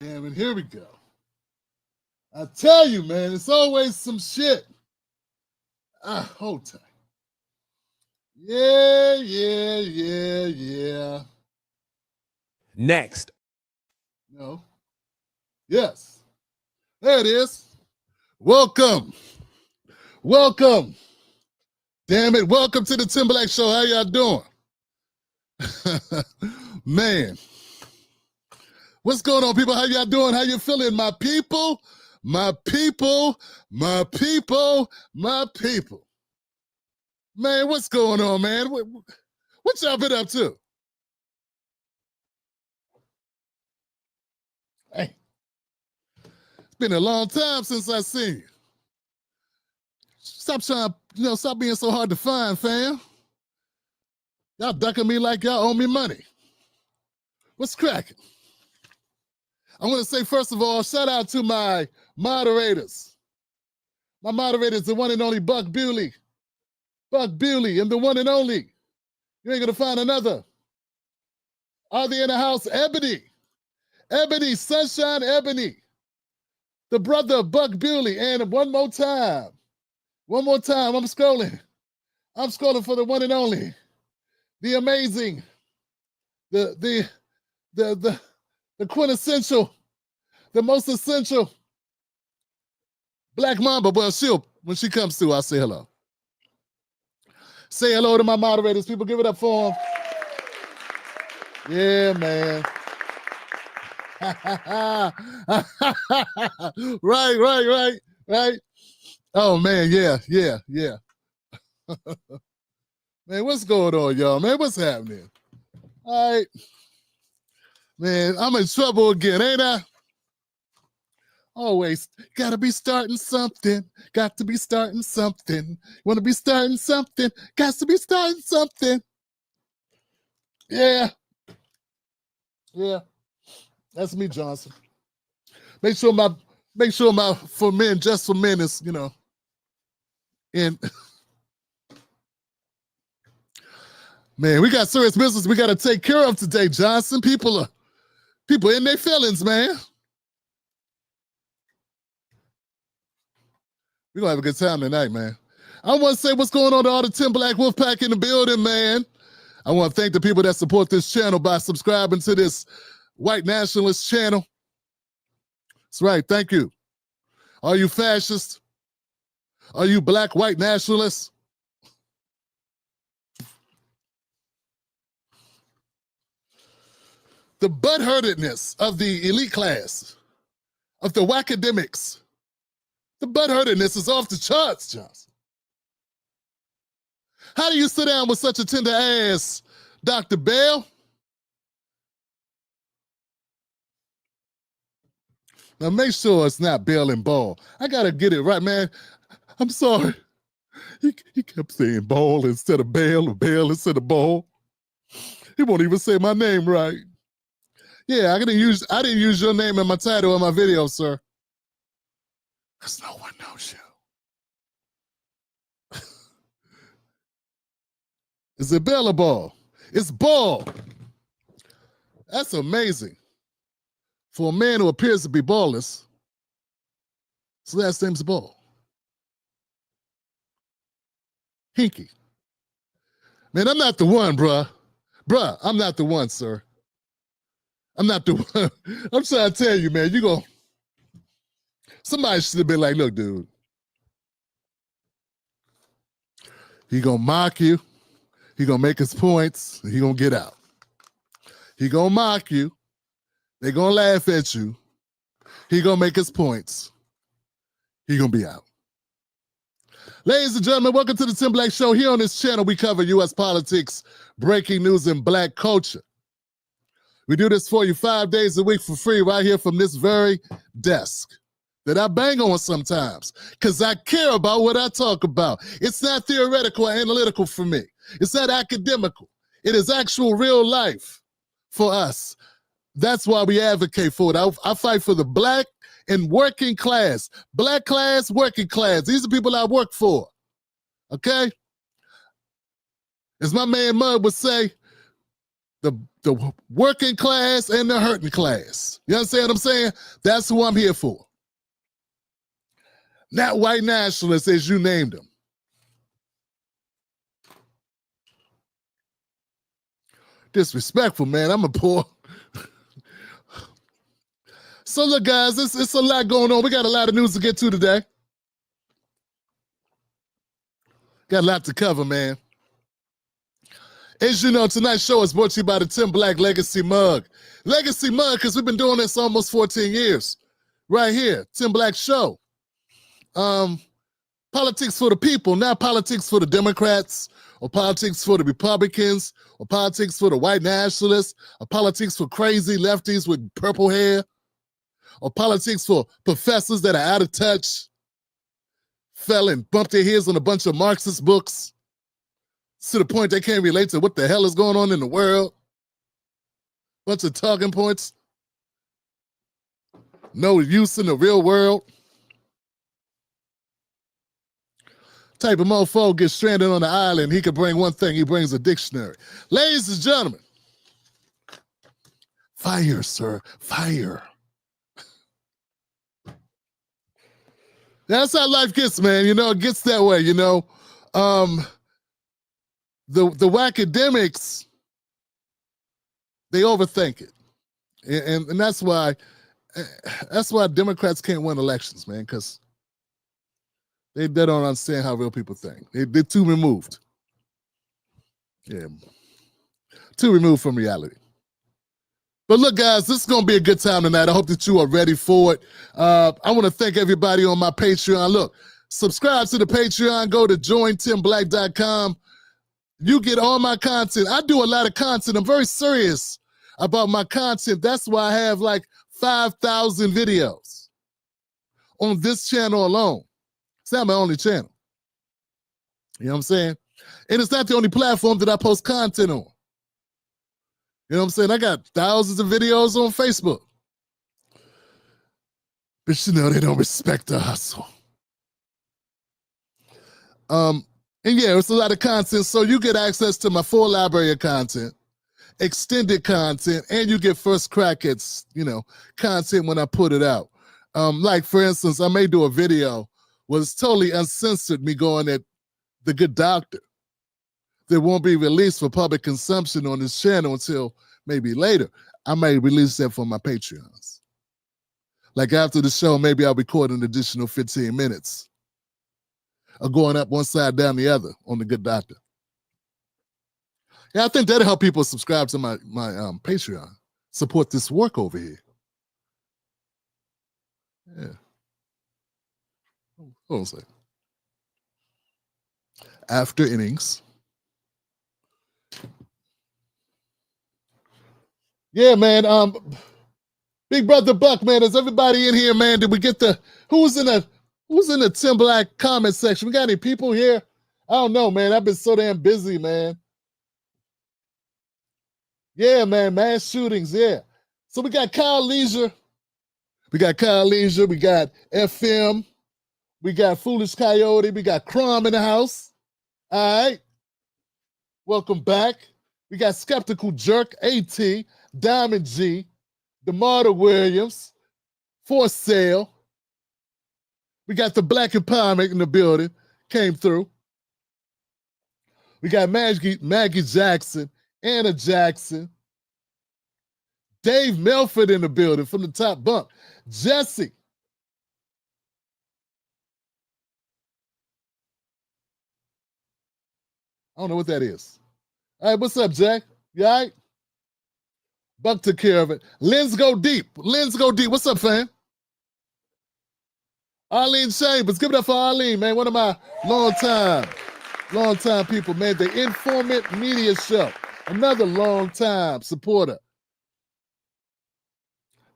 Damn, and here we go. I tell you, man, it's always some shit. Hold tight. Yeah. Next. No. Yes. There it is. Welcome. Damn it. Welcome to the Timberlake Show. How y'all doing? Man. What's going on, people? How y'all doing? How you feeling, my people? My people. Man, what's going on, man? What y'all been up to? Hey, it's been a long time since I seen you. Stop being so hard to find, fam. Y'all ducking me like y'all owe me money. What's cracking? I want to say, first of all, shout out to my moderators. My moderators, the one and only Buck Bewley. Buck Bewley and the one and only. You ain't going to find another. Are they in the house? Ebony, Sunshine Ebony. The brother of Buck Bewley. And one more time, I'm scrolling. I'm scrolling for the one and only. The amazing, the quintessential, the most essential Black Mamba. Well, when she comes through, I'll say hello. Say hello to my moderators. People, give it up for them. Yeah, man. Right. Oh, man, yeah. Man, what's going on, y'all? Man, what's happening? All right. Man, I'm in trouble again, ain't I? Always gotta be starting something. Got to be starting something. Want to be starting something. Got to be starting something. Yeah. That's me, Johnson. Make sure my for men, just for men is, in. Man, we got serious business we got to take care of today, Johnson. People in their feelings, man. We're going to have a good time tonight, man. I want to say what's going on to all the Tim Black Wolfpack in the building, man. I want to thank the people that support this channel by subscribing to this white nationalist channel. That's right. Thank you. Are you fascists? Are you black white nationalists? The butthurtedness of the elite class, of the whackademics, the butthurtedness is off the charts, Johnson. How do you sit down with such a tender ass, Dr. Bell? Now make sure it's not Bell and Ball. I gotta get it right, man. I'm sorry. He kept saying Ball instead of Bell, or Bell instead of Ball. He won't even say my name right. Yeah, I didn't use your name in my title in my video, sir. Because no one knows you. Is it Bell or Ball? It's Ball. That's amazing. For a man who appears to be ballless, his last name's Ball. Hinky. Man, I'm not the one, bruh. Bruh, I'm not the one, sir. I'm not the one. I'm trying to tell you, man, somebody should have been like, look, dude, he gonna mock you, he gonna make his points, and he gonna get out. He gonna mock you, they gonna laugh at you, he gonna make his points, he gonna be out. Ladies and gentlemen, welcome to the Tim Black Show. Here on this channel, we cover U.S. politics, breaking news, and black culture. We do this for you 5 days a week for free right here from this very desk that I bang on sometimes because I care about what I talk about. It's not theoretical or analytical for me. It's not academical. It is actual real life for us. That's why we advocate for it. I fight for the black and working class. Black class, working class. These are people I work for. Okay? As my man Mud would say, the working class and the hurting class. You understand what I'm saying? That's who I'm here for. Not white nationalists, as you named them. Disrespectful, man. I'm a poor. So look, guys, it's a lot going on. We got a lot of news to get to today. Got a lot to cover, man. As you know, tonight's show is brought to you by the Tim Black Legacy Mug. Legacy Mug, because we've been doing this almost 14 years. Right here, Tim Black Show. Politics for the people, not politics for the Democrats, or politics for the Republicans, or politics for the white nationalists, or politics for crazy lefties with purple hair, or politics for professors that are out of touch, fell and bumped their heads on a bunch of Marxist books to the point they can't relate to what the hell is going on in the world. Bunch of talking points. No use in the real world. Type of mofo gets stranded on the island. He could bring one thing. He brings a dictionary. Ladies and gentlemen, fire, sir, fire. That's how life gets, man. You know, it gets that way, you know. The whackademics, they overthink it. And that's why Democrats can't win elections, man, because they don't understand how real people think. They're too removed. Yeah. Too removed from reality. But look, guys, this is going to be a good time tonight. I hope that you are ready for it. I want to thank everybody on my Patreon. Look, subscribe to the Patreon. Go to jointimblack.com. You get all my content. I do a lot of content. I'm very serious about my content. That's why I have like 5,000 videos on this channel alone. It's not my only channel. You know what I'm saying? And it's not the only platform that I post content on. You know what I'm saying? I got thousands of videos on Facebook. But you know, they don't respect the hustle. And yeah, it's a lot of content. So you get access to my full library of content, extended content, and you get first crack at, you know, content when I put it out. Like, for instance, I may do a video where it's totally uncensored, me going at The Good Doctor. That won't be released for public consumption on this channel until maybe later. I may release that for my Patreons. Like after the show, maybe I'll record an additional 15 minutes of going up one side, down the other on The Good Doctor. Yeah, I think that'll help people subscribe to my Patreon. Support this work over here. Yeah. Hold on a second. After innings. Yeah, man. Big Brother Buck, man. Is everybody in here, man? Did we get who's in the Tim Black comment section? We got any people here? I don't know, man. I've been so damn busy, man. Yeah, man. Mass shootings, yeah. So we got Kyle Leisure. We got FM. We got Foolish Coyote. We got Crumb in the house. All right. Welcome back. We got Skeptical Jerk, AT, Diamond G, DeMarta Williams, For Sale. We got the Black Empowerment in the building, came through. We got Maggie Jackson, Anna Jackson, Dave Melford in the building from the top bunk, Jesse. I don't know what that is. All right, what's up, Jack? You all right? Buck took care of it. Lens Go Deep. What's up, fam? Arlene Chambers. Give it up for Arlene, man. One of my long-time people, man. The Informant Media Show. Another long-time supporter.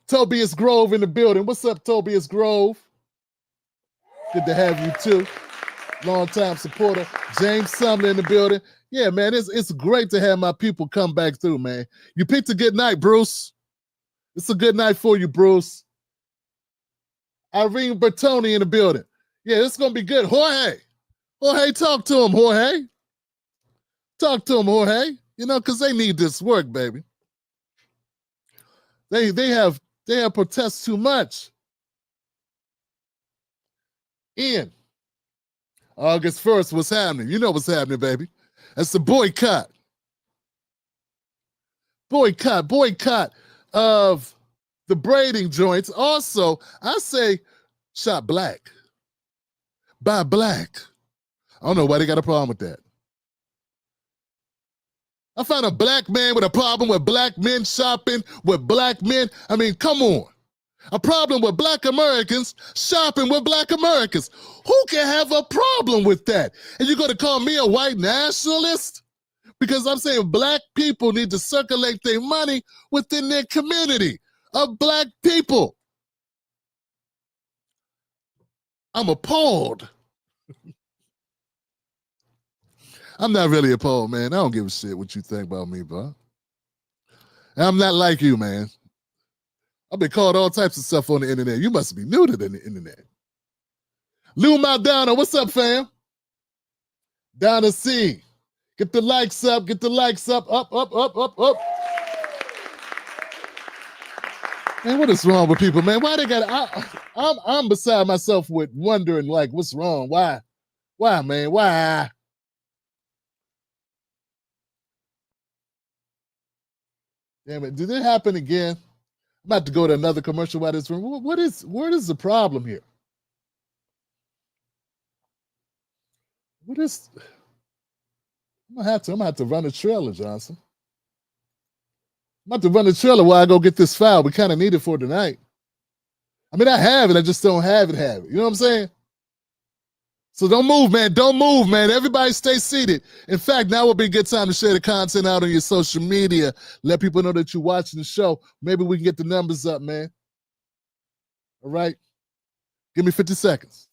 Tobias Grove in the building. What's up, Tobias Grove? Good to have you, too. Long-time supporter. James Sumner in the building. Yeah, man, it's great to have my people come back through, man. You picked a good night, Bruce. It's a good night for you, Bruce. Irene Bertoni in the building. Yeah, it's going to be good. Jorge, talk to him, Jorge. Talk to him, Jorge. You know, because they need this work, baby. They have protested too much. Ian, August 1st, what's happening? You know what's happening, baby. That's the boycott. Boycott of the braiding joints. Also, I say shop black. Buy black. I don't know why they got a problem with that. I find a black man with a problem with black men shopping with black men. I mean, come on. A problem with black Americans shopping with black Americans. Who can have a problem with that? And you're going to call me a white nationalist? Because I'm saying black people need to circulate their money within their community of black people. I'm appalled. I'm not really appalled, man. I don't give a shit what you think about me, bro. I'm not like you, man. I've been called all types of stuff on the internet. You must be new to the internet. Lou Maldana, what's up, fam? Donna C. Get the likes up, get the likes up, up. Man, what is wrong with people, man? Why they got, I'm beside myself with wondering, like, what's wrong? Why? Why, man? Why? Damn it, did it happen again? I'm about to go to another commercial while this room. What is the problem here? What is, I'm gonna have to run a trailer, Johnson. I'm about to run a trailer while I go get this file. We kind of need it for tonight. I mean, I have it, I just don't have it. You know what I'm saying? So don't move, man. Don't move, man. Everybody stay seated. In fact, now would be a good time to share the content out on your social media. Let people know that you're watching the show. Maybe we can get the numbers up, man. All right? Give me 50 seconds.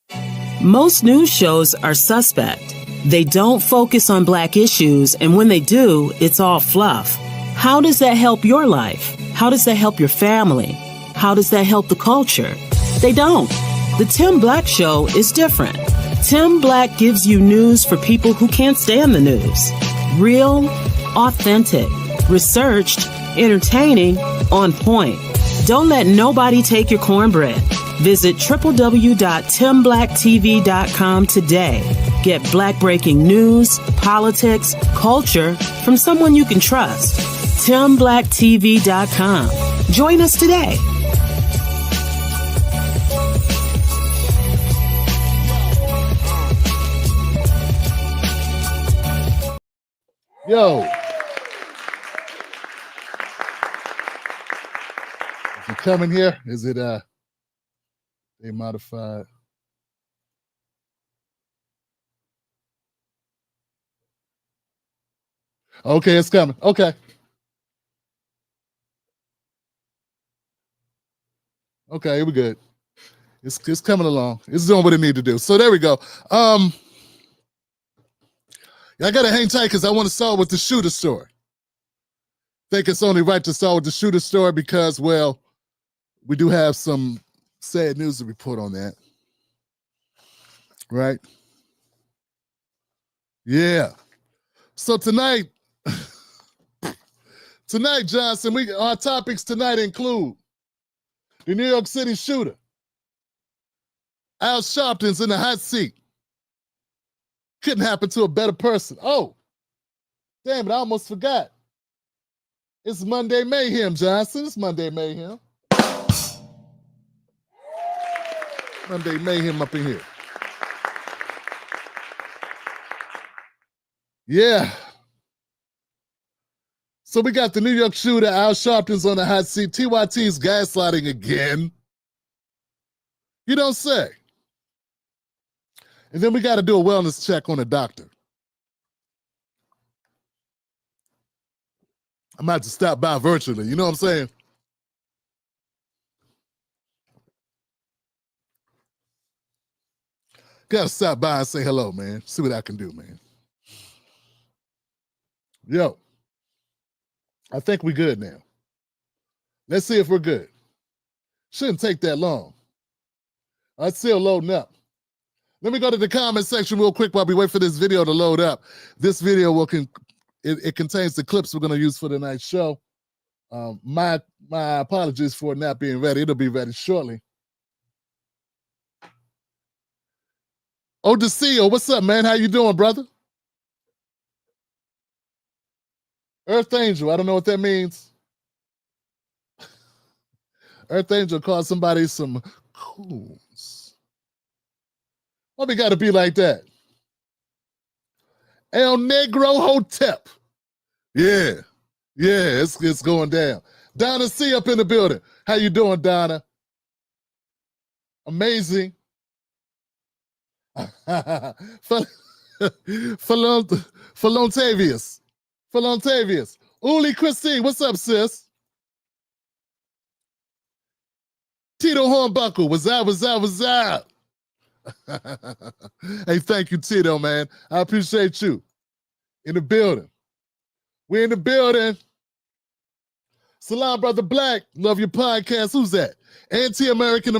Most news shows are suspect. They don't focus on black issues, and when they do, it's all fluff. How does that help your life? How does that help your family? How does that help the culture? They don't. The Tim Black Show is different. Tim Black gives you news for people who can't stand the news. Real, authentic, researched, entertaining, on point. Don't let nobody take your cornbread. Visit www.timblacktv.com today. Get black breaking news, politics, culture from someone you can trust. TimBlackTV.com. Join us today. Yo. Is it coming here? Is it they modified? Okay, it's coming. Okay. Okay, we're good. It's coming along. It's doing what it need to do. So there we go. I gotta hang tight because I want to start with the shooter story. Think it's only right to start with the shooter story because, well, we do have some sad news to report on that. Right? Yeah. So tonight, Johnson, our topics tonight include the New York City shooter. Al Sharpton's in the hot seat. Couldn't happen to a better person. Oh, damn it, I almost forgot. It's Monday Mayhem, Johnson. It's Monday Mayhem. Monday Mayhem up in here. Yeah. So we got the New York shooter, Al Sharpton's on the hot seat. TYT's gaslighting again. You don't say. And then we got to do a wellness check on a doctor. I'm about to stop by virtually. You know what I'm saying? Got to stop by and say hello, man. See what I can do, man. Yo, I think we're good now. Let's see if we're good. Shouldn't take that long. It's still loading up. Let me go to the comment section real quick while we wait for this video to load up. This video will it contains the clips we're going to use for tonight's show. My apologies for not being ready. It'll be ready shortly. Odesio, what's up, man? How you doing, brother? Earth Angel, I don't know what that means. Earth Angel called somebody some coons. Why we got to be like that? El Negro Hotep. Yeah, it's going down. Donna C up in the building. How you doing, Donna? Amazing. Philontavius. Uli Christine, what's up, sis? Tito Hornbuckle, what's up? Hey, thank you, Tito, man. I appreciate you. In the building. We're in the building. Salam, Brother Black. Love your podcast. Who's that? Anti-American.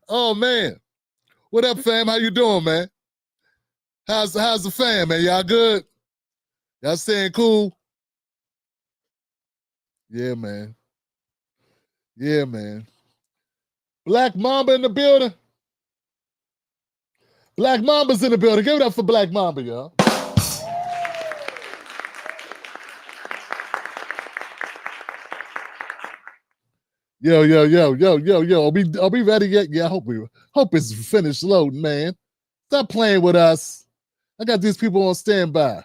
Oh, man. What up, fam? How you doing, man? How's the fam, man? Y'all good? Y'all staying cool? Yeah, man. Black Mamba in the building. Black Mamba's in the building. Give it up for Black Mamba, y'all. Yo. Are we ready yet? Yeah, I hope it's finished loading, man. Stop playing with us. I got these people on standby.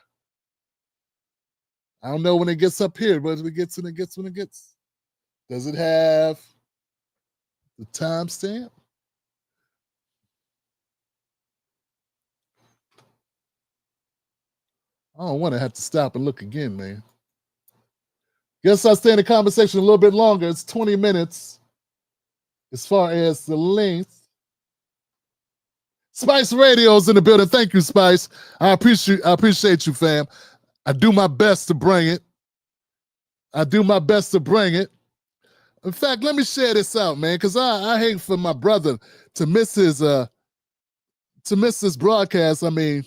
I don't know when it gets up here, but when it gets. Does it have the timestamp? I don't want to have to stop and look again, man. Guess I'll stay in the conversation a little bit longer. It's 20 minutes as far as the length. Spice Radio's in the building. Thank you, Spice. I appreciate you, fam. I do my best to bring it. In fact, let me share this out, man, because I hate for my brother to miss his broadcast. I mean,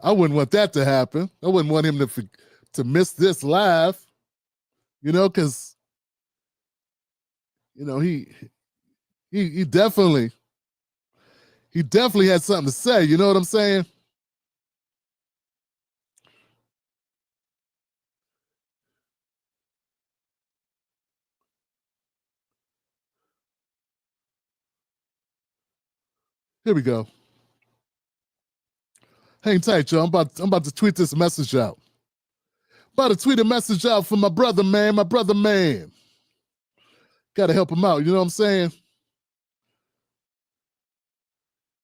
I wouldn't want that to happen. I wouldn't want him to miss this live, because he definitely had something to say. You know what I'm saying? Here we go. Hang tight, y'all. I'm about to tweet this message out. About to tweet a message out for my brother, man. Gotta help him out, you know what I'm saying?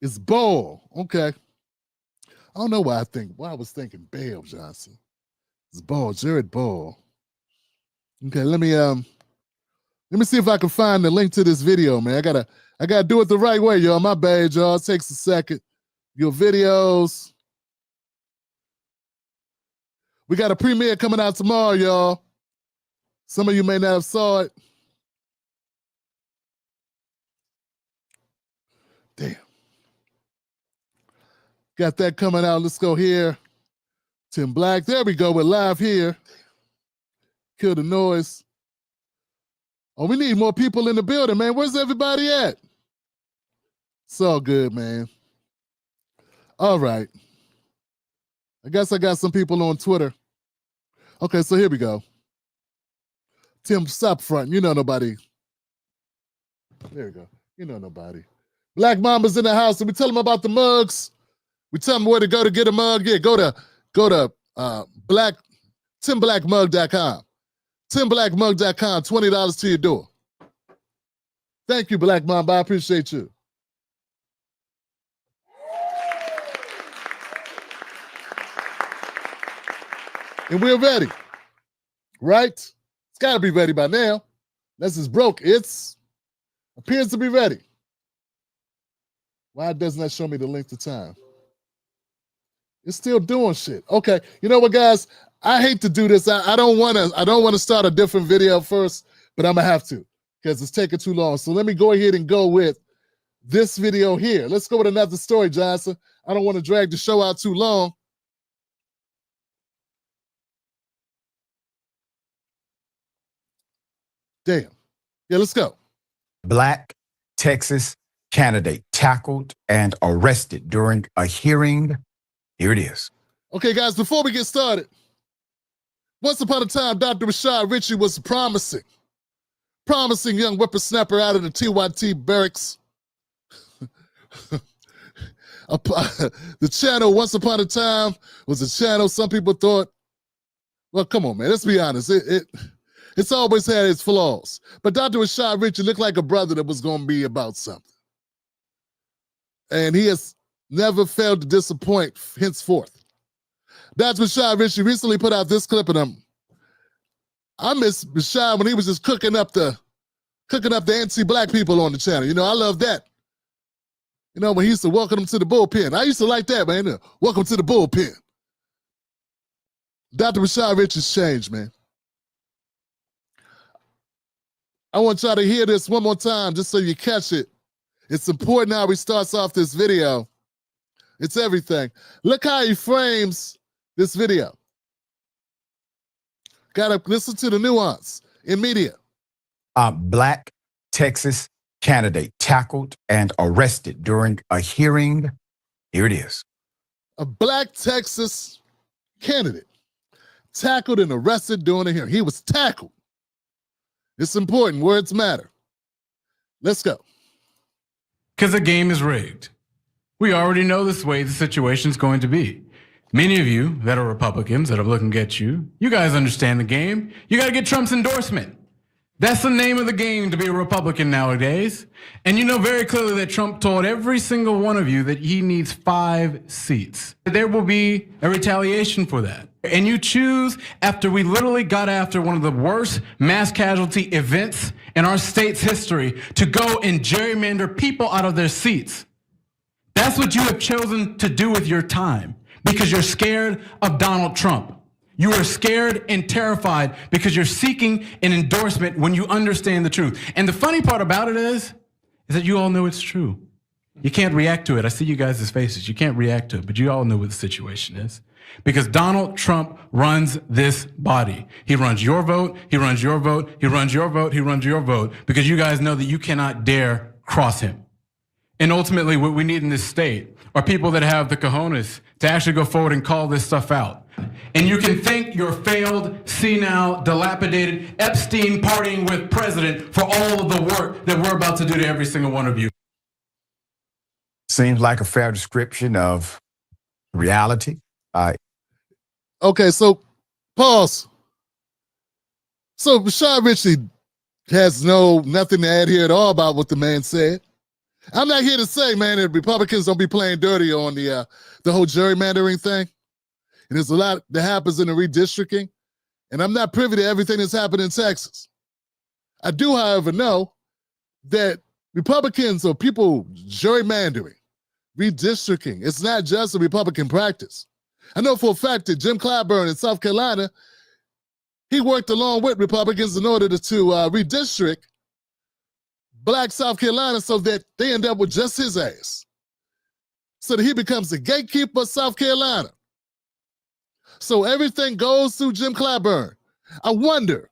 It's Ball. Okay. I don't know why I was thinking Bale Johnson. It's Ball, Jared Ball. Okay, let me see if I can find the link to this video, man. I gotta do it the right way, y'all. My bad, y'all. It takes a second. Your videos. We got a premiere coming out tomorrow, y'all. Some of you may not have saw it. Damn. Got that coming out. Let's go here. Tim Black. There we go. We're live here. Kill the noise. Oh, we need more people in the building, man. Where's everybody at? It's all good, man. All right. I guess I got some people on Twitter. Okay, so here we go. Tim, stop fronting. You know nobody. There we go. You know nobody. Black Mamba's in the house, and we tell them about the mugs. We tell them where to go to get a mug. Yeah, go to timblackmug.com. timblackmug.com, $20 to your door. Thank you, Black Mamba. I appreciate you. And we're ready, right? It's got to be ready by now. Unless it's broke, appears to be ready. Why doesn't that show me the length of time? It's still doing shit. Okay, you know what, guys? I hate to do this. I don't want to start a different video first, but I'm gonna have to because it's taking too long. So let me go ahead and go with this video here. Let's go with another story, Johnson. I don't want to drag the show out too long. Damn. Yeah, let's go. Black Texas candidate tackled and arrested during a hearing. Here it is. Okay, guys, before we get started, once upon a time, Dr. Rashad Richey was promising young whippersnapper out of the TYT barracks. The channel, once upon a time, was a channel some people thought, well, come on, man, let's be honest. It's always had its flaws. But Dr. Rashad Richey looked like a brother that was going to be about something. And he has never failed to disappoint henceforth. Dr. Rashad Richey recently put out this clip of him. I miss Rashad when he was just cooking up the anti-black people on the channel. You know, I love that. You know, when he used to welcome them to the bullpen. I used to like that, man. Welcome to the bullpen. Dr. Rashad Richey's changed, man. I want y'all to hear this one more time just so you catch it. It's important how he starts off this video. It's everything. Look how he frames this video. Gotta listen to the nuance in media. Black Texas candidate tackled and arrested during a hearing. Here it is. A black Texas candidate tackled and arrested during a hearing. He was tackled. It's important. Words matter. Let's go. Because the game is rigged. We already know this way the situation's going to be. Many of you that are Republicans that are looking at you guys understand the game. You got to get Trump's endorsement. That's the name of the game to be a Republican nowadays. And you know very clearly that Trump told every single one of you that he needs 5 seats. There will be a retaliation for that. And you choose, after we literally got after one of the worst mass casualty events in our state's history, to go and gerrymander people out of their seats. That's what you have chosen to do with your time because you're scared of Donald Trump. You are scared and terrified because you're seeking an endorsement when you understand the truth. And the funny part about it is that you all know it's true. You can't react to it. I see you guys' faces. You can't react to it, but you all know what the situation is. Because Donald Trump runs this body. He runs your vote, he runs your vote, he runs your vote, he runs your vote, because you guys know that you cannot dare cross him. And ultimately what we need in this state are people that have the cojones to actually go forward and call this stuff out. And you can thank your failed, senile, dilapidated, Epstein partying with president for all of the work that we're about to do to every single one of you. Seems like a fair description of reality. Okay, so pause. So Rashad Richey has nothing to add here at all about what the man said. I'm not here to say, man, that Republicans don't be playing dirty on the whole gerrymandering thing. And there's a lot that happens in the redistricting. And I'm not privy to everything that's happened in Texas. I do, however, know that Republicans or people gerrymandering, redistricting, it's not just a Republican practice. I know for a fact that Jim Clyburn in South Carolina, he worked along with Republicans in order to redistrict Black South Carolina so that they end up with just his ass. So that he becomes the gatekeeper of South Carolina. So everything goes through Jim Clyburn. I wonder,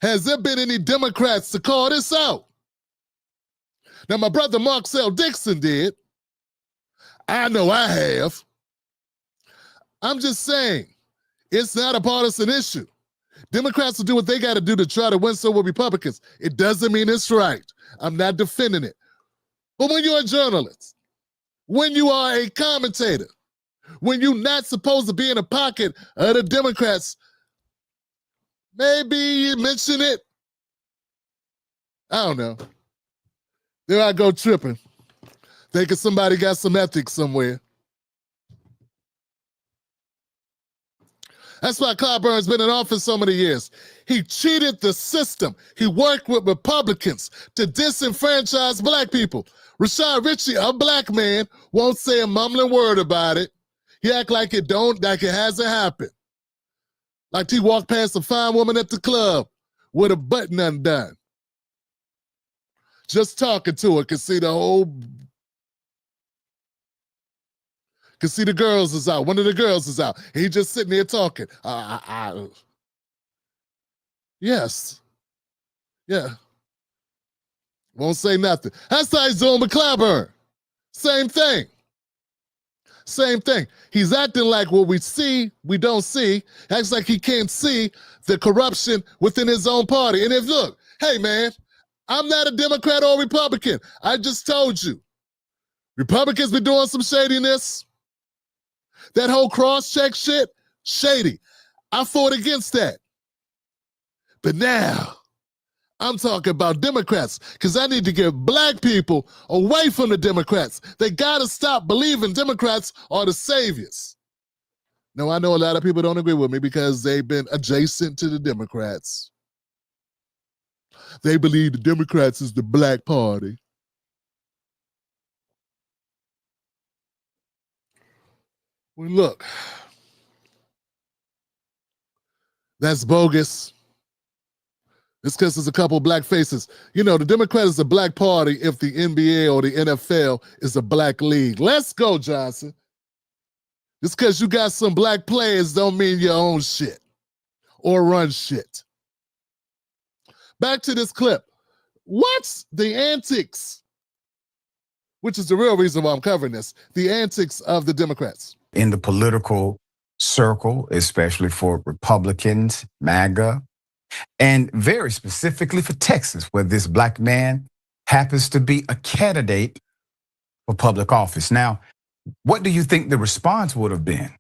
has there been any Democrats to call this out? Now, my brother Marcel Dixon did. I know I have. I'm just saying, it's not a partisan issue. Democrats will do what they got to do to try to win some with Republicans. It doesn't mean it's right. I'm not defending it. But when you're a journalist, when you are a commentator, when you're not supposed to be in the pocket of the Democrats, maybe you mention it. I don't know. There I go tripping, thinking somebody got some ethics somewhere. That's why Clyburn's been in office so many years. He cheated the system. He worked with Republicans to disenfranchise black people. Rashad Richey, a black man, won't say a mumbling word about it. He act like it hasn't happened. Like he walked past a fine woman at the club with a button undone. Just talking to her, could see the girls is out. One of the girls is out. He just sitting there talking. Yes. Yeah. Won't say nothing. That's how he's doing with Clyburn. Same thing. Same thing. He's acting like what we see, we don't see. Acts like he can't see the corruption within his own party. And if, look, hey, man, I'm not a Democrat or Republican. I just told you. Republicans been doing some shadiness. That whole cross-check shit, shady. I fought against that. But now, I'm talking about Democrats because I need to get black people away from the Democrats. They got to stop believing Democrats are the saviors. Now, I know a lot of people don't agree with me because they've been adjacent to the Democrats. They believe the Democrats is the black party. Well, look, that's bogus. It's because there's a couple black faces. You know, the Democrat is a black party if the NBA or the NFL is a black league. Let's go, Johnson. Just because you got some black players don't mean you own shit or run shit. Back to this clip. What's the antics, which is the real reason why I'm covering this, the antics of the Democrats? In the political circle, especially for Republicans, MAGA, and very specifically for Texas, where this black man happens to be a candidate for public office. Now, what do you think the response would have been?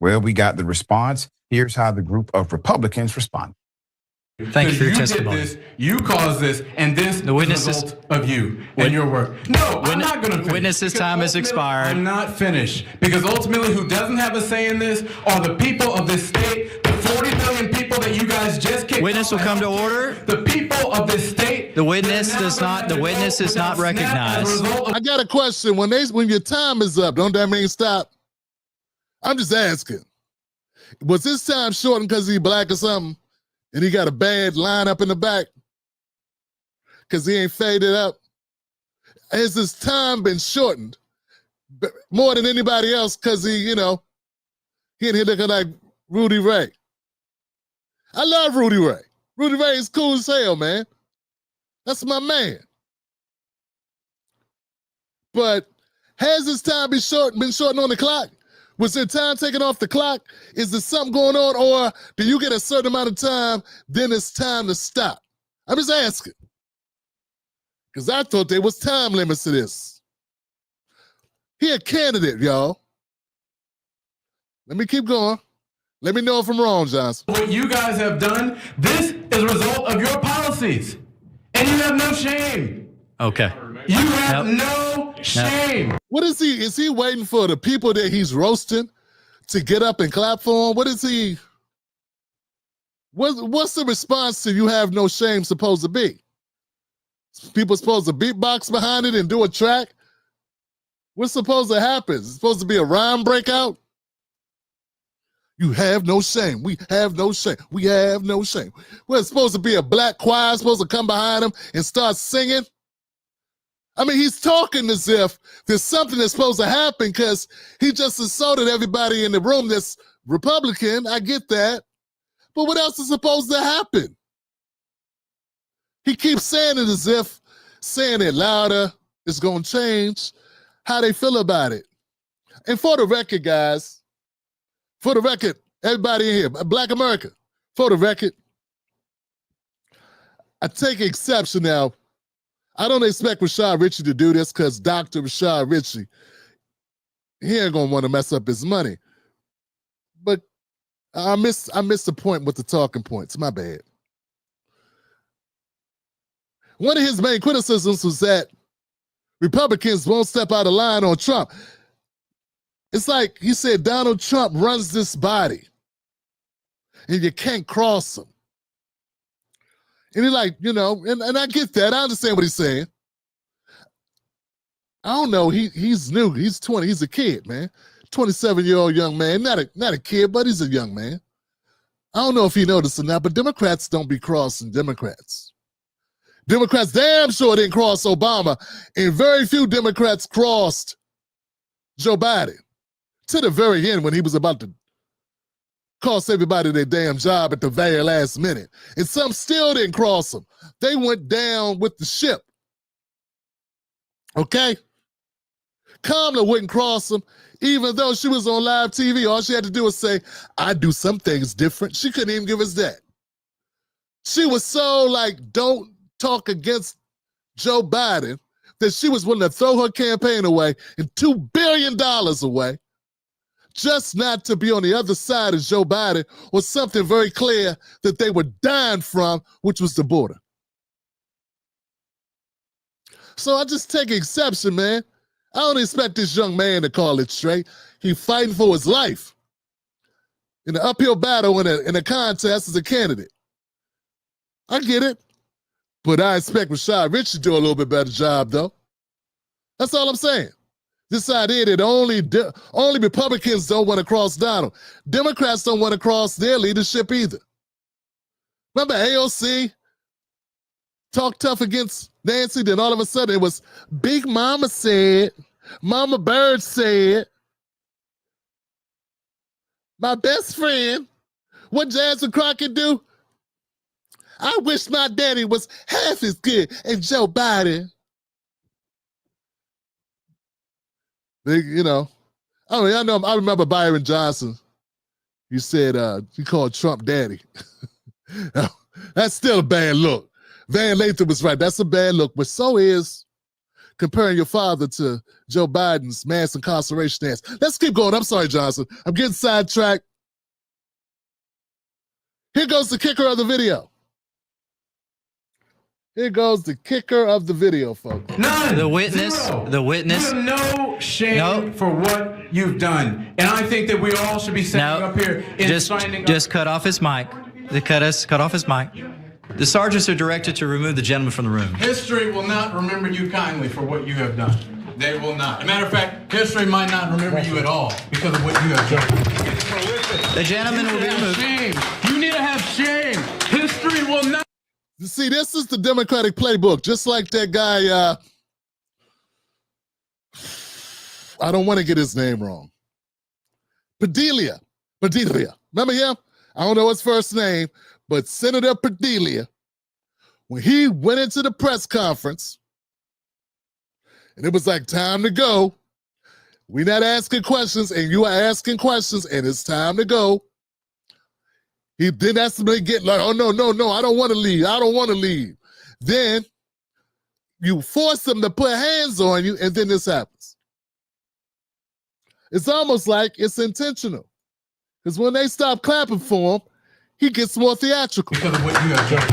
Well, we got the response. Here's how the group of Republicans responded. Thank you for your testimony. Did this, you caused this, and this is the result of you and your work. No, I'm not going to finish. Witness's time has expired. I'm not finished. Because ultimately, who doesn't have a say in this are the people of this state, the 40 million people that you guys just kicked. Witness will come to order. The people of this state. The witness does not. The witness is not recognized. I got a question. When your time is up, don't that mean stop? I'm just asking. Was his time shortened because he's black or something? And he got a bad line up in the back because he ain't faded up? Has his time been shortened more than anybody else because he in here looking like Rudy Ray? I love Rudy Ray. Rudy Ray is cool as hell, man. That's my man. But has his time been shortened on the clock? Was there time taken off the clock? Is there something going on? Or do you get a certain amount of time, then it's time to stop? I'm just asking. Because I thought there was time limits to this. He a candidate, y'all. Let me keep going. Let me know if I'm wrong, Johnson. What you guys have done, this is a result of your policies. And you have no shame. Okay. You have no shame. What is he? Is he waiting for the people that he's roasting to get up and clap for him? What is he? What's the response to you have no shame supposed to be? People supposed to beatbox behind it and do a track? What's supposed to happen? Is it supposed to be a rhyme breakout? You have no shame. We have no shame. We have no shame. Well, it's supposed to be a black choir supposed to come behind him and start singing? I mean, he's talking as if there's something that's supposed to happen because he just insulted everybody in the room that's Republican. I get that. But what else is supposed to happen? He keeps saying it as if saying it louder is going to change how they feel about it. And for the record, guys, for the record, everybody in here, Black America, for the record, I take exception now. I don't expect Rashad Richey to do this because Dr. Rashad Richey, he ain't gonna want to mess up his money. But I missed the point with the talking points. My bad. One of his main criticisms was that Republicans won't step out of line on Trump. It's like he said Donald Trump runs this body and you can't cross him. And he's like, and I get that. I understand what he's saying. I don't know. He's new. He's 20. He's a kid, man. 27-year-old young man. Not a kid, but he's a young man. I don't know if he noticed or not, but Democrats don't be crossing Democrats. Democrats damn sure didn't cross Obama, and very few Democrats crossed Joe Biden to the very end when he was about to cost everybody their damn job at the very last minute. And some still didn't cross them. They went down with the ship. Okay? Kamala wouldn't cross them, even though she was on live TV. All she had to do was say, I do some things different. She couldn't even give us that. She was so like, don't talk against Joe Biden, that she was willing to throw her campaign away and $2 billion away just not to be on the other side of Joe Biden was something very clear that they were dying from, which was the border. So I just take exception, man. I don't expect this young man to call it straight. He's fighting for his life in an uphill battle in a contest as a candidate. I get it. But I expect Rashad Richey to do a little bit better job, though. That's all I'm saying. This idea that only Republicans don't want to cross Donald. Democrats don't want to cross their leadership either. Remember AOC talked tough against Nancy, then all of a sudden it was Big Mama said, Mama Bird said, my best friend, what Jasmine Crockett do? I wish my daddy was half as good as Joe Biden. I remember Byron Johnson. You said you called Trump daddy. That's still a bad look. Van Lathan was right. That's a bad look, but so is comparing your father to Joe Biden's mass incarceration stance. Let's keep going. I'm sorry, Johnson. I'm getting sidetracked. Here goes the kicker of the video. Here goes the kicker of the video, folks. None. The witness. Zero. The witness. You have no shame for what you've done. And I think that we all should be standing up here and signing up. Just cut off his mic. Cut off his mic. The sergeants are directed to remove the gentleman from the room. History will not remember you kindly for what you have done. They will not. As a matter of fact, history might not remember you at all because of what you have done. The gentleman will be removed. Shame. You need to have shame. History will not. You see, this is the Democratic playbook, just like that guy, I don't want to get his name wrong. Padilla. Remember him? I don't know his first name, but Senator Padilla, when he went into the press conference, and it was like, time to go. We're not asking questions, and you are asking questions, and it's time to go. He then has to get like, oh, no, I don't want to leave. Then you force them to put hands on you, and then this happens. It's almost like it's intentional. Because when they stop clapping for him, he gets more theatrical. Because of what you have done.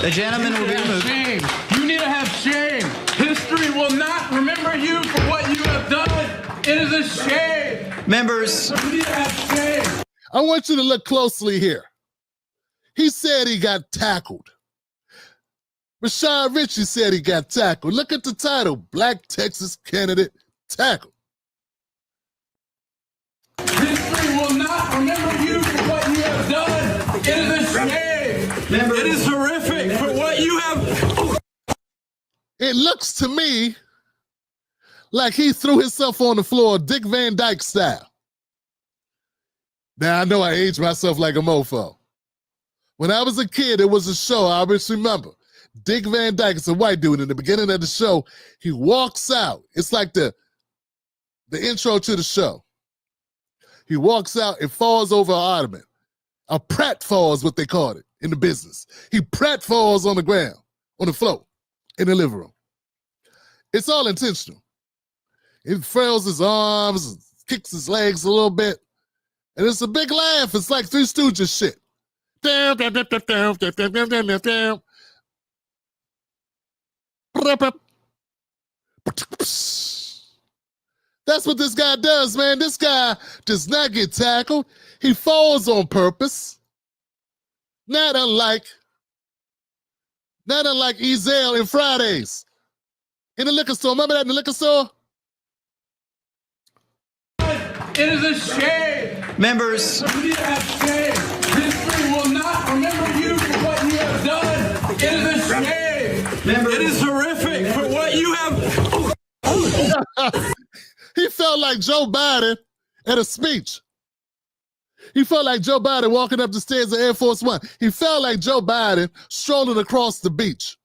The gentleman will be removed. Shame. You need to have shame. History will not remember you for what you have done. It is a shame. Members. You need to have shame. I want you to look closely here. He said he got tackled. Rashad Richey said he got tackled. Look at the title, Black Texas Candidate Tackled. History will not remember you for what you have done. It is a shame. It is horrific for what you have. It looks to me like he threw himself on the floor, Dick Van Dyke style. Now, I know I aged myself like a mofo. When I was a kid, it was a show I always remember. Dick Van Dyke is a white dude. In the beginning of the show, he walks out. It's like the intro to the show. He walks out and falls over an ottoman. A pratfall is what they called it in the business. He pratfalls on the ground, on the floor, in the living room. It's all intentional. He frails his arms, kicks his legs a little bit. And it's a big laugh. It's like Three Stooges shit. That's what this guy does, man. This guy does not get tackled. He falls on purpose. Not unlike Ezel in Fridays. In the liquor store. Remember that in the liquor store? It is a shame. Members. You need to have shame. History will not remember you for what you have done. It is a shame. Members. It is horrific for what you have. He felt like Joe Biden at a speech. He felt like Joe Biden walking up the stairs of Air Force One. He felt like Joe Biden strolling across the beach.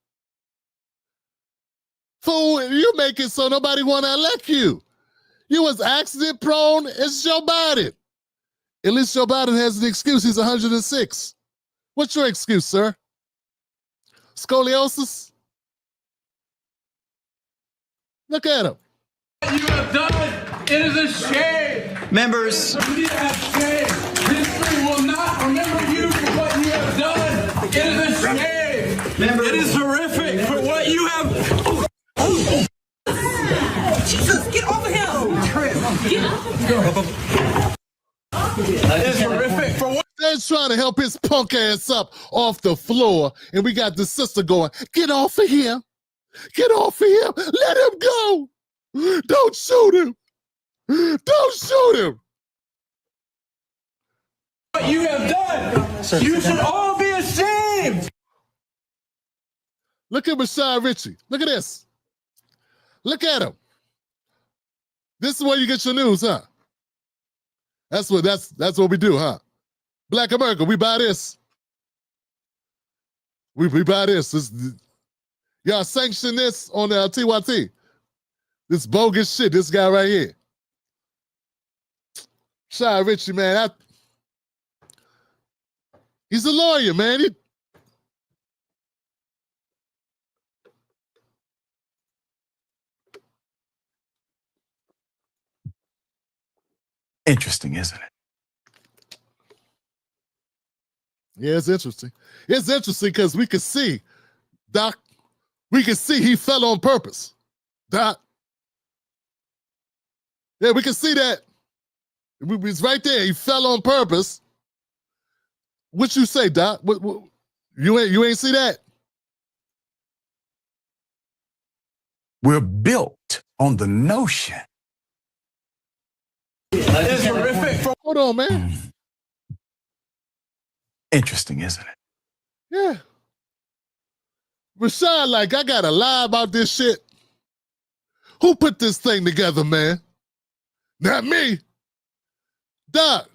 Fool, you make it so nobody want to elect you. You was accident prone. It's Joe Biden. At least Joe Biden has an excuse. He's 106. What's your excuse, sir? Scoliosis? Look at him. What you have done, it is a shame. Members. You need to have shame. History will not remember you for what you have done. It is a shame. Members. It is horrific for what you have. Jesus, get over here. It is horrific for what. They're trying to help his punk ass up off the floor, and we got the sister going, get off of here. Get off of him. Let him go. Don't shoot him. Don't shoot him. What you have done. You should all be ashamed. Look at Rashad Richey. Look at this. Look at him. This is where you get your news, huh? That's what we do, huh? Black America, we buy this. We buy this. Y'all sanction this on the TYT. This bogus shit, this guy right here. Rashad Richey, man, he's a lawyer, man. Interesting, isn't it? Yeah, it's interesting. It's interesting because we could see, Doc, we could see he fell on purpose. Doc. Yeah, we can see that. It's right there. He fell on purpose. What you say, Doc? What, you ain't see that? We're built on the notion. It's horrific for. Hold on, man. Interesting, isn't it? Yeah. Rashad, like, I gotta lie about this shit. Who put this thing together, man? Not me. Doc,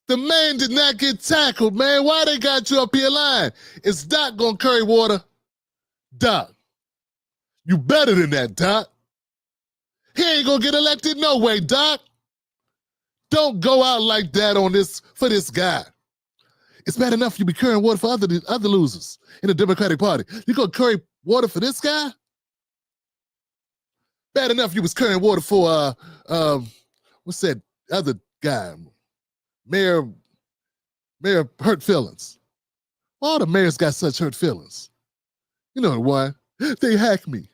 the man did not get tackled, man. Why they got you up here lying? Is Doc gonna carry water? Doc, you better than that, Doc. He ain't gonna get elected no way, Doc. Don't go out like that for this guy. It's bad enough you be carrying water for other losers in the Democratic Party. You gonna carry water for this guy? Bad enough you was carrying water for what's that other guy? Mayor Hurt Feelings. All the mayors got such hurt feelings. You know the one. They hacked me.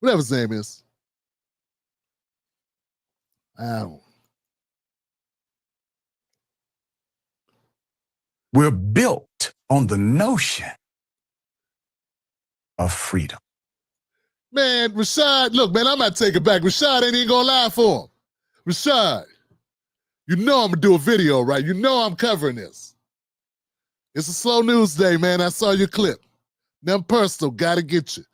Whatever his name is. I don't. We're built on the notion of freedom. Man, Rashad, look, man, I'm not taking it back. Rashad ain't even gonna lie for him. Rashad, you know I'm gonna do a video, right? You know I'm covering this. It's a slow news day, man. I saw your clip. Them personal, gotta get you.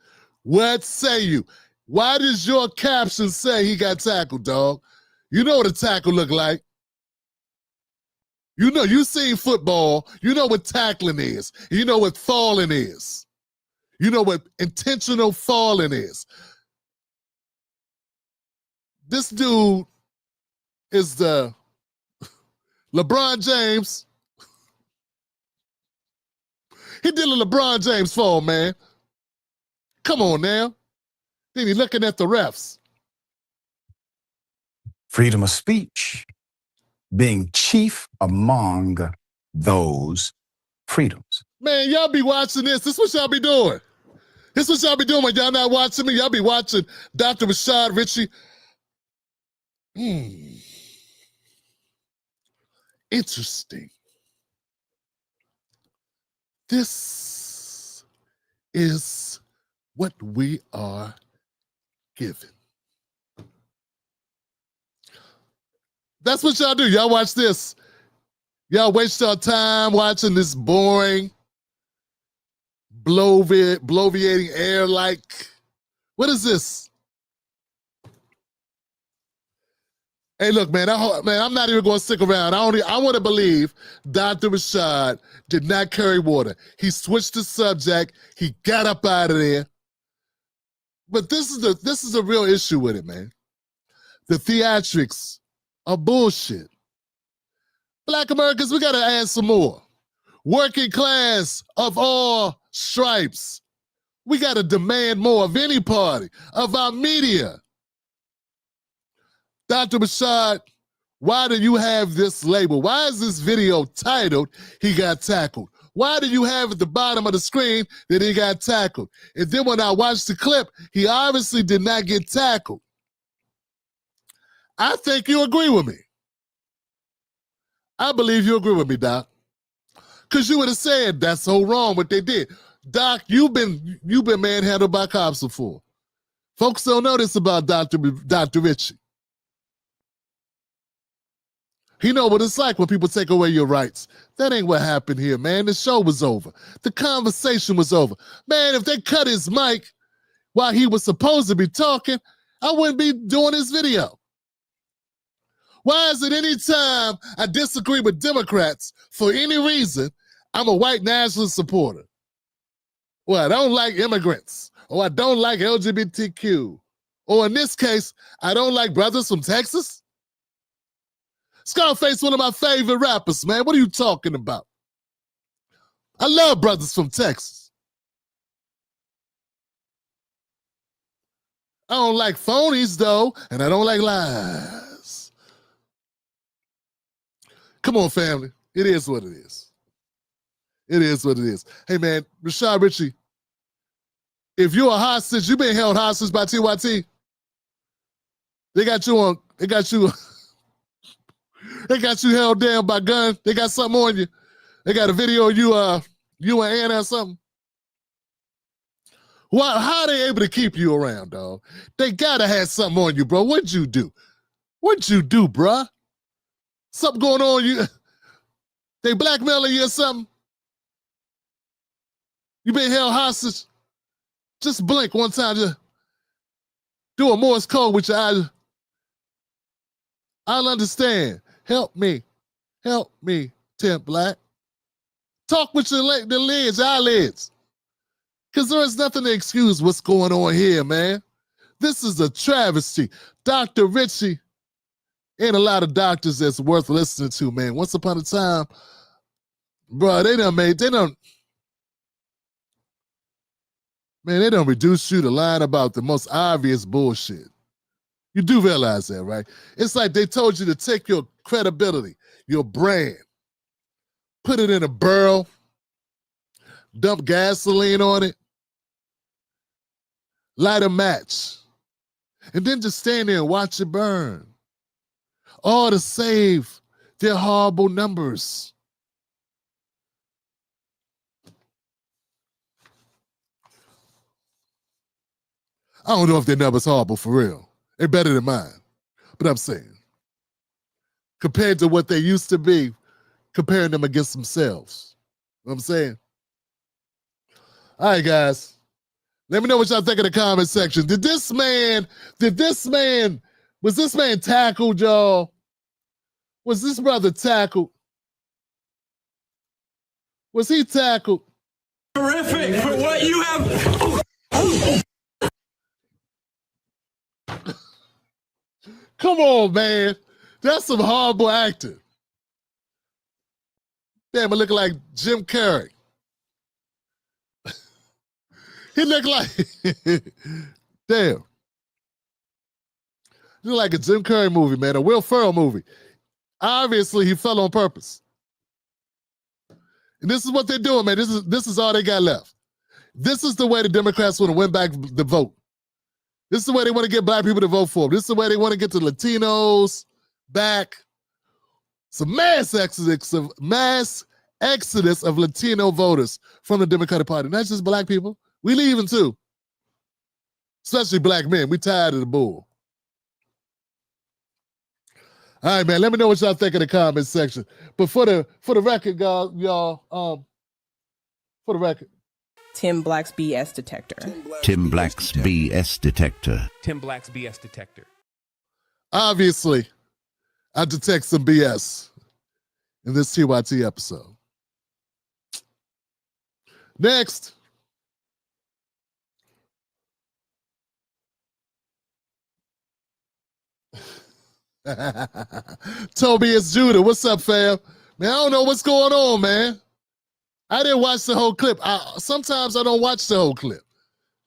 What say you? Why does your caption say he got tackled, dog? You know what a tackle look like. You know, you seen football. You know what tackling is. You know what falling is. You know what intentional falling is. This dude is the LeBron James. He did a LeBron James fall, man. Come on now. Then he's looking at the refs. Freedom of speech being chief among those freedoms. Man, y'all be watching this. This is what y'all be doing. This is what y'all be doing when y'all not watching me. Y'all be watching Dr. Rashad Richey. Interesting. This is what we are given. That's what y'all do. Y'all watch this. Y'all waste your time watching this boring, bloviating air like, what is this? Hey, look, man, I'm not even going to stick around. I want to believe Dr. Rashad did not carry water. He switched the subject. He got up out of there. But this is a real issue with it, man. The theatrics are bullshit. Black Americans, we got to add some more. Working class of all stripes. We got to demand more of any party, of our media. Dr. Rashad, why do you have this label? Why is this video titled, He Got Tackled? Why do you have at the bottom of the screen that he got tackled? And then when I watched the clip, he obviously did not get tackled. I think you agree with me. I believe you agree with me, Doc. Because you would have said that's so wrong what they did. Doc, you've been manhandled by cops before. Folks don't know this about Dr. Richey. He know what it's like when people take away your rights. That ain't what happened here, man. The show was over. The conversation was over. Man, if they cut his mic while he was supposed to be talking, I wouldn't be doing this video. Why is it any time I disagree with Democrats for any reason, I'm a white nationalist supporter? Well, I don't like immigrants, or I don't like LGBTQ, or in this case, I don't like brothers from Texas? Scarface, one of my favorite rappers, man. What are you talking about? I love brothers from Texas. I don't like phonies, though, and I don't like lies. Come on, family. It is what it is. It is what it is. Hey, man, Rashad Richey, if you're a hostage, you've been held hostage by TYT. They got you they got you held down by gun. They got something on you. They got a video of you and Anna or something. How are they able to keep you around, dog? They gotta have something on you, bro. What'd you do? What'd you do, bruh? Something going on? They blackmailing you or something? You been held hostage? Just blink one time. Just do a Morse code with your eyes. I'll understand. Help me. Help me, Tim Black. Talk with your eyelids. Because there is nothing to excuse what's going on here, man. This is a travesty. Dr. Richey ain't a lot of doctors that's worth listening to, man. Once upon a time, bro, they done reduce you to lying about the most obvious bullshit. You do realize that, right? It's like they told you to take your credibility, your brand, put it in a barrel, dump gasoline on it, light a match, and then just stand there and watch it burn. All to save their horrible numbers. I don't know if their numbers horrible for real. They're better than mine. But I'm saying, compared to what they used to be, comparing them against themselves. You know what I'm saying? All right, guys. Let me know what y'all think in the comment section. Was this man tackled, y'all? Was this brother tackled? Was he tackled? Terrific for what you have. Come on, man. That's some horrible acting. Damn, I look like Jim Carrey. He looked like, damn. He looked like a Jim Carrey movie, man, a Will Ferrell movie. Obviously, he fell on purpose. And this is what they're doing, man. This is all they got left. This is the way the Democrats want to win back the vote. This is the way they want to get black people to vote for them. This is the way they want to get the Latinos back. Some mass exodus of Latino voters from the Democratic Party. Not just black people. We leaving too. Especially black men. We tired of the bull. All right, man. Let me know what y'all think in the comment section. But for the record, y'all, for the record. Tim Black's BS detector. Tim Black's BS detector. Tim Black's BS detector. Obviously, I detect some BS in this TYT episode. Next. Toby, it's Judah. What's up, fam? Man, I don't know what's going on, man. I didn't watch the whole clip. Sometimes I don't watch the whole clip.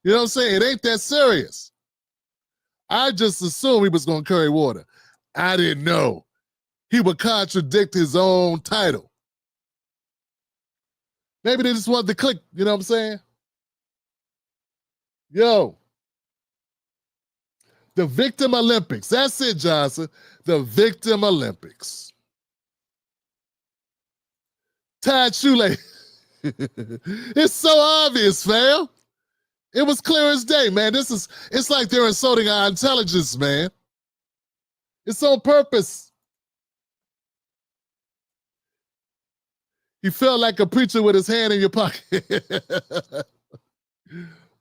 You know what I'm saying? It ain't that serious. I just assumed he was going to carry water. I didn't know he would contradict his own title. Maybe they just wanted to click, you know what I'm saying? Yo. The Victim Olympics. That's it, Johnson. The Victim Olympics. Tied shoelace. It's so obvious, fam. It was clear as day, man. It's like they're insulting our intelligence, man. It's on purpose. You felt like a preacher with his hand in your pocket.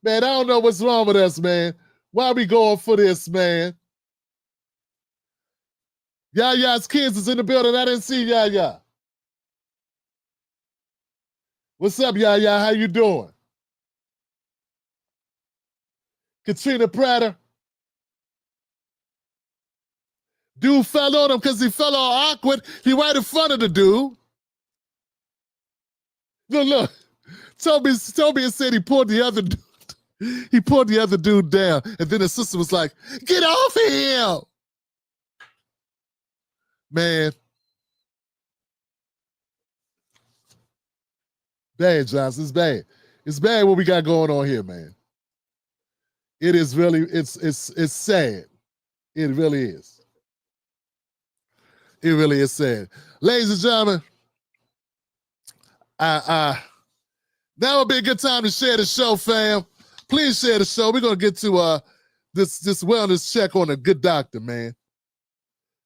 Man, I don't know what's wrong with us, man. Why are we going for this, man? Yaya's kids is in the building. I didn't see Yaya. What's up, Yaya? How you doing? Katrina Prater. Dude fell on him because he fell all awkward. He right in front of the dude. Look. Toby said he pulled the other dude. He pulled the other dude down, and then his sister was like, "Get off of him!" Man. Bad, Johnson. It's bad. It's bad what we got going on here, man. It is really, it's sad. It really is. It really is sad. Ladies and gentlemen, now would be a good time to share the show, fam. Please share the show. We're gonna get to this wellness check on a good doctor, man.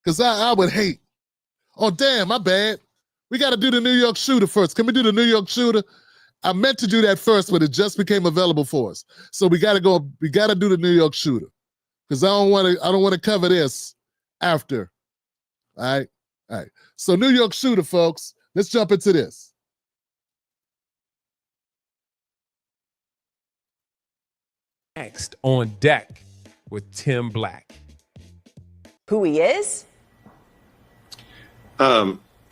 Cause I would hate. Oh damn, my bad. We gotta do the New York shooter first. Can we do the New York shooter? I meant to do that first, but it just became available for us. So we gotta do the New York shooter. Cause I don't wanna cover this after. All right. So New York shooter, folks. Let's jump into this. Next on deck with Tim Black. Who he is?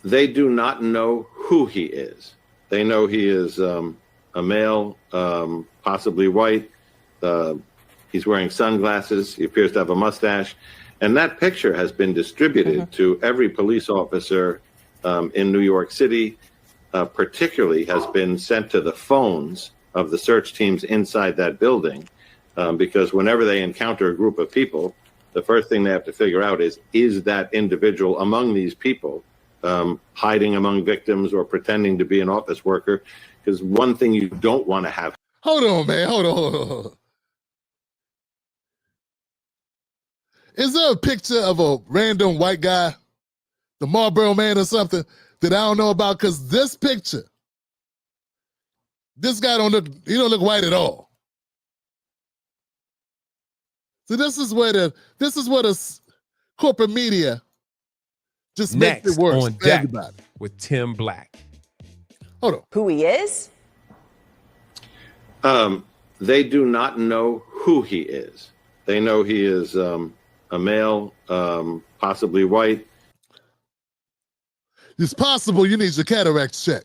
They do not know who he is. They know he is a male, possibly white. He's wearing sunglasses. He appears to have a mustache. And that picture has been distributed to every police officer in New York City, particularly has been sent to the phones of the search teams inside that building. Because whenever they encounter a group of people, the first thing they have to figure out is that individual among these people hiding among victims or pretending to be an office worker? Because one thing you don't want to have. Hold on, man. Hold on. Is there a picture of a random white guy, the Marlboro Man or something, that I don't know about? Because this picture, this guy don't look white at all. So this is where the corporate media just makes it worse on for deck everybody. With Tim Black. Hold on. Who he is? They do not know who he is. They know he is a male, possibly white. It's possible you need your cataract checked.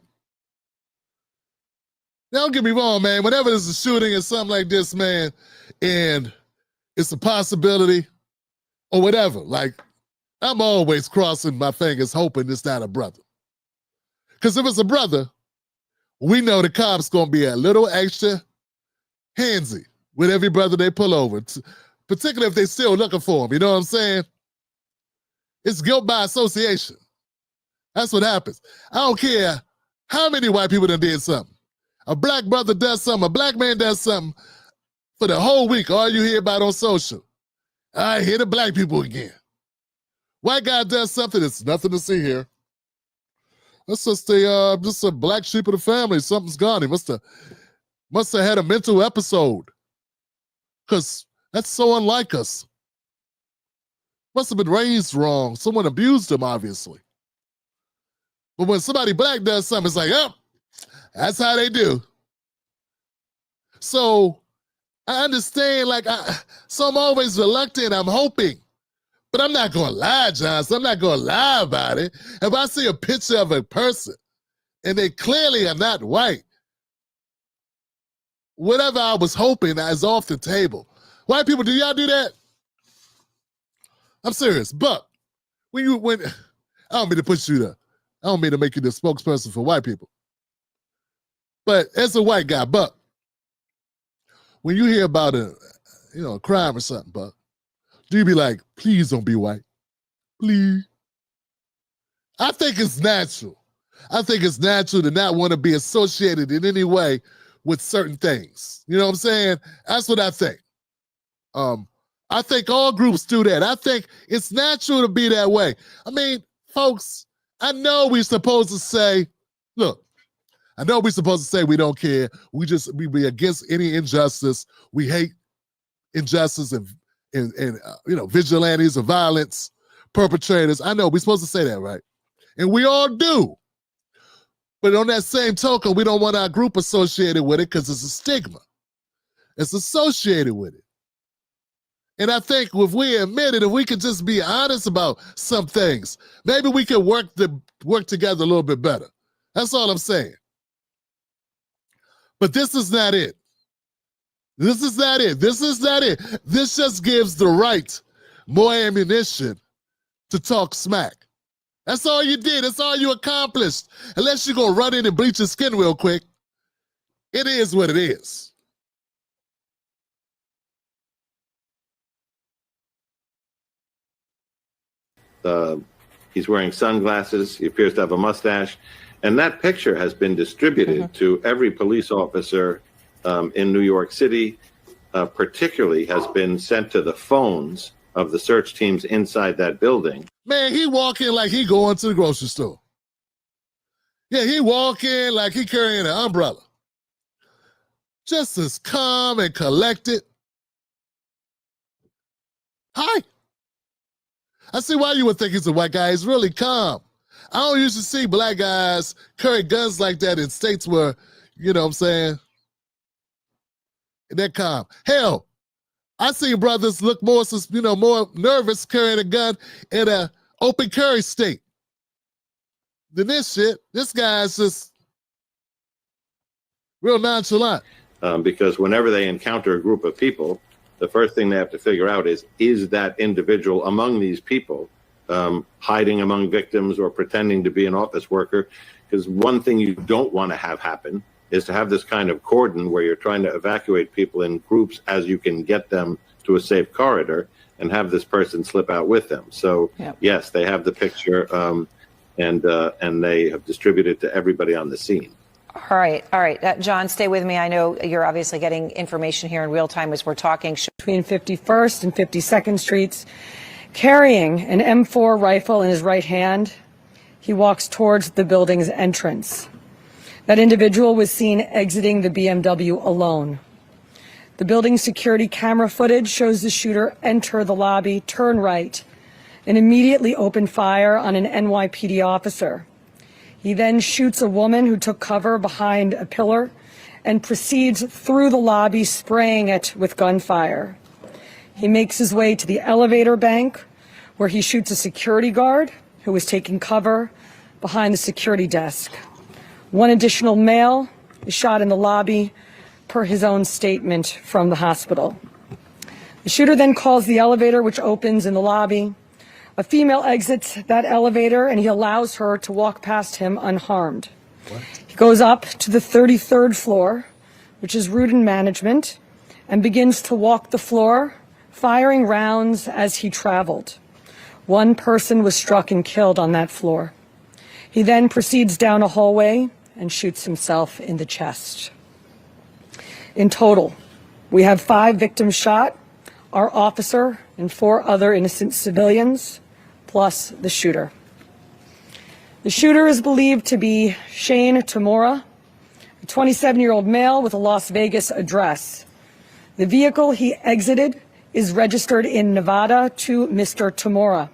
Now, don't get me wrong, man. Whenever there's a shooting or something like this, man, and it's a possibility or whatever, like, I'm always crossing my fingers hoping it's not a brother. Because if it's a brother, we know the cops going to be a little extra handsy with every brother they pull over, particularly if they still looking for him. You know what I'm saying? It's guilt by association. That's what happens. I don't care how many white people done did something. A black brother does something, a black man does something. For the whole week, all you hear about on social, I hear the black people again. White guy does something, it's nothing to see here. That's just a black sheep of the family. Something's gone. He must have had a mental episode. Because that's so unlike us. Must have been raised wrong. Someone abused him, obviously. But when somebody black does something, it's like, oh, that's how they do. So I understand, so I'm always reluctant, I'm hoping. But I'm not going to lie, Johnson. I'm not going to lie about it. If I see a picture of a person and they clearly are not white, whatever I was hoping is off the table. White people, do y'all do that? I'm serious. But when I don't mean to put you there. I don't mean to make you the spokesperson for white people. But as a white guy, Buck, when you hear about a crime or something, Buck, do you be like, please don't be white? Please. I think it's natural. I think it's natural to not want to be associated in any way with certain things. You know what I'm saying? That's what I think. I think all groups do that. I think it's natural to be that way. I mean, folks, I know we're supposed to say, look, I know we're supposed to say we don't care. We be against any injustice. We hate injustice and vigilantes and violence perpetrators. I know we're supposed to say that, right? And we all do. But on that same token, we don't want our group associated with it because it's a stigma. It's associated with it. And I think if we admit it, if we could just be honest about some things, maybe we can work together a little bit better. That's all I'm saying. But this is not it. This is not it. This is not it. This just gives the right more ammunition to talk smack. That's all you did. That's all you accomplished. Unless you're going to run in and bleach your skin real quick, it is what it is. He's wearing sunglasses. He appears to have a mustache. And that picture has been distributed to every police officer in New York City, particularly has been sent to the phones of the search teams inside that building. Man, he walking like he going to the grocery store. Yeah, he walking like he carrying an umbrella. Just as calm and collected. Hi. I see why you would think he's a white guy. He's really calm. I don't usually see black guys carry guns like that in states where, you know what I'm saying, they're calm. Hell, I see brothers look more nervous carrying a gun in an open carry state than this shit. This guy's just real nonchalant. Because whenever they encounter a group of people, the first thing they have to figure out is that individual among these people hiding among victims or pretending to be an office worker? Because one thing you don't want to have happen is to have this kind of cordon where you're trying to evacuate people in groups as you can get them to a safe corridor and have this person slip out with them. So, yes, they have the picture and they have distributed to everybody on the scene. All right. John, stay with me. I know you're obviously getting information here in real time as we're talking. Between 51st and 52nd Streets, carrying an M4 rifle in his right hand, he walks towards the building's entrance. That individual was seen exiting the BMW alone. The building's security camera footage shows the shooter enter the lobby, turn right, and immediately open fire on an NYPD officer. He then shoots a woman who took cover behind a pillar and proceeds through the lobby, spraying it with gunfire. He makes his way to the elevator bank, where he shoots a security guard who was taking cover behind the security desk. One additional male is shot in the lobby, per his own statement from the hospital. The shooter then calls the elevator, which opens in the lobby. A female exits that elevator, and he allows her to walk past him unharmed. He goes up to the 33rd floor, which is route and management, and begins to walk the floor, firing rounds as he traveled. One person was struck and killed on that floor. He then proceeds down a hallway and shoots himself in the chest. In total, we have 5 victims shot, our officer and 4 other innocent civilians, plus the shooter. The shooter is believed to be Shane Tamora, a 27-year-old male with a Las Vegas address. The vehicle he exited is registered in Nevada to Mr. Tamora.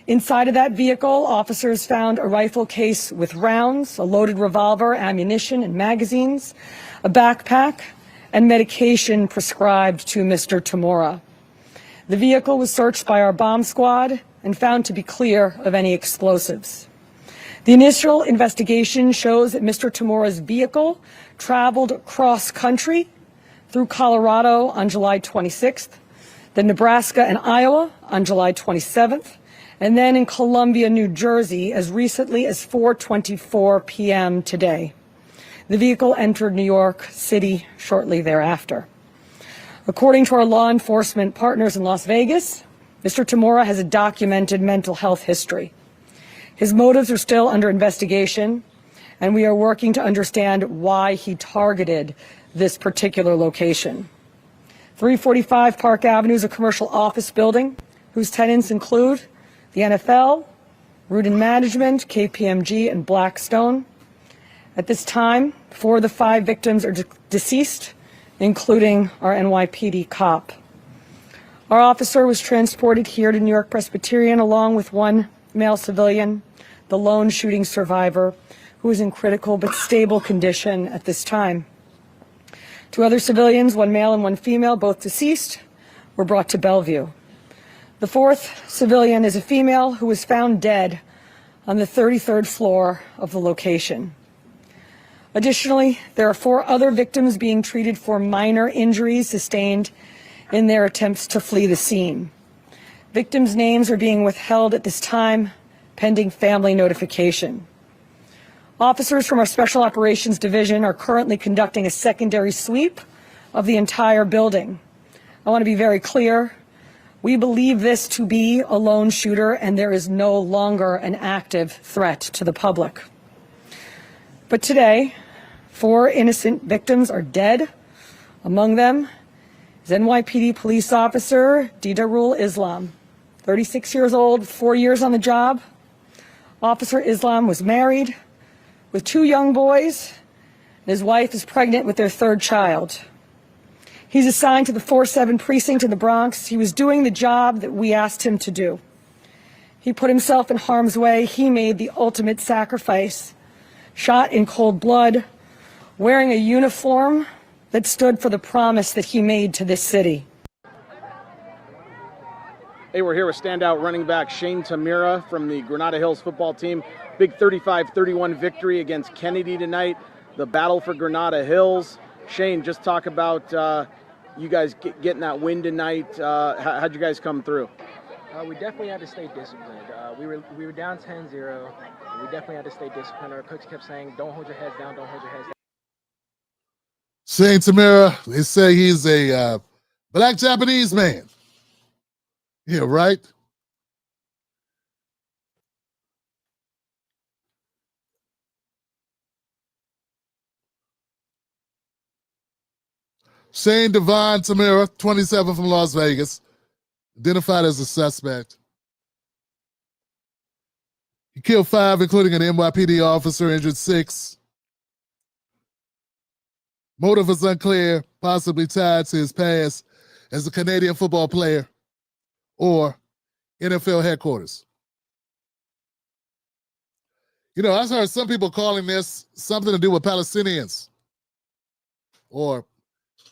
Inside of that vehicle, officers found a rifle case with rounds, a loaded revolver, ammunition, and magazines, a backpack, and medication prescribed to Mr. Tamora. The vehicle was searched by our bomb squad and found to be clear of any explosives. The initial investigation shows that Mr. Tamora's vehicle traveled cross-country through Colorado on July 26th, then Nebraska and Iowa on July 27th, and then in Columbia, New Jersey, as recently as 4:24 p.m. today. The vehicle entered New York City shortly thereafter. According to our law enforcement partners in Las Vegas, Mr. Tamora has a documented mental health history. His motives are still under investigation, and we are working to understand why he targeted this particular location. 345 Park Avenue is a commercial office building whose tenants include the NFL, Rudin Management, KPMG, and Blackstone. At this time, 4 of the 5 victims are deceased, including our NYPD cop. Our officer was transported here to New York Presbyterian along with 1 male civilian, the lone shooting survivor, who is in critical but stable condition at this time. 2 other civilians, 1 male and 1 female, both deceased, were brought to Bellevue. The 4th civilian is a female who was found dead on the 33rd floor of the location. Additionally, there are 4 other victims being treated for minor injuries sustained in their attempts to flee the scene. Victims' names are being withheld at this time, pending family notification. Officers from our Special Operations Division are currently conducting a secondary sweep of the entire building. I want to be very clear. We believe this to be a lone shooter, and there is no longer an active threat to the public. But today, 4 innocent victims are dead. Among them is NYPD police officer Didarul Islam, 36 years old, 4 years on the job. Officer Islam was married with 2 young boys, and his wife is pregnant with their 3rd child. He's assigned to the 4-7 precinct in the Bronx. He was doing the job that we asked him to do. He put himself in harm's way. He made the ultimate sacrifice, shot in cold blood, wearing a uniform that stood for the promise that he made to this city. Hey, we're here with standout running back Shane Tamira from the Granada Hills football team. Big 35-31 victory against Kennedy tonight. The battle for Granada Hills. Shane, just talk about you guys getting that win tonight. How'd you guys come through? We definitely had to stay disciplined. We were down 10-0. We definitely had to stay disciplined. Our coach kept saying, don't hold your heads down, don't hold your heads down. Shane Tamira, they say he's a black Japanese man. Yeah, right? Shane Devon Tamira, 27 from Las Vegas, identified as a suspect. He killed 5, including an NYPD officer, injured 6. Motive is unclear, possibly tied to his past as a Canadian football player or NFL headquarters. You know, I've heard some people calling this something to do with Palestinians or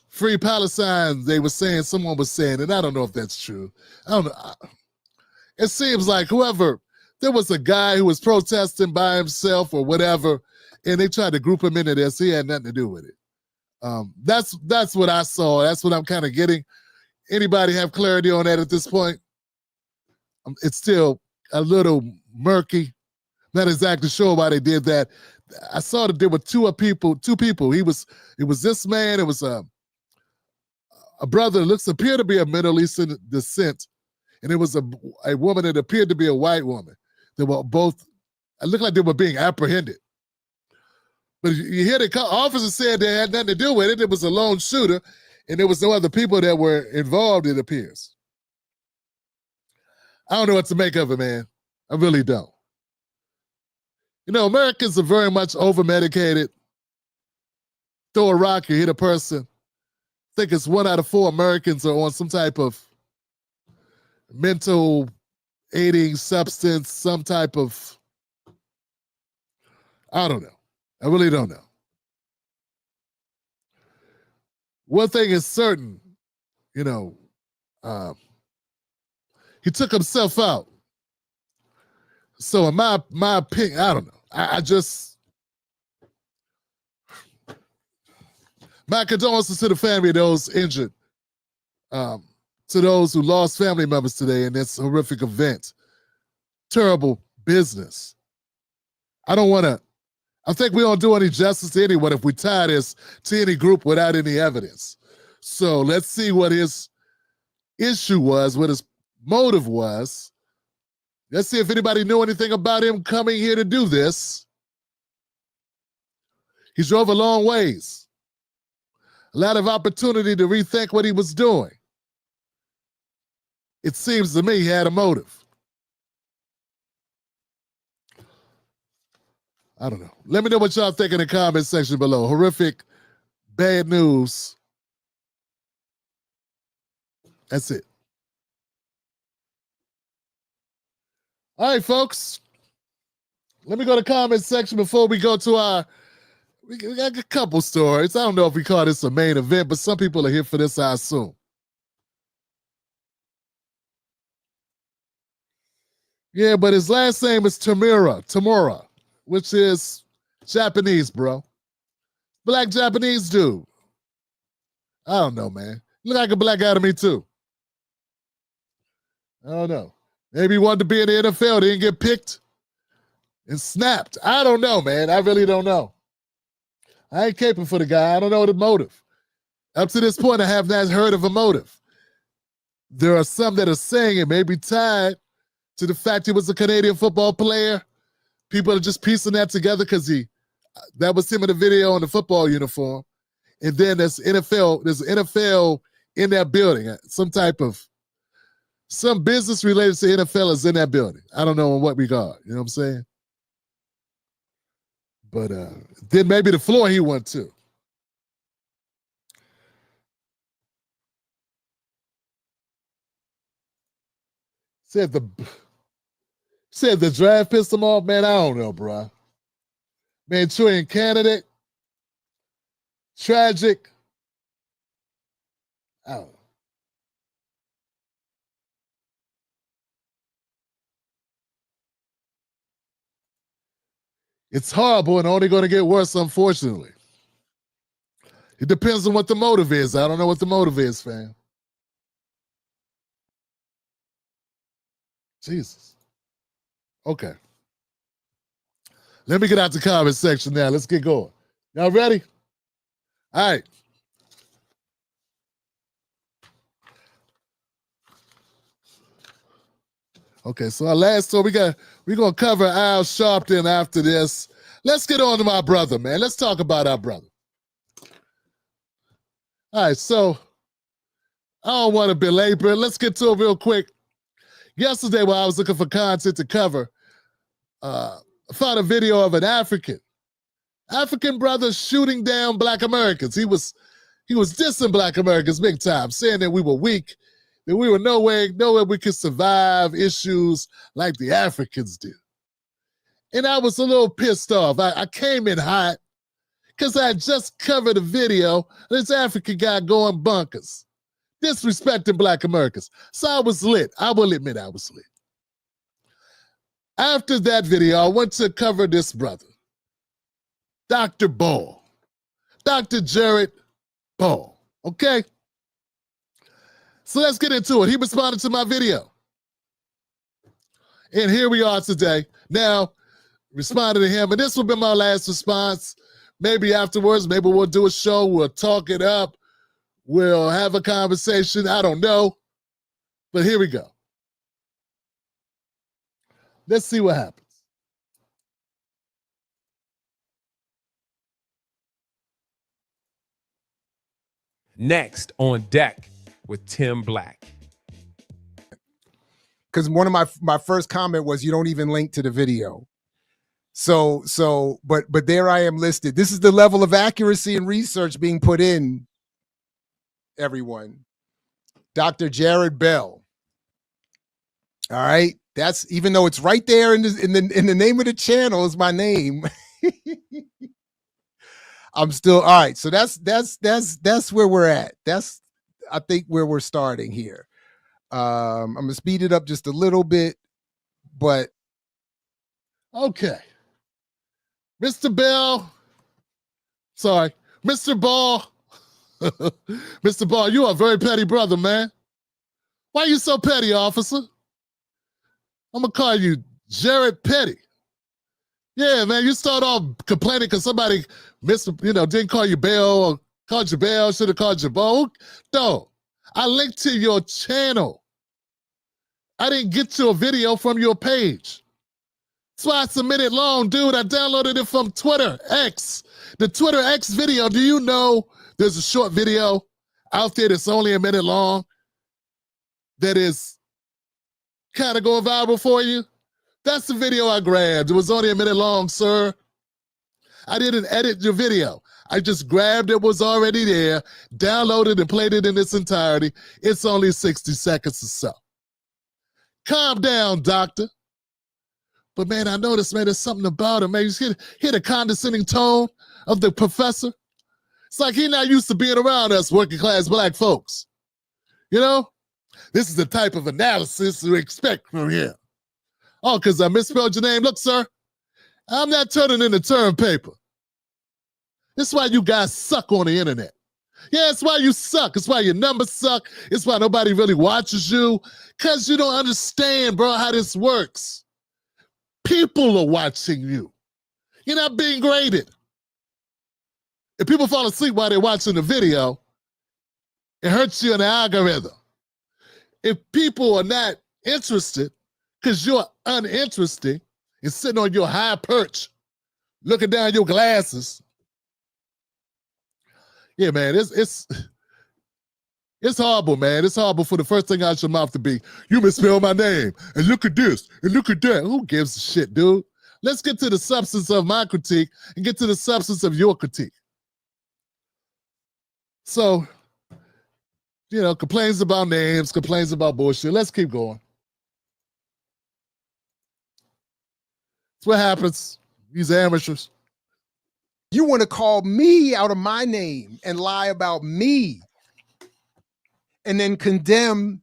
Free Palestine, they were saying, someone was saying, and I don't know if that's true. I don't know. It seems like there was a guy who was protesting by himself or whatever, and they tried to group him into this. He had nothing to do with it. That's what I saw. That's what I'm kind of getting. Anybody have clarity on that at this point? It's still a little murky. Not exactly sure why they did that. I saw that there were two people. It was this man. It was a brother that appeared to be of Middle Eastern descent, and it was a woman that appeared to be a white woman. They were both, it looked like they were being apprehended. But you hear the officer said they had nothing to do with it. It was a lone shooter, and there was no other people that were involved, it appears. I don't know what to make of it, man. I really don't. You know, Americans are very much over-medicated. Throw a rock, you hit a person. think it's 1 out of 4 Americans are on some type of mental aiding substance, some type of, I don't know. I really don't know. One thing is certain, you know, he took himself out. So in my opinion, I don't know. I just, my condolences to the family of those injured, to those who lost family members today in this horrific event. Terrible business. I think we don't do any justice to anyone if we tie this to any group without any evidence. So let's see what his issue was, what his motive was. Let's see if anybody knew anything about him coming here to do this. He drove a long ways. A lot of opportunity to rethink what he was doing. It seems to me he had a motive. I don't know. Let me know what y'all think in the comment section below. Horrific, bad news. That's it. All right, folks. Let me go to the comment section before we go to our, we got a couple stories. I don't know if we call this a main event, but some people are here for this, I assume. Yeah, but his last name is Tamura, which is Japanese, bro. Black Japanese dude. I don't know, man. Look like a black guy to me, too. I don't know. Maybe he wanted to be in the NFL, didn't get picked and snapped. I don't know, man. I really don't know. I ain't caping for the guy. I don't know the motive. Up to this point, I have not heard of a motive. There are some that are saying it may be tied to the fact he was a Canadian football player. People are just piecing that together because that was him in the video in the football uniform. And then there's NFL in that building. Some business related to NFL is in that building. I don't know in what regard. You know what I'm saying? But then maybe the floor he went to. Said the draft pissed him off. Man, I don't know, bro. Manchurian candidate. Tragic. I don't know. It's horrible and only going to get worse, unfortunately. It depends on what the motive is. I don't know what the motive is, fam. Jesus. Okay. Let me get out the comment section now. Let's get going. Y'all ready? All right. Okay, so our last story, we're gonna cover Al Sharpton after this. Let's get on to my brother, man. Let's talk about our brother. All right, so I don't want to belabor it. Let's get to it real quick. Yesterday, while I was looking for content to cover, I found a video of an African brother shooting down Black Americans. He was dissing Black Americans big time, saying that we were weak, that we were nowhere we could survive issues like the Africans do. And I was a little pissed off. I came in hot because I had just covered a video of this African guy going bonkers, disrespecting Black Americans. So I was lit. I will admit I was lit. After that video, I went to cover this brother, Dr. Ball, Dr. Jared Ball, okay? So let's get into it. He responded to my video. And here we are today. Now, responded to him, and this will be my last response. Maybe afterwards, maybe we'll do a show, we'll talk it up, we'll have a conversation, I don't know. But here we go. Let's see what happens. Next on deck with Tim Black. Because one of my first comment was you don't even link to the video. But there I am listed. This is the level of accuracy and research being put in everyone. Dr. Jared Bell. All right. That's, even though it's right there in the name of the channel is my name. I'm still all right. So that's where we're at. That's, I think, where we're starting here. I'm gonna speed it up just a little bit, but okay. Mr. Bell. Sorry, Mr. Ball. Mr. Ball, you are a very petty brother, man. Why you so petty, officer? I'm gonna call you Jared Petty. Yeah, man, you start off complaining because somebody didn't call you Bell or called you Bell, should have called you Bo. No, I linked to your channel. I didn't get to a video from your page. That's why it's a minute long, dude. I downloaded it from Twitter X. The Twitter X video, do you know there's a short video out there that's only a minute long that is kind of going viral for you? That's the video I grabbed. It was only a minute long, sir. I didn't edit your video. I just grabbed it, was already there, downloaded and played it in its entirety. It's only 60 seconds or so. Calm down, doctor. But man, I noticed, man, there's something about him, man. You hear the condescending tone of the professor? It's like he's not used to being around us working class black folks. You know? This is the type of analysis we expect from him. Oh, because I misspelled your name. Look, sir, I'm not turning in the term paper. This is why you guys suck on the internet. Yeah, it's why you suck. It's why your numbers suck. It's why nobody really watches you. Because you don't understand, bro, how this works. People are watching you. You're not being graded. If people fall asleep while they're watching the video, it hurts you in the algorithm. If people are not interested, because you're uninteresting and sitting on your high perch, looking down your glasses. Yeah, man, it's horrible, man. It's horrible for the first thing out your mouth to be, you misspelled my name, and look at this, and look at that. Who gives a shit, dude? Let's get to the substance of my critique and get to the substance of your critique. So, complains about names, complains about bullshit. Let's keep going. That's what happens. These amateurs. You want to call me out of my name and lie about me and then condemn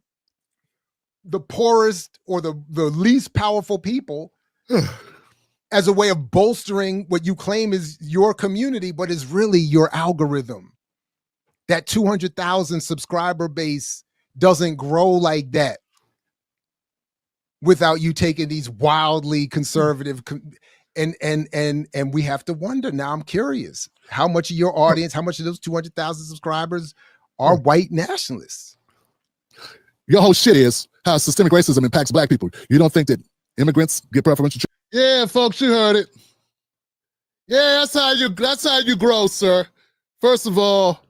the poorest or the least powerful people as a way of bolstering what you claim is your community, but is really your algorithm. That 200,000 subscriber base doesn't grow like that without you taking these wildly conservative and we have to wonder. Now I'm curious, how much of your audience, how much of those 200,000 subscribers are white nationalists? Your whole shit is how systemic racism impacts black people. You don't think that immigrants get preferential treatment? Yeah, folks, you heard it. Yeah, that's how you grow, sir. First of all,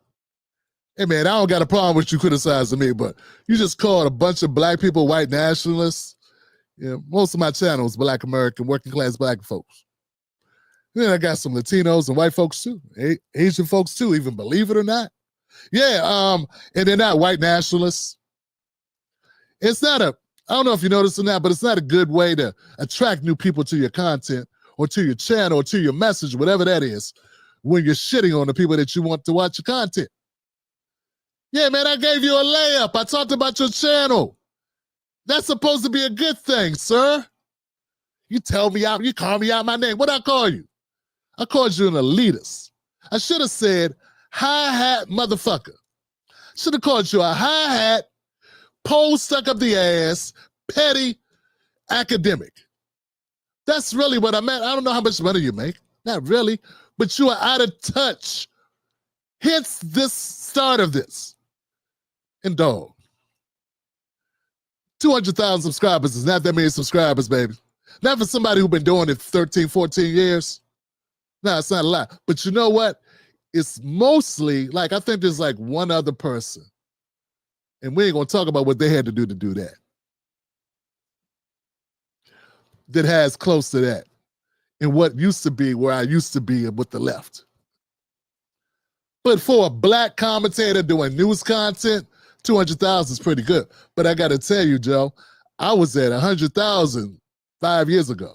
hey man, I don't got a problem with you criticizing me, but you just called a bunch of black people white nationalists. Yeah, most of my channel is black American, working class black folks. Then I got some Latinos and white folks too, Asian folks too, even believe it or not. Yeah, and they're not white nationalists. It's not I don't know if you noticed or not, but it's not a good way to attract new people to your content or to your channel or to your message, whatever that is, when you're shitting on the people that you want to watch your content. Yeah, man, I gave you a layup. I talked about your channel. That's supposed to be a good thing, sir. You tell me out, you call me out my name. What'd I call you? I called you an elitist. I should have said hi-hat motherfucker. Should have called you a hi-hat, pole stuck up the ass, petty academic. That's really what I meant. I don't know how much money you make. Not really. But you are out of touch. Hence this start of this. And dog. 200,000 subscribers is not that many subscribers, baby. Not for somebody who's been doing it 13, 14 years. No, it's not a lot. But you know what? It's mostly, I think there's one other person. And we ain't going to talk about what they had to do that. That has close to that. And what used to be where I used to be with the left. But for a black commentator doing news content, 200,000 is pretty good. But I got to tell you, Joe, I was at 100,000 5 years ago.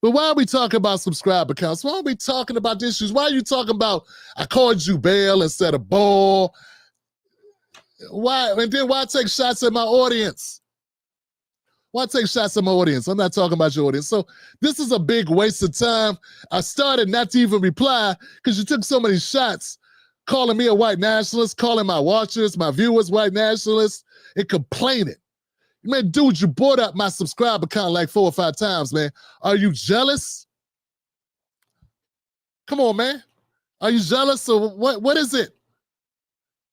But why are we talking about subscriber counts? Why are we talking about the issues? Why are you talking about I called you Bell instead of Ball? Why? And then why take shots at my audience? Why take shots at my audience? I'm not talking about your audience. So this is a big waste of time. I started not to even reply because you took so many shots calling me a white nationalist, calling my watchers, my viewers white nationalists, and complaining. Man, dude, you brought up my subscriber count like 4 or 5 times, man. Are you jealous? Come on, man. Are you jealous or what is it?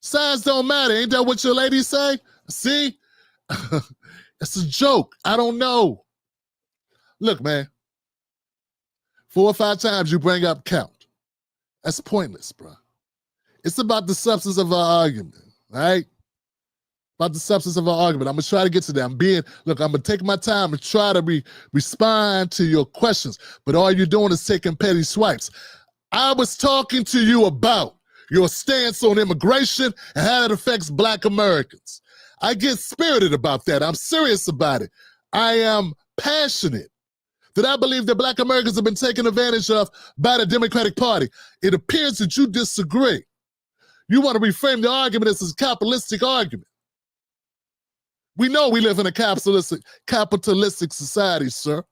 Size don't matter. Ain't that what your ladies say? See? It's a joke. I don't know. Look, man. 4 or 5 times you bring up count. That's pointless, bro. It's about the substance of our argument, right? About the substance of our argument. I'm going to try to get to that. I'm going to take my time and try to respond to your questions. But all you're doing is taking petty swipes. I was talking to you about your stance on immigration and how it affects Black Americans. I get spirited about that. I'm serious about it. I am passionate that I believe that Black Americans have been taken advantage of by the Democratic Party. It appears that you disagree. You want to reframe the argument as a capitalistic argument. We know we live in a capitalistic society, sir.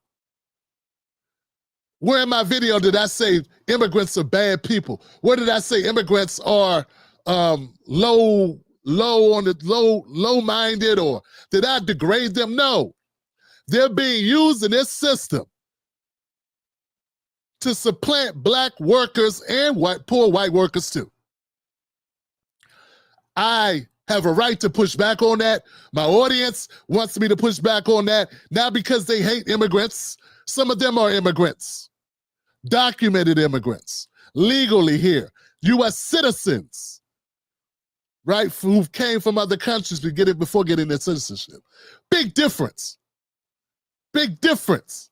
Where in my video did I say immigrants are bad people? Where did I say immigrants are low-minded, or did I degrade them? No. They're being used in this system to supplant Black workers and poor white workers too. I have a right to push back on that. My audience wants me to push back on that, not because they hate immigrants. Some of them are immigrants, documented immigrants, legally here, U.S. citizens, right, who came from other countries before getting their citizenship. Big difference. Big difference.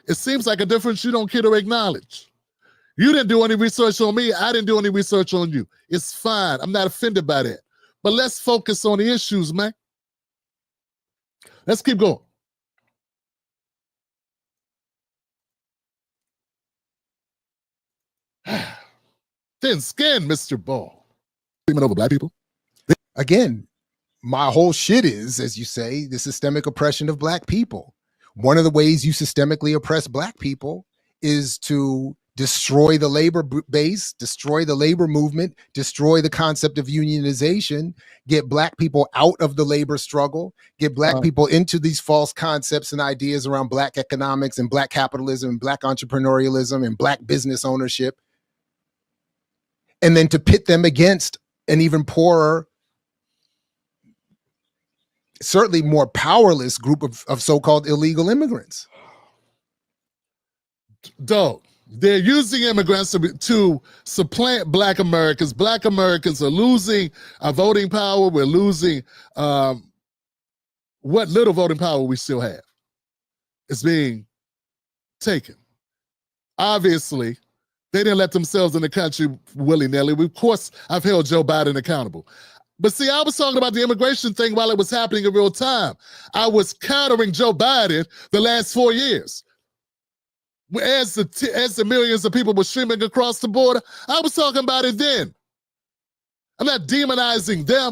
It seems like a difference you don't care to acknowledge. You didn't do any research on me. I didn't do any research on you. It's fine. I'm not offended by that. But let's focus on the issues, man. Let's keep going. Thin skin, Mr. Ball. Treatment over Black people. Again, my whole shit is, as you say, the systemic oppression of Black people. One of the ways you systemically oppress Black people is to destroy the labor base, destroy the labor movement, destroy the concept of unionization, get Black people out of the labor struggle, get Black people into these false concepts and ideas around Black economics and Black capitalism and Black entrepreneurialism and Black business ownership, and then to pit them against an even poorer, certainly more powerless group of so-called illegal immigrants. Dog. They're using immigrants to supplant Black Americans. Black Americans are losing our voting power. We're losing what little voting power we still have. It's being taken. Obviously, they didn't let themselves in the country willy-nilly. Of course, I've held Joe Biden accountable. But see, I was talking about the immigration thing while it was happening in real time. I was countering Joe Biden the last 4 years. As the millions of people were streaming across the border, I was talking about it then. I'm not demonizing them.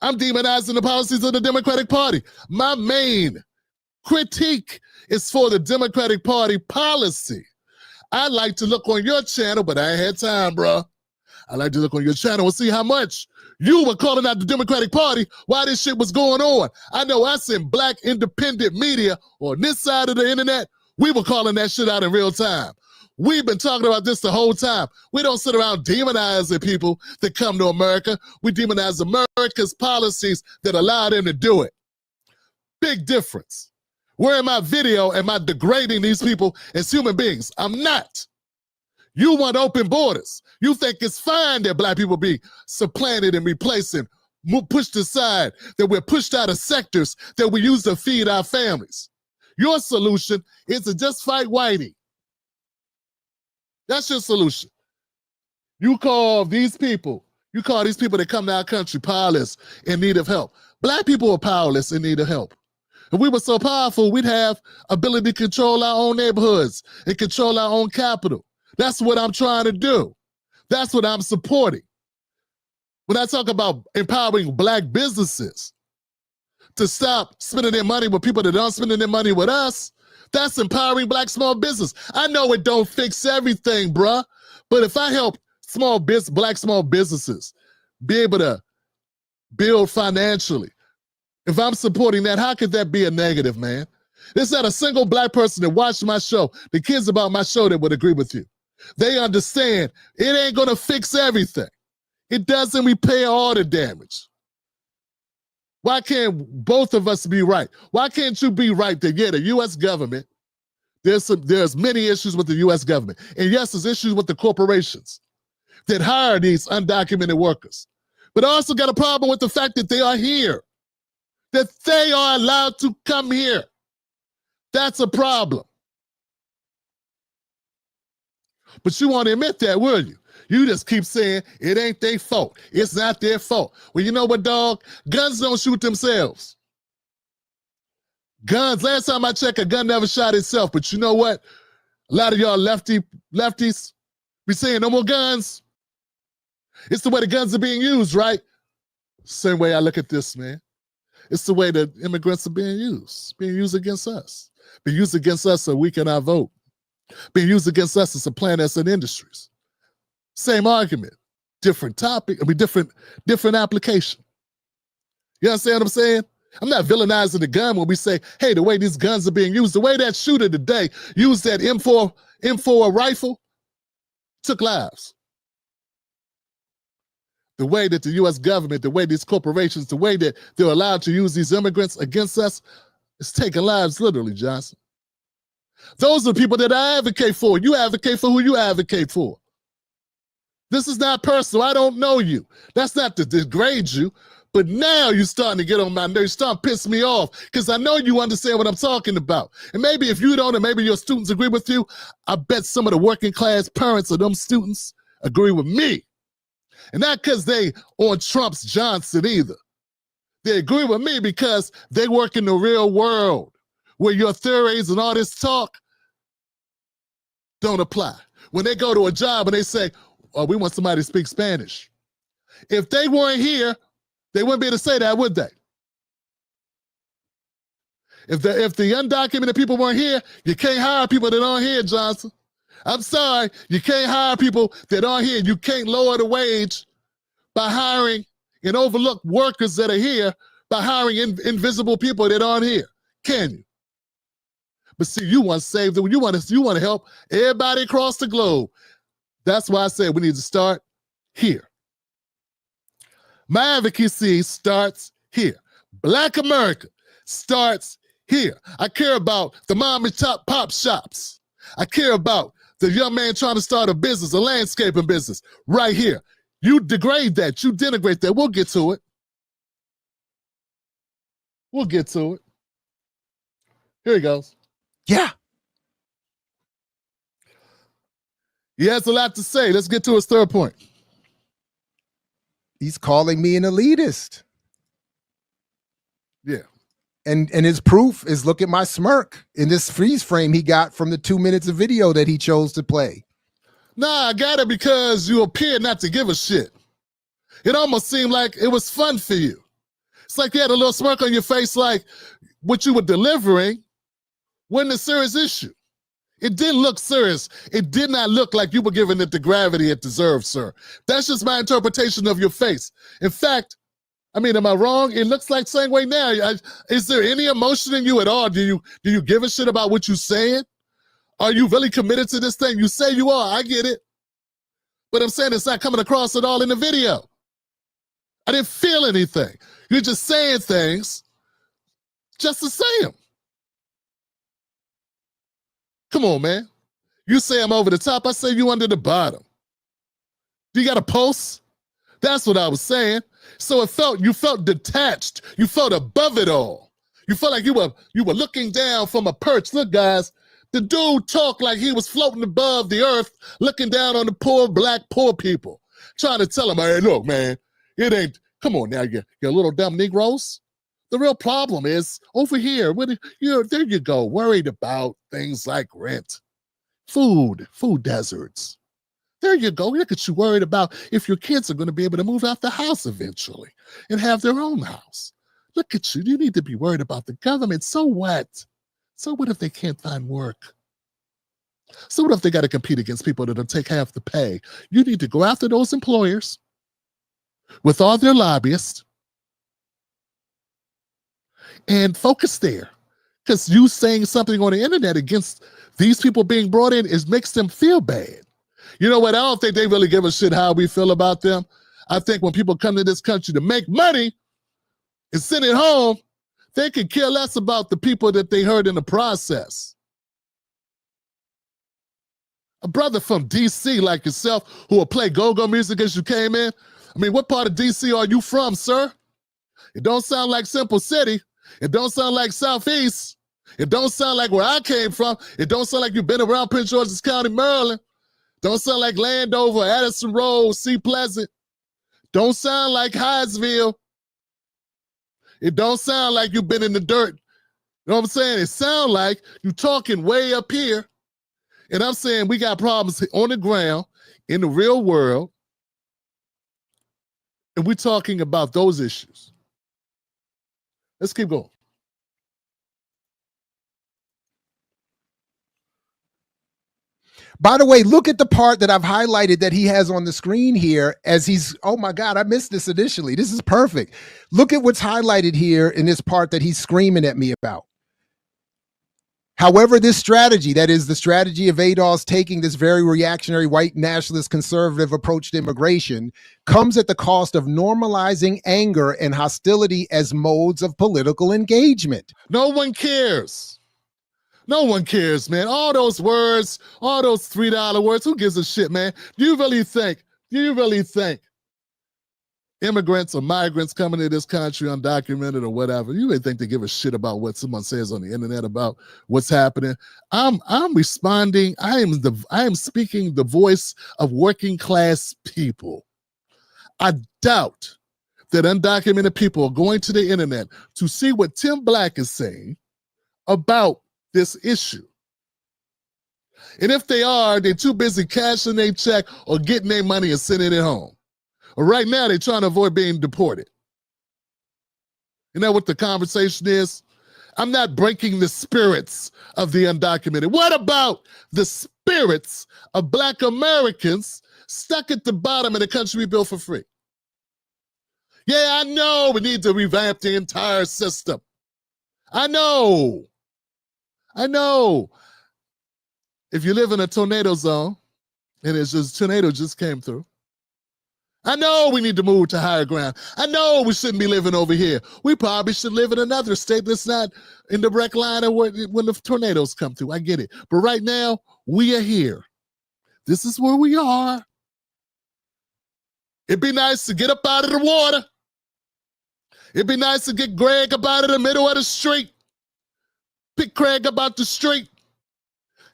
I'm demonizing the policies of the Democratic Party. My main critique is for the Democratic Party policy. I'd like to look on your channel, but I ain't had time, bro. I'd like to look on your channel and see how much you were calling out the Democratic Party while this shit was going on. I know us in Black independent media on this side of the internet, we were calling that shit out in real time. We've been talking about this the whole time. We don't sit around demonizing people that come to America. We demonize America's policies that allow them to do it. Big difference. Where in my video am I degrading these people as human beings? I'm not. You want open borders. You think it's fine that Black people be supplanted and replaced and pushed aside, that we're pushed out of sectors that we use to feed our families. Your solution is to just fight whitey. That's your solution. You call these people that come to our country powerless in need of help. Black people are powerless in need of help. If we were so powerful, we'd have ability to control our own neighborhoods and control our own capital. That's what I'm trying to do. That's what I'm supporting. When I talk about empowering black businesses to stop spending their money with people that aren't spending their money with us, that's empowering black small business. I know it don't fix everything, bruh, but if I help black small businesses be able to build financially, if I'm supporting that, how could that be a negative, man? There's not a single black person that watched my show, the kids about my show, that would agree with you. They understand it ain't gonna fix everything. It doesn't repair all the damage. Why can't both of us be right? Why can't you be right that, yeah, the U.S. government, there's many issues with the U.S. government. And yes, there's issues with the corporations that hire these undocumented workers. But I also got a problem with the fact that they are here, that they are allowed to come here. That's a problem. But you won't admit that, will you? You just keep saying it ain't their fault. It's not their fault. Well, you know what, dog? Guns don't shoot themselves. Guns, last time I checked, a gun never shot itself. But you know what? A lot of y'all lefties be saying no more guns. It's the way the guns are being used, right? Same way I look at this, man. It's the way that immigrants are being used against us. Being used against us so we cannot vote. Being used against us to supplant us in industries. Same argument, different topic, different application. You understand what I'm saying? I'm not villainizing the gun when we say, hey, the way these guns are being used, the way that shooter today used that M4 rifle, took lives. The way that the U.S. government, the way these corporations, the way that they're allowed to use these immigrants against us, is taking lives literally, Johnson. Those are the people that I advocate for. You advocate for who you advocate for. This is not personal. I don't know you. That's not to degrade you. But now you're starting to get on my nerves. You're starting to piss me off because I know you understand what I'm talking about. And maybe if you don't, and maybe your students agree with you, I bet some of the working class parents of them students agree with me. And not because they on Trump's Johnson either. They agree with me because they work in the real world where your theories and all this talk don't apply. When they go to a job and they say, oh, we want somebody to speak Spanish. If they weren't here, they wouldn't be able to say that, would they? If the undocumented people weren't here, you can't hire people that aren't here, Johnson. I'm sorry, you can't hire people that aren't here. You can't lower the wage by hiring and overlook workers that are here by hiring invisible people that aren't here, can you? But see, you want to save them. You want to help everybody across the globe. That's why I said we need to start here. My advocacy starts here. Black America starts here. I care about the mom and pop shops. I care about the young man trying to start a business, a landscaping business, right here. You degrade that. You denigrate that. We'll get to it. We'll get to it. Here he goes. Yeah. He has a lot to say. Let's get to his third point. He's calling me an elitist. Yeah. And his proof is, look at my smirk in this freeze frame he got from the 2 minutes of video that he chose to play. Nah, I got it because you appear not to give a shit. It almost seemed like it was fun for you. It's like you had a little smirk on your face, like what you were delivering wasn't a serious issue. It didn't look serious. It did not look like you were giving it the gravity it deserved, sir. That's just my interpretation of your face. In fact, I mean, am I wrong? It looks like same way now. Is there any emotion in you at all? Do you give a shit about what you're saying? Are you really committed to this thing? You say you are. I get it. But I'm saying it's not coming across at all in the video. I didn't feel anything. You're just saying things just to say them. Come on, man. You say I'm over the top. I say you under the bottom. Do you got a pulse? That's what I was saying. So you felt detached. You felt above it all. You felt like you were looking down from a perch. Look, guys, The dude talked like he was floating above the earth, looking down on the poor people, trying to tell them, hey, look, man, it ain't, come on now, you little dumb Negroes. The real problem is over here, there you go, worried about things like rent, food deserts. There you go. Look at you worried about if your kids are going to be able to move out the house eventually and have their own house. Look at you. You need to be worried about the government. So what? So what if they can't find work? So what if they got to compete against people that'll take half the pay? You need to go after those employers with all their lobbyists and focus there. Because you saying something on the internet against these people being brought in makes them feel bad. You know what? I don't think they really give a shit how we feel about them. I think when people come to this country to make money and send it home, they could care less about the people that they hurt in the process. A brother from D.C. like yourself who will play go-go music as you came in. I mean, what part of D.C. are you from, sir? It don't sound like Simple City. It don't sound like Southeast. It don't sound like where I came from. It don't sound like you've been around Prince George's County, Maryland. Don't sound like Landover, Addison Road, Sea Pleasant. Don't sound like Hyattsville. It don't sound like you've been in the dirt. You know what I'm saying? It sounds like you're talking way up here. And I'm saying we got problems on the ground, in the real world. And we're talking about those issues. Let's keep going. By the way, look at the part that I've highlighted that he has on the screen here as he's, oh my God, I missed this initially. This is perfect. Look at what's highlighted here in this part that he's screaming at me about. However, this strategy, that is the strategy of ADOS taking this very reactionary white nationalist conservative approach to immigration, comes at the cost of normalizing anger and hostility as modes of political engagement. No one cares. No one cares, man. All those words, all those $3 words, who gives a shit, man? Do you really think immigrants or migrants coming to this country undocumented or whatever, you really think they give a shit about what someone says on the internet about what's happening? I'm responding. I am speaking the voice of working class people. I doubt that undocumented people are going to the internet to see what Tim Black is saying about this issue. And if they are, they're too busy cashing their check or getting their money and sending it home. Or right now, they're trying to avoid being deported. You know what the conversation is? I'm not breaking the spirits of the undocumented. What about the spirits of Black Americans stuck at the bottom of the country we built for free? Yeah, I know we need to revamp the entire system. I know. If you live in a tornado zone and it's just tornado just came through, I know we need to move to higher ground. I know we shouldn't be living over here. We probably should live in another state that's not in the direct line of when the tornadoes come through. I get it. But right now, we are here. This is where we are. It'd be nice to get up out of the water. It'd be nice to get Greg up out of the middle of the street. Pick Craig up out the street.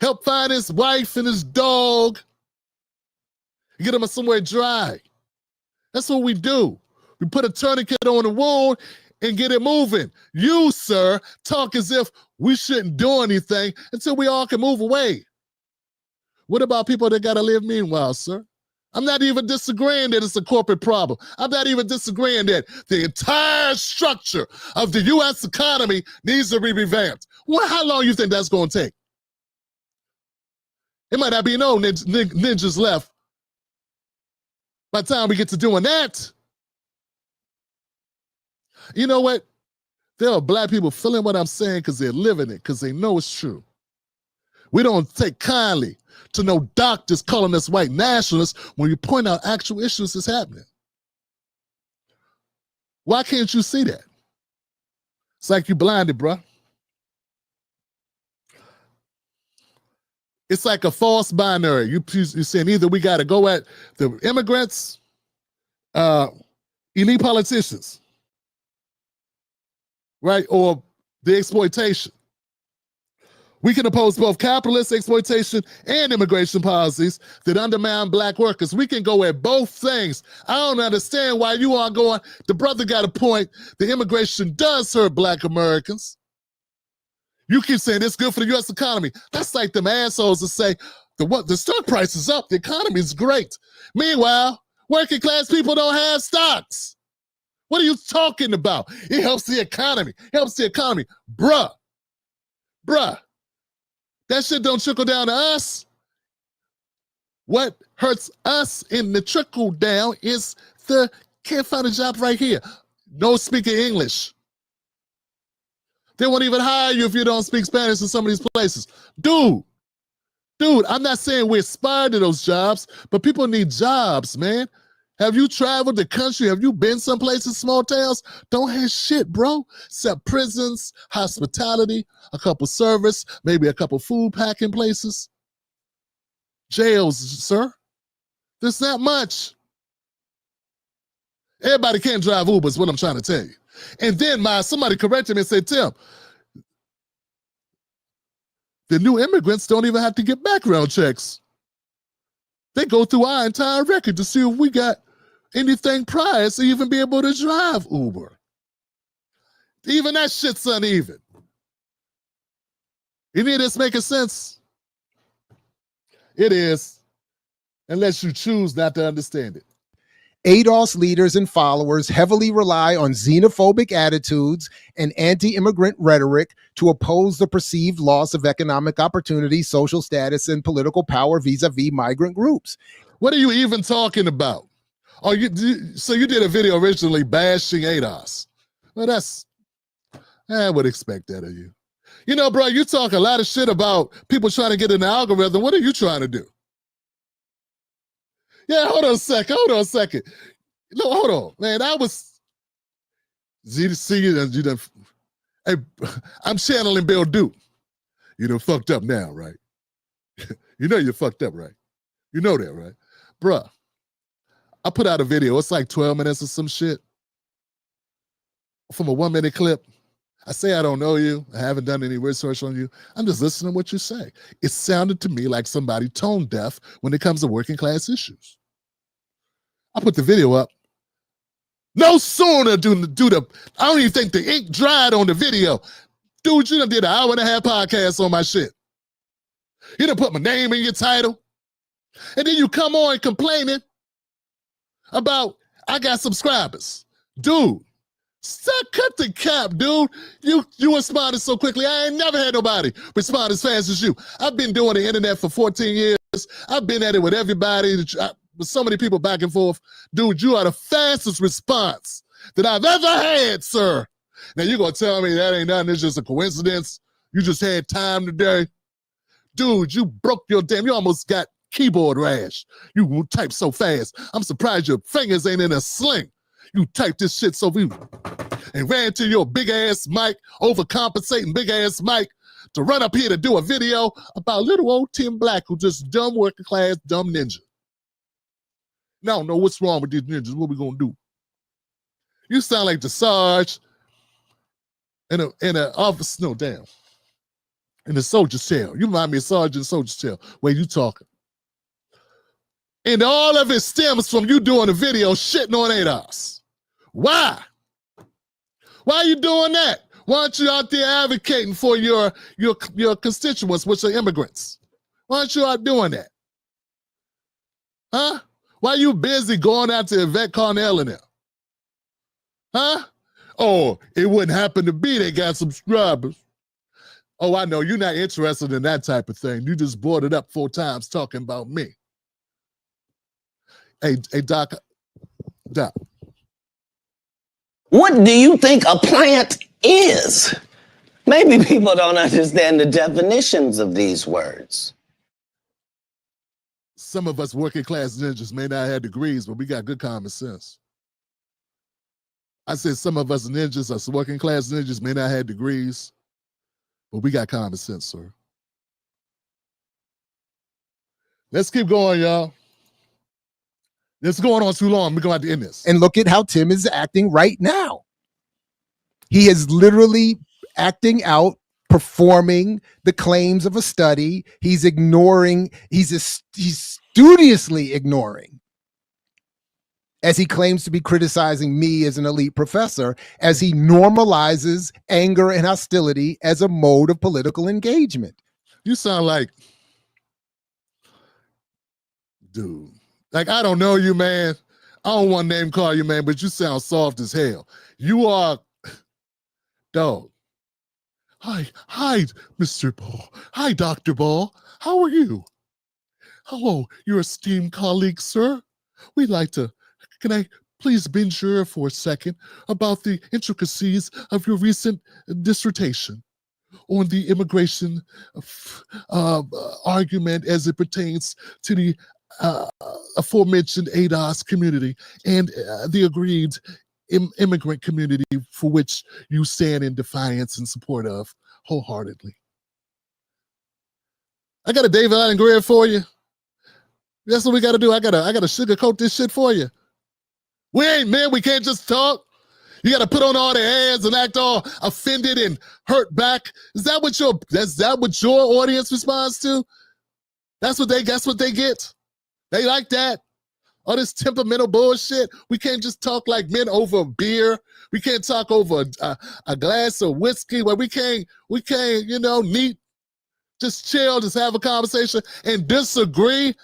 Help find his wife and his dog. Get him somewhere dry. That's what we do. We put a tourniquet on the wound and get it moving. You, sir, talk as if we shouldn't do anything until we all can move away. What about people that got to live meanwhile, sir? I'm not even disagreeing that it's a corporate problem. I'm not even disagreeing that the entire structure of the U.S. economy needs to be revamped. Well, how long do you think that's going to take? It might not be no ninjas left by the time we get to doing that. You know what? There are Black people feeling what I'm saying because they're living it, because they know it's true. We don't take kindly to no doctors calling us white nationalists when you point out actual issues that's happening. Why can't you see that? It's like you blinded, bruh. It's like a false binary. You're saying either we got to go at the immigrants, elite politicians, right, or the exploitation. We can oppose both capitalist exploitation and immigration policies that undermine black workers. We can go at both things. I don't understand why you aren't going. The brother got a point. The immigration does hurt black Americans. You keep saying it's good for the U.S. economy. That's like them assholes that say the stock price is up, the economy is great. Meanwhile, working class people don't have stocks. What are you talking about? It helps the economy. Helps the economy. Bruh. That shit don't trickle down to us. What hurts us in the trickle down is the can't find a job right here. No speaking English. They won't even hire you if you don't speak Spanish in some of these places. Dude, I'm not saying we aspire to those jobs, but people need jobs, man. Have you traveled the country? Have you been someplace in small towns? Don't have shit, bro. Except prisons, hospitality, a couple service, maybe a couple food packing places. Jails, sir. There's not much. Everybody can't drive Uber is what I'm trying to tell you. And then somebody corrected me and said, Tim, the new immigrants don't even have to get background checks. They go through our entire record to see if we got anything prior to even be able to drive Uber. Even that shit's uneven. Any of this making sense? It is, unless you choose not to understand it. ADOS leaders and followers heavily rely on xenophobic attitudes and anti-immigrant rhetoric to oppose the perceived loss of economic opportunity, social status, and political power vis-a-vis migrant groups. What are you even talking about? So you did a video originally bashing ADOS. Well, I would expect that of you. You know, bro, you talk a lot of shit about people trying to get in the algorithm. What are you trying to do? Yeah, hold on a second. No, hold on, man. Hey, I'm channeling Bill Duke. You done fucked up now, right? You know you're fucked up, right? You know that, right? Bruh, I put out a video. It's like 12 minutes or some shit from a 1-minute clip. I say I don't know you. I haven't done any research on you. I'm just listening to what you say. It sounded to me like somebody tone deaf when it comes to working class issues. I put the video up. No sooner I don't even think the ink dried on the video. Dude, you done did an 1.5-hour podcast on my shit. You done put my name in your title. And then you come on complaining about I got subscribers. Dude, cut the cap, dude. You responded so quickly. I ain't never had nobody respond as fast as you. I've been doing the internet for 14 years. I've been at it with everybody, with so many people back and forth. Dude, you are the fastest response that I've ever had, sir. Now you're going to tell me that ain't nothing. It's just a coincidence. You just had time today. Dude, you broke your you almost got keyboard rash. You type so fast. I'm surprised your fingers ain't in a sling. You type this shit so and ran to your big ass mic, overcompensating big ass mic to run up here to do a video about little old Tim Black who just dumb working class, dumb ninja. Now I don't know what's wrong with these ninjas. What we gonna do? You sound like the Sarge in a office, no damn. In the soldier's cell. You remind me of Sarge in the soldier's cell where you talking. And all of it stems from you doing a video shitting on ADOS. Why? Why are you doing that? Why aren't you out there advocating for your constituents, which are immigrants? Why aren't you out doing that? Huh? Why are you busy going out to Yvette Carnell and them? Huh? Oh, it wouldn't happen to be they got subscribers. Oh, I know. You're not interested in that type of thing. You just brought it up 4 times talking about me. Hey, Doc. What do you think a plant is? Maybe people don't understand the definitions of these words. Some of us working class ninjas may not have degrees, but we got good common sense. I said some of us ninjas, us working class ninjas may not have degrees, but we got common sense, sir. Let's keep going, y'all. It's going on too long. We're going to have to end this. And look at how Tim is acting right now. He is literally acting out performing the claims of a study. He's studiously ignoring, as he claims to be criticizing me as an elite professor, as he normalizes anger and hostility as a mode of political engagement. You sound like, dude, like, I don't know you, man. I don't want to name call you, man, but you sound soft as hell. You are, dog. Hi, Mr. Ball. Hi, Dr. Ball. How are you? Hello, your esteemed colleague, sir. We'd like to, can I please venture for a second about the intricacies of your recent dissertation on the immigration argument as it pertains to the aforementioned ADOS community and the agreed immigrant community for which you stand in defiance and support of wholeheartedly. I got a David Allen Greer for you. That's what we got to do. I gotta sugarcoat this shit for you. We ain't men. We can't just talk. You got to put on all the airs and act all offended and hurt back. Is that what your audience responds to? That's what they get. They like that. All this temperamental bullshit. We can't just talk like men over beer. We can't talk over a glass of whiskey. Where we can't, neat, just chill, just have a conversation and disagree.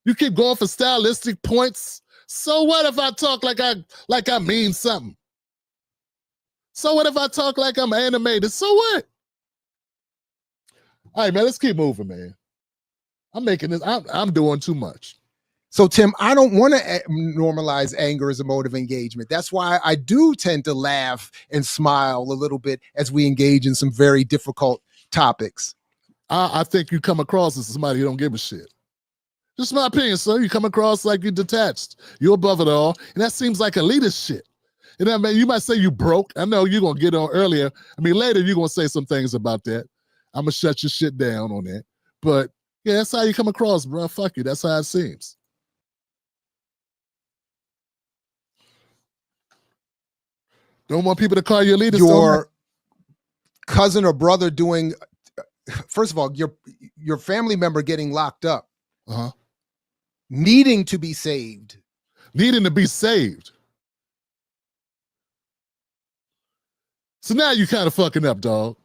You keep going for stylistic points. So what if I talk like I mean something? So what if I talk like I'm animated? So what? All right, man, let's keep moving, man. I'm doing too much. So, Tim, I don't want to normalize anger as a mode of engagement. That's why I do tend to laugh and smile a little bit as we engage in some very difficult topics. I think you come across as somebody who don't give a shit. Just my opinion, sir. You come across like you're detached. You're above it all. And that seems like elitist shit. And I mean, you might say you broke. I know you're going to get on earlier. I mean, later you're going to say some things about that. I'm going to shut your shit down on that. But yeah, that's how you come across, bro. Fuck you. That's how it seems. Don't want people to call you elitist. Your cousin or brother doing, first of all, your family member getting locked up, needing to be saved. Needing to be saved. So now you kind of fucking up, dog.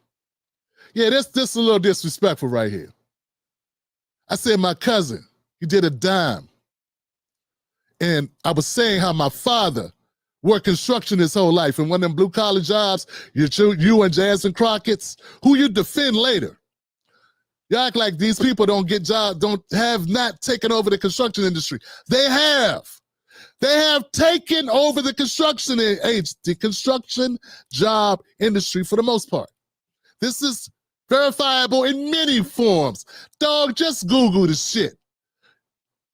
Yeah, this a little disrespectful right here. I said my cousin, he did a dime. And I was saying how my father worked construction his whole life, and one of them blue collar jobs, you and Jasmine Crockett's, who you defend later. You act like these people don't get jobs, have not taken over the construction industry. They have. They have taken over the construction job industry for the most part. This is verifiable in many forms. Dog, just Google the shit.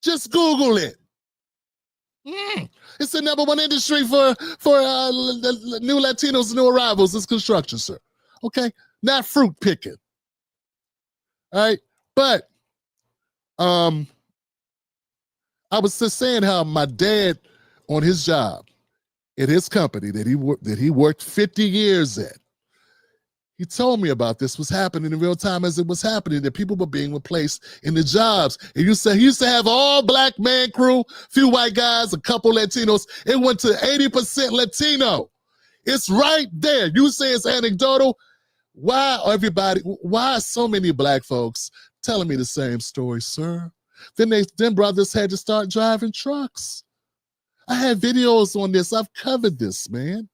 Just Google it. It's the number one industry for new Latinos, new arrivals. It's construction, sir. Okay, not fruit picking. All right, but I was just saying how my dad, on his job, at his company that he worked 50 years at, he told me about this was happening in real time as it was happening, that people were being replaced in the jobs. And he used to have all black man crew, few white guys, a couple Latinos. It went to 80% Latino. It's right there. You say it's anecdotal. Why are so many black folks telling me the same story, sir? Then brothers had to start driving trucks. I had videos on this. I've covered this, man.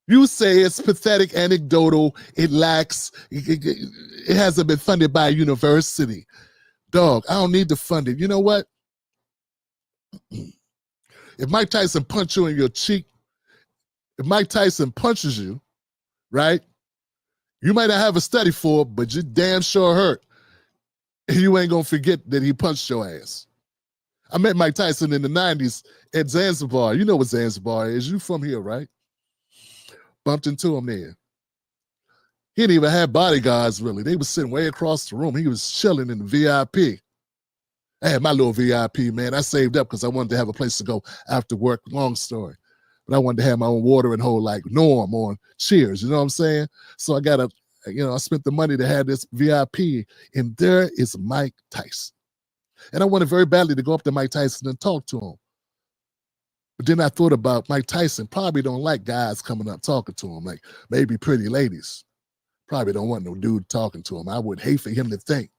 You say it's pathetic, anecdotal, it lacks, it hasn't been funded by a university. Dog, I don't need to fund it. You know what? If Mike Tyson punched you in your cheek, if Mike Tyson punches you, right? You might not have a study for it, but you damn sure hurt. And you ain't gonna forget that he punched your ass. I met Mike Tyson in the 90s at Zanzibar. You know what Zanzibar is. You from here, right? Bumped into him there. He didn't even have bodyguards, really. They was sitting way across the room. He was chilling in the VIP. I had my little VIP, man. I saved up because I wanted to have a place to go after work. Long story. But I wanted to have my own watering hole like Norm on Cheers. You know what I'm saying? So I got I spent the money to have this VIP, and there is Mike Tyson. And I wanted very badly to go up to Mike Tyson and talk to him. But then I thought about Mike Tyson probably don't like guys coming up talking to him, like maybe pretty ladies. Probably don't want no dude talking to him. I would hate for him to think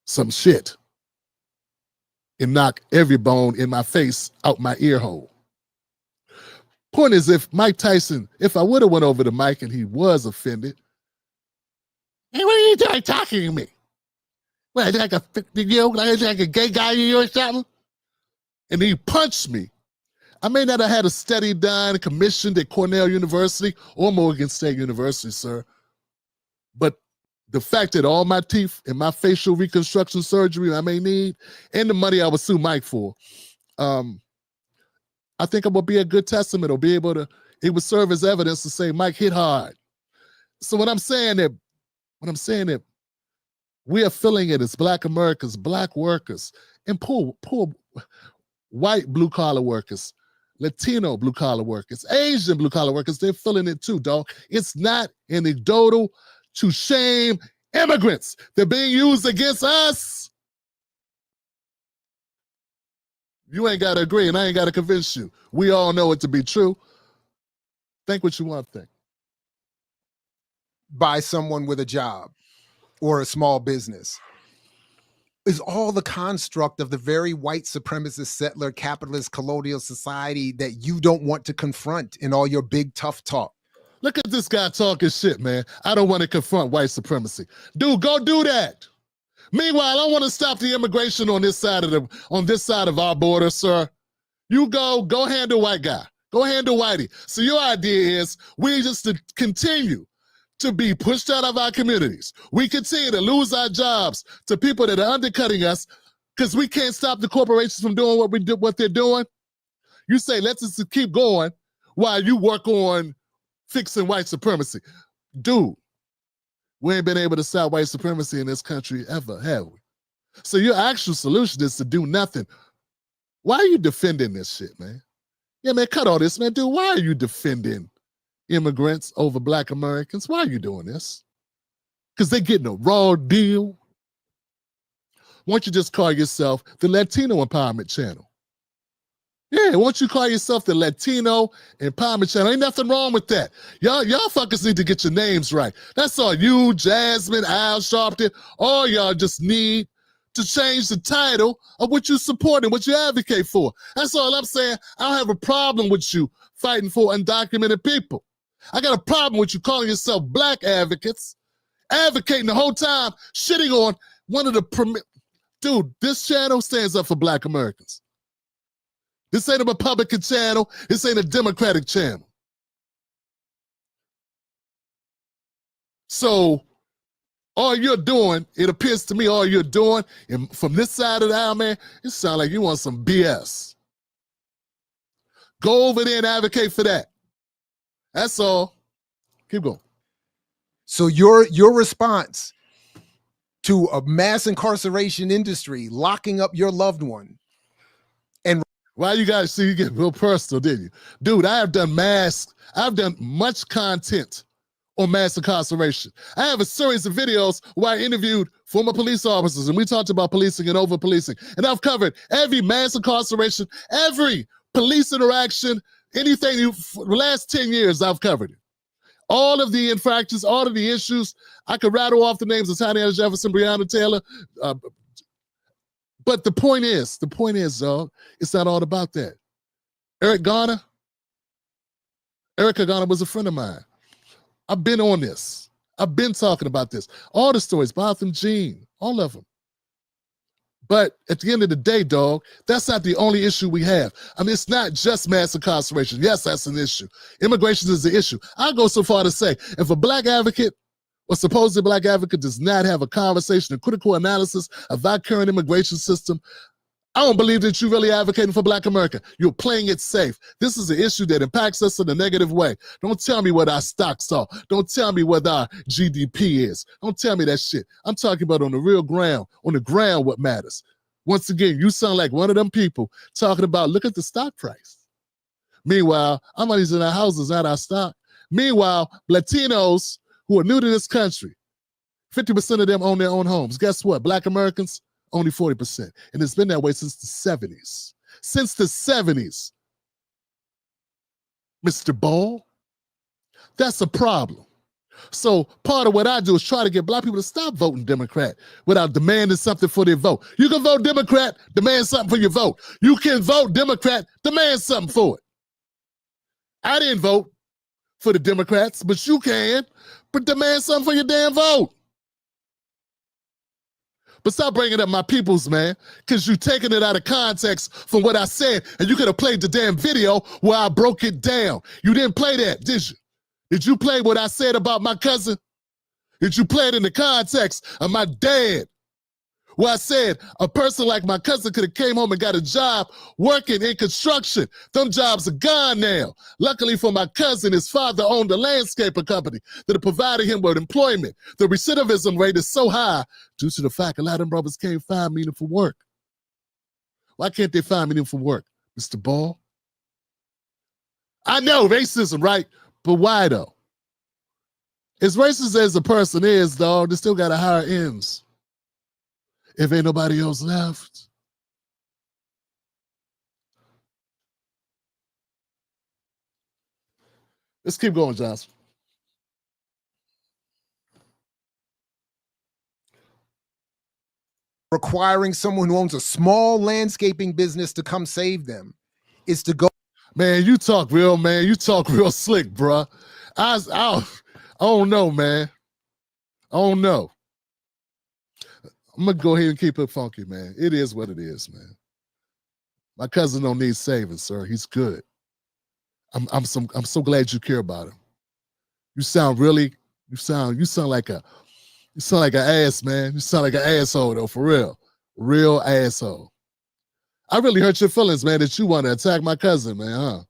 some shit and knock every bone in my face out my ear hole. Point is, if I would have went over to Mike and he was offended, hey, what are you doing talking to me? What, like a gay guy you or something? And he punched me. I may not have had a study done, commissioned at Cornell University or Morgan State University, sir. But the fact that all my teeth and my facial reconstruction surgery I may need and the money I would sue Mike for, I think it will be a good testament or be able to, it would serve as evidence to say Mike hit hard. So when I'm saying that we are feeling it as Black Americans, Black workers, and poor white blue-collar workers, Latino blue-collar workers, Asian blue-collar workers, they're feeling it too, dog. It's not anecdotal to shame immigrants. They're being used against us. You ain't got to agree, and I ain't got to convince you. We all know it to be true. Think what you want to think. By someone with a job or a small business is all the construct of the very white supremacist, settler, capitalist, colonial society that you don't want to confront in all your big, tough talk. Look at this guy talking shit, man. I don't want to confront white supremacy. Dude, go do that. Meanwhile, I want to stop the immigration on this side of our border, sir. You go handle white guy. Go handle whitey. So your idea is we just to continue to be pushed out of our communities. We continue to lose our jobs to people that are undercutting us because we can't stop the corporations from doing what they're doing. You say, let's just keep going while you work on fixing white supremacy. Dude, we ain't been able to stop white supremacy in this country ever, have we? So your actual solution is to do nothing. Why are you defending this shit, man? Yeah, man, cut all this, man. Dude, why are you defending immigrants over Black Americans? Why are you doing this? Because they're getting a raw deal. Why don't you just call yourself the Latino Empowerment Channel? Yeah, why don't you call yourself the Latino Empowerment Channel? Ain't nothing wrong with that. Y'all fuckers need to get your names right. That's all you, Jasmine, Al Sharpton, all y'all just need to change the title of what you support and what you advocate for. That's all I'm saying. I don't have a problem with you fighting for undocumented people. I got a problem with you calling yourself Black advocates, advocating the whole time, shitting on one of the dude, this channel stands up for Black Americans. This ain't a Republican channel. This ain't a Democratic channel. So all you're doing, it appears to me, all you're doing, and from this side of the aisle, man, it sounds like you want some BS. Go over there and advocate for that. That's all. Keep going. So your response to a mass incarceration industry locking up your loved one, and why you guys see you get real personal, didn't you? Dude, I've done much content on mass incarceration. I have a series of videos where I interviewed former police officers and we talked about policing and over policing. And I've covered every mass incarceration, every police interaction, anything for the last 10 years I've covered it. All of the infractions, all of the issues. I could rattle off the names of Tatiana Jefferson, Breonna Taylor. But the point is, dog, it's not all about that. Erica Garner was a friend of mine. I've been on this. I've been talking about this. All the stories, Botham Jean, all of them. But at the end of the day, dog, that's not the only issue we have. I mean, it's not just mass incarceration. Yes, that's an issue. Immigration is the issue. I'll go so far to say, if a Black advocate or supposed Black advocate does not have a conversation, a critical analysis of our current immigration system, I don't believe that you're really advocating for Black America. You're playing it safe. This is an issue that impacts us in a negative way. Don't tell me what our stocks are. Don't tell me what our GDP is. Don't tell me that shit. I'm talking about on the real ground, what matters. Once again, you sound like one of them people talking about, look at the stock price. Meanwhile, our money's in our houses, not our stock. Meanwhile, Latinos who are new to this country, 50% of them own their own homes. Guess what? Black Americans, only 40%. And it's been that way since the 70s. Since the 70s, Mr. Ball, that's a problem. So part of what I do is try to get black people to stop voting Democrat without demanding something for their vote. You can vote Democrat, demand something for your vote. You can vote Democrat, demand something for it. I didn't vote for the Democrats, but you can, but demand something for your damn vote. But stop bringing up my peoples, man, because you taking it out of context from what I said, and you could have played the damn video where I broke it down. You didn't play that, did you? Did you play what I said about my cousin? Did you play it in the context of my dad? Where I said a person like my cousin could have came home and got a job working in construction. Them jobs are gone now. Luckily for my cousin, his father owned a landscaping company that provided him with employment. The recidivism rate is so high due to the fact a lot of them brothers can't find meaningful work. Why can't they find meaningful work, Mr. Ball? I know racism, right? But why though? As racist as a person is, dog, they still got to hire ends. If ain't nobody else left. Let's keep going, Johnson. Requiring someone who owns a small landscaping business to come save them is to go. Man, you talk real, man. You talk real slick, bruh. I don't know, man. I don't know. I'm gonna go ahead and keep it funky, man. It is what it is, man. My cousin don't need saving, sir. He's good. I'm so glad you care about him. You sound like an ass, man. You sound like an asshole though, for real. Real asshole. I really hurt your feelings, man, that you want to attack my cousin, man, huh?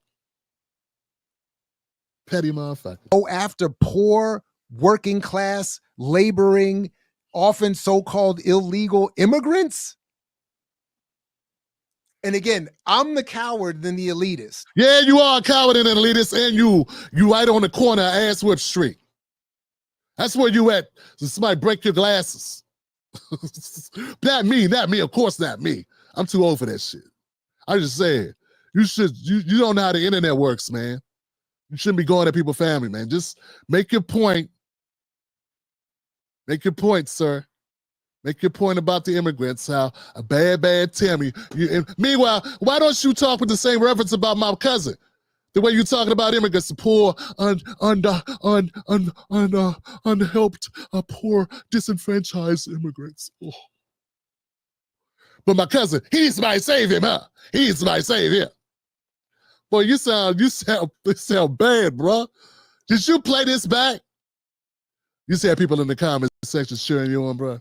Petty motherfucker. Go after poor, working class, laboring, often so-called illegal immigrants? And again, I'm the coward than the elitist. Yeah, you are a coward and an elitist, and you right on the corner of Ass Whip Street. That's where you at. So somebody break your glasses. Not me, of course not me. I'm too old for that shit. I just said, you don't know how the internet works, man. You shouldn't be going at people's family, man. Just make your point. Make your point, sir. Make your point about the immigrants, how a bad Timmy. Meanwhile, why don't you talk with the same reference about my cousin? The way you're talking about immigrants, the poor, unhelped, poor, disenfranchised immigrants. Oh. But my cousin, he needs somebody to save him, huh? He needs somebody to save him. Boy, you sound bad, bro. Did you play this back? You see how people in the comment section cheering you on, bro?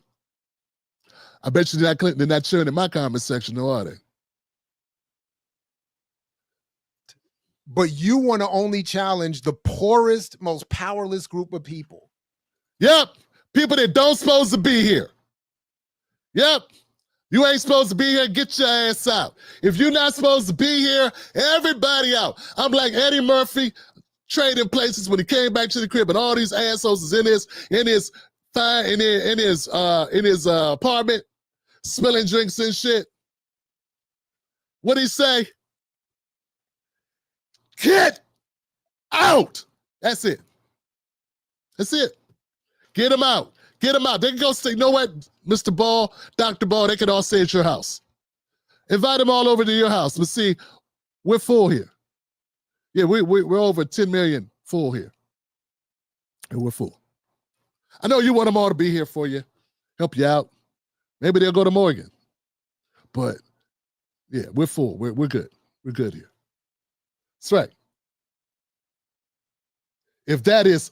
I bet you they're not cheering in my comment section, though, are they? But you want to only challenge the poorest, most powerless group of people. Yep. People that don't supposed to be here. Yep. You ain't supposed to be here, get your ass out. If you're not supposed to be here, everybody out. I'm like Eddie Murphy trading places when he came back to the crib and all these assholes is in his apartment, spilling drinks and shit. What'd he say? Get out. That's it. That's it. Get him out. Get them out. They can go stay. You know what, Mr. Ball, Dr. Ball, they can all stay at your house. Invite them all over to your house. But see, we're full here. Yeah, we're over 10 million full here. And we're full. I know you want them all to be here for you, help you out. Maybe they'll go to Morgan. But yeah, we're full. We're good. We're good here. That's right. If that is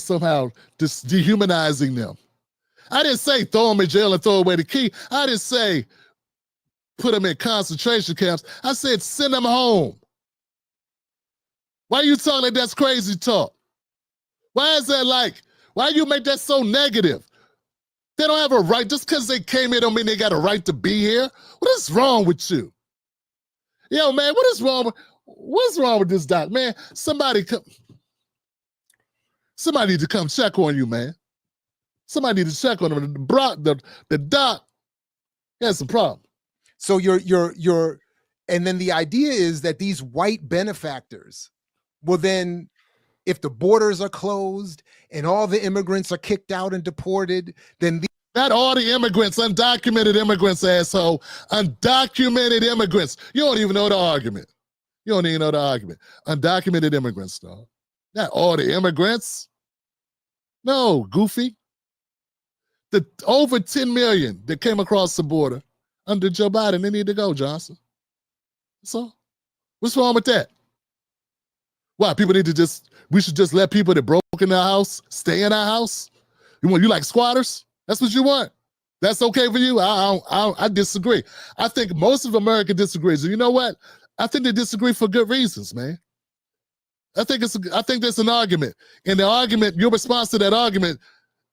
somehow just dehumanizing them. I didn't say throw them in jail and throw away the key. I didn't say put them in concentration camps. I said send them home. Why are you talking like that's crazy talk? Why is that like? Why you make that so negative? They don't have a right. Just because they came here don't mean they got a right to be here. What is wrong with you? Yo, man, what's wrong with this doc? Man, somebody come. Somebody need to come check on you, man. Somebody need to check on him. The doc has a problem. So you're, and then the idea is that these white benefactors will then, if the borders are closed and all the immigrants are kicked out and deported, then not all the immigrants, undocumented immigrants, asshole. Undocumented immigrants. You don't even know the argument. You don't even know the argument. Undocumented immigrants, dog. Not all the immigrants. No, goofy. The over 10 million that came across the border under Joe Biden, they need to go, Johnson. So, what's wrong with that? Why, people need to we should just let people that broke in our house stay in our house? You like squatters? That's what you want? That's okay for you? I disagree. I think most of America disagrees. And you know what? I think they disagree for good reasons, man. I think there's an argument. And the argument, your response to that argument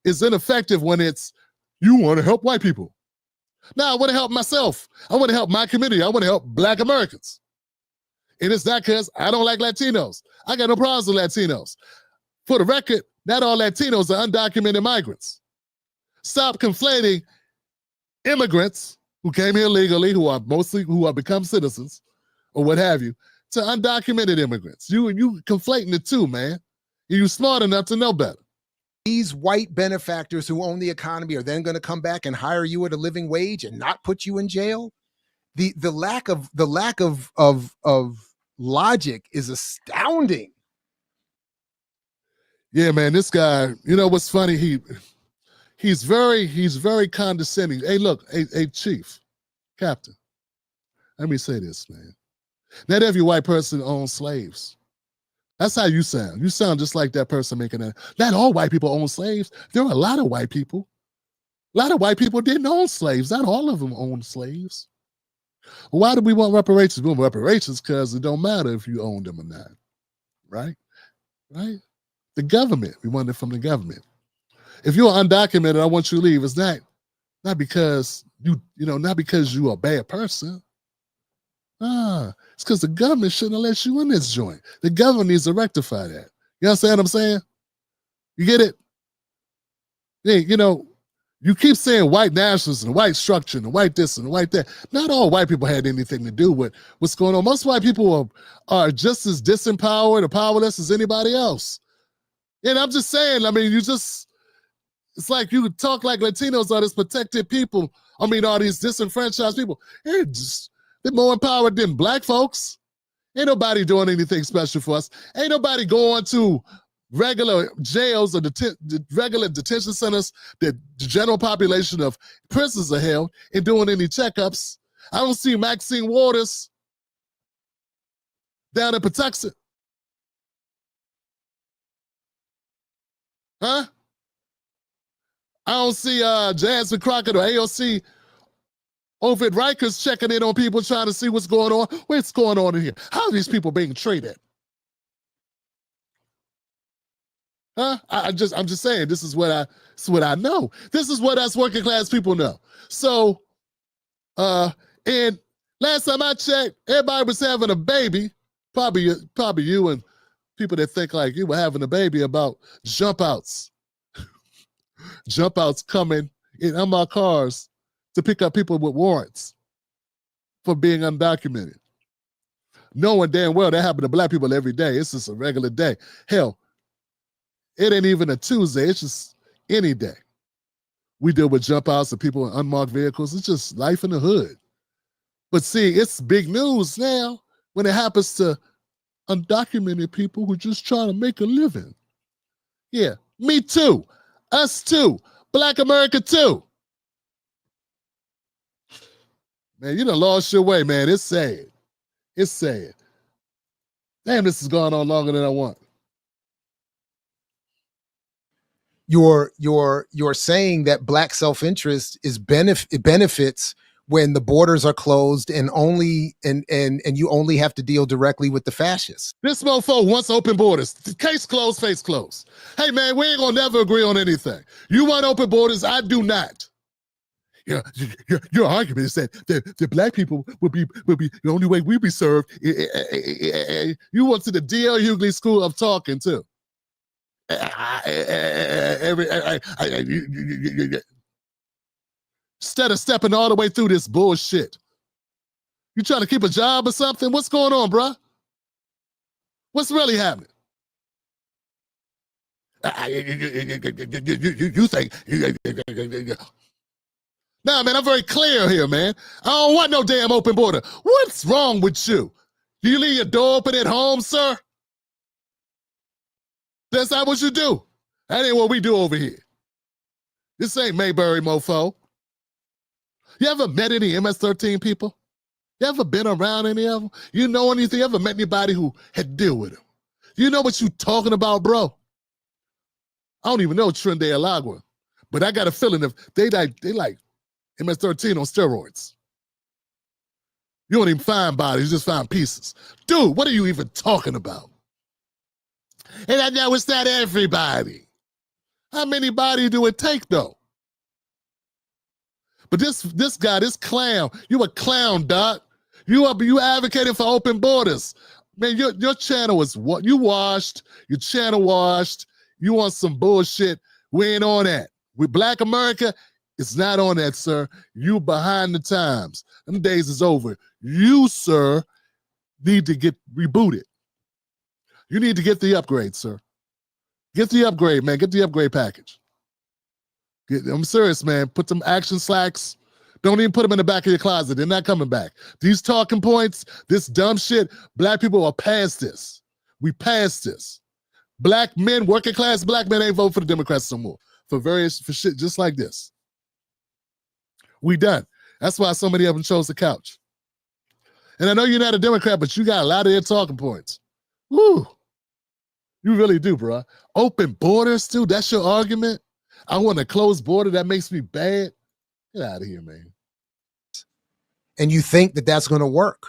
is ineffective when it's, you want to help white people. No, I want to help myself. I want to help my community. I want to help Black Americans. And it's not because I don't like Latinos. I got no problems with Latinos. For the record, not all Latinos are undocumented migrants. Stop conflating immigrants who came here legally, who are become citizens, or what have you, to undocumented immigrants. You conflating the two, man. You're smart enough to know better. These white benefactors who own the economy are then going to come back and hire you at a living wage and not put you in jail. The lack of logic is astounding. Yeah, man, this guy, you know what's funny? He's very condescending. Hey, look, hey, chief, captain, let me say this, man. Not every white person owns slaves. That's how you sound. You sound just like that person making that. Not all white people own slaves. There are a lot of white people. A lot of white people didn't own slaves. Not all of them owned slaves. Why do we want reparations? We want reparations because it don't matter if you own them or not. Right? Right? The government. We want it from the government. If you're undocumented, I want you to leave. It's not because not because you're a bad person. It's because the government shouldn't have let you in this joint. The government needs to rectify that. You understand what I'm saying? You get it? Yeah, you keep saying white nationalism and white structure and white this and white that. Not all white people had anything to do with what's going on. Most white people are just as disempowered or powerless as anybody else. And I'm just saying, I mean, it's like you talk like Latinos are this protected people. I mean, all these disenfranchised people. They're more empowered than Black folks. Ain't nobody doing anything special for us. Ain't nobody going to regular jails or regular detention centers that the general population of prisoners are held and doing any checkups. I don't see Maxine Waters down in Patuxent. Huh? I don't see Jasmine Crockett or AOC over at Rikers checking in on people, trying to see what's going on. What's going on in here? How are these people being treated? Huh? I'm just saying, this is what I know. This is what us working class people know. So, and last time I checked, everybody was having a baby. Probably you and people that think like you were having a baby about jump outs. Jump outs coming in unmarked cars to pick up people with warrants for being undocumented. Knowing damn well that happen to Black people every day. It's just a regular day. Hell, it ain't even a Tuesday. It's just any day. We deal with jump outs and people in unmarked vehicles. It's just life in the hood. But see, it's big news now when it happens to undocumented people who just trying to make a living. Yeah, me too. Us too. Black America too. Man, you done lost your way, man. It's sad. It's sad. Damn, this has gone on longer than I want. You're saying that Black self-interest is benefits when the borders are closed and you only have to deal directly with the fascists. This mofo wants open borders. Case closed, face closed. Hey man, we ain't gonna never agree on anything. You want open borders, I do not. Your argument is that the Black people will be the only way we be served. You went to the D.L. Hughley School of Talking too. Instead of stepping all the way through this bullshit. You trying to keep a job or something? What's going on, bruh? What's really happening? You think? Nah, man, I'm very clear here, man. I don't want no damn open border. What's wrong with you? Do you leave your door open at home, sir? That's not what you do. That ain't what we do over here. This ain't Mayberry, mofo. You ever met any MS-13 people? You ever been around any of them? You know anything? You ever met anybody who had to deal with them? You know what you talking about, bro? I don't even know Trinidad Alagua, but I got a feeling if they like MS-13 on steroids. You don't even find bodies, you just find pieces. Dude, what are you even talking about? And I know it's not everybody. How many bodies do it take, though? But this guy, this clown, you a clown, Doc. You advocating for open borders. Man, your channel is what you washed, your channel washed. You want some bullshit. We ain't on that. With Black America, it's not on that, sir. You behind the times. Them days is over. You, sir, need to get rebooted. You need to get the upgrade, sir. Get the upgrade, man. Get the upgrade package. I'm serious, man. Put some action slacks. Don't even put them in the back of your closet. They're not coming back. These talking points, this dumb shit, black people are past this. We past this. Black men, working class black men ain't vote for the Democrats no more. For shit just like this. We done. That's why so many of them chose the couch. And I know you're not a Democrat, but you got a lot of their talking points. Woo. You really do, bro. Open borders, too? That's your argument? I want a closed border that makes me bad? Get out of here, man. And you think that that's going to work,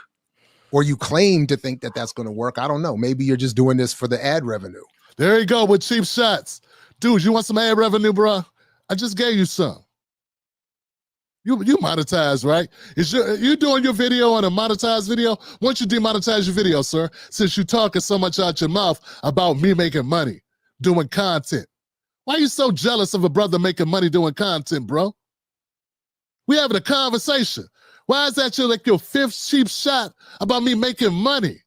or you claim to think that that's going to work. I don't know. Maybe you're just doing this for the ad revenue. There you go with cheap shots. Dude, you want some ad revenue, bro? I just gave you some. You monetize, right? You doing your video on a monetized video? Why don't you demonetize your video, sir? Since you talking so much out your mouth about me making money, doing content. Why are you so jealous of a brother making money doing content, bro? We having a conversation. Why is that your fifth cheap shot about me making money?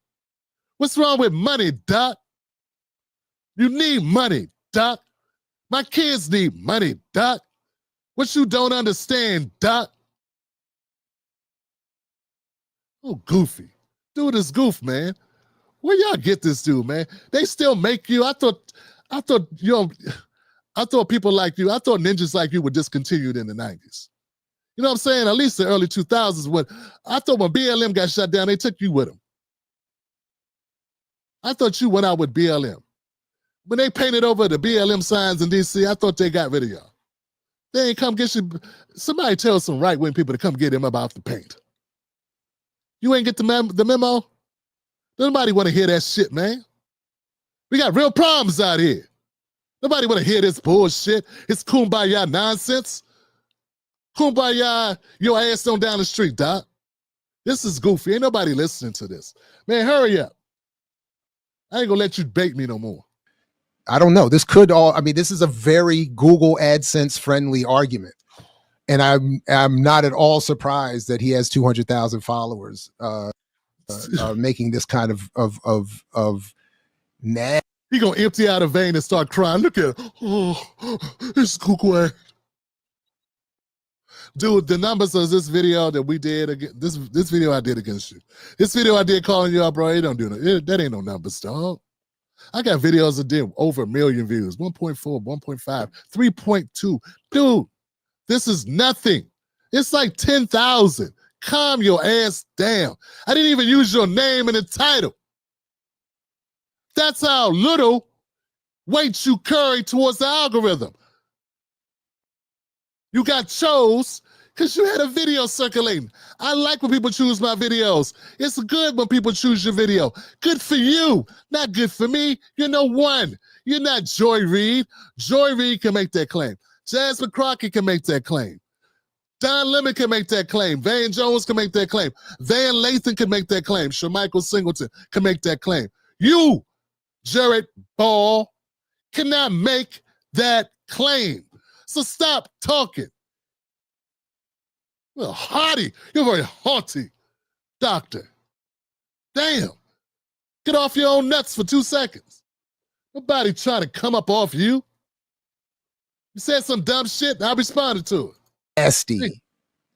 What's wrong with money, Doc? You need money, Doc. My kids need money, Doc. What you don't understand, Doc? Oh, goofy. Dude is goof, man. Where y'all get this dude, man? They still make you. I thought people like you, I thought ninjas like you were discontinued in the 90s. You know what I'm saying? At least the early 2000s. I thought when BLM got shut down, they took you with them. I thought you went out with BLM. When they painted over the BLM signs in D.C., I thought they got rid of y'all. They ain't come get you. Somebody tell some right-wing people to come get him about the paint. You ain't get the memo? Nobody want to hear that shit, man. We got real problems out here. Nobody want to hear this bullshit. It's kumbaya nonsense. Kumbaya, your ass on down the street, Doc. This is goofy. Ain't nobody listening to this. Man, hurry up. I ain't gonna let you bait me no more. I don't know. This is a very Google AdSense friendly argument. And I'm not at all surprised that he has 200,000 followers making this kind of nasty. He gonna empty out a vein and start crying. Look at it. Oh, it's cuckoo. Dude, the numbers of this video that we did, this video I did against you. This video I did calling you out, bro, it don't do no, that ain't no numbers, dog. I got videos that did over 1 million views, 1.4, 1.5, 3.2. Dude, this is nothing. It's like 10,000. Calm your ass down. I didn't even use your name in the title. That's how little weight you carry towards the algorithm. You got chose because you had a video circulating. I like when people choose my videos. It's good when people choose your video. Good for you, not good for me. You're no one. You're not Joy Reid. Joy Reid can make that claim. Jasmine Crockett can make that claim. Don Lemon can make that claim. Van Jones can make that claim. Van Lathan can make that claim. Shermichael Singleton can make that claim. You, Jared Ball, cannot make that claim. So stop talking. Well, haughty. You're very haughty, doctor. Damn. Get off your own nuts for 2 seconds. Nobody trying to come up off you. You said some dumb shit, I responded to it. Nasty,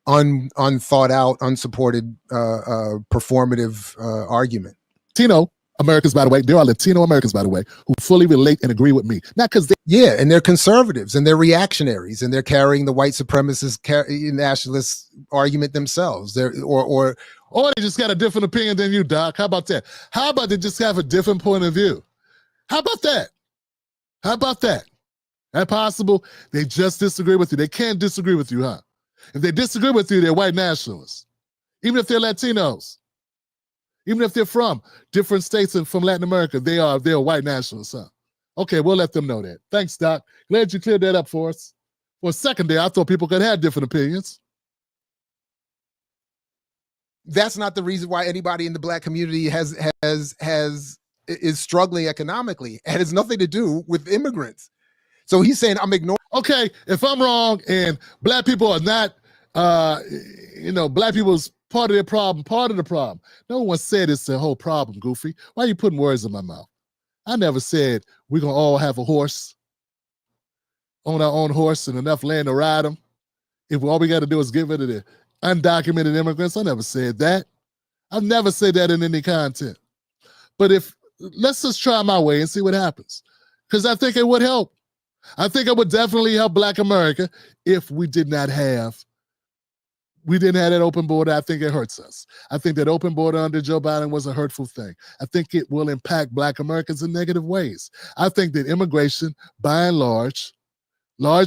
unthought out, unsupported, performative argument. Latino Americans, by the way, there are Latino Americans, by the way, who fully relate and agree with me. Not because they... Yeah, and they're conservatives, and they're reactionaries, and they're carrying the white supremacist nationalist argument themselves. Or they just got a different opinion than you, Doc. How about that? How about they just have a different point of view? How about that? How about that? That possible? They just disagree with you. They can't disagree with you, huh? If they disagree with you, they're white nationalists. Even if they're Latinos. Even if they're from different states and from Latin America, they're white nationalists, huh? Okay, we'll let them know that. Thanks, Doc. Glad you cleared that up for us. For a second there, I thought people could have different opinions. That's not the reason why anybody in the black community is struggling economically. It has nothing to do with immigrants. So he's saying I'm ignoring. Okay, if I'm wrong and black people are not, black people's part of their problem, part of the problem. No one said it's the whole problem, Goofy. Why are you putting words in my mouth? I never said we're going to all have a horse, own our own horse and enough land to ride them. If all we got to do is get rid of the undocumented immigrants, I never said that. I've never said that in any content. But let's just try my way and see what happens. Because I think it would help. I think it would definitely help Black America if we didn't have that open border. I think it hurts us. I think that open border under Joe Biden was a hurtful thing. I think it will impact Black Americans in negative ways. I think that immigration, by and large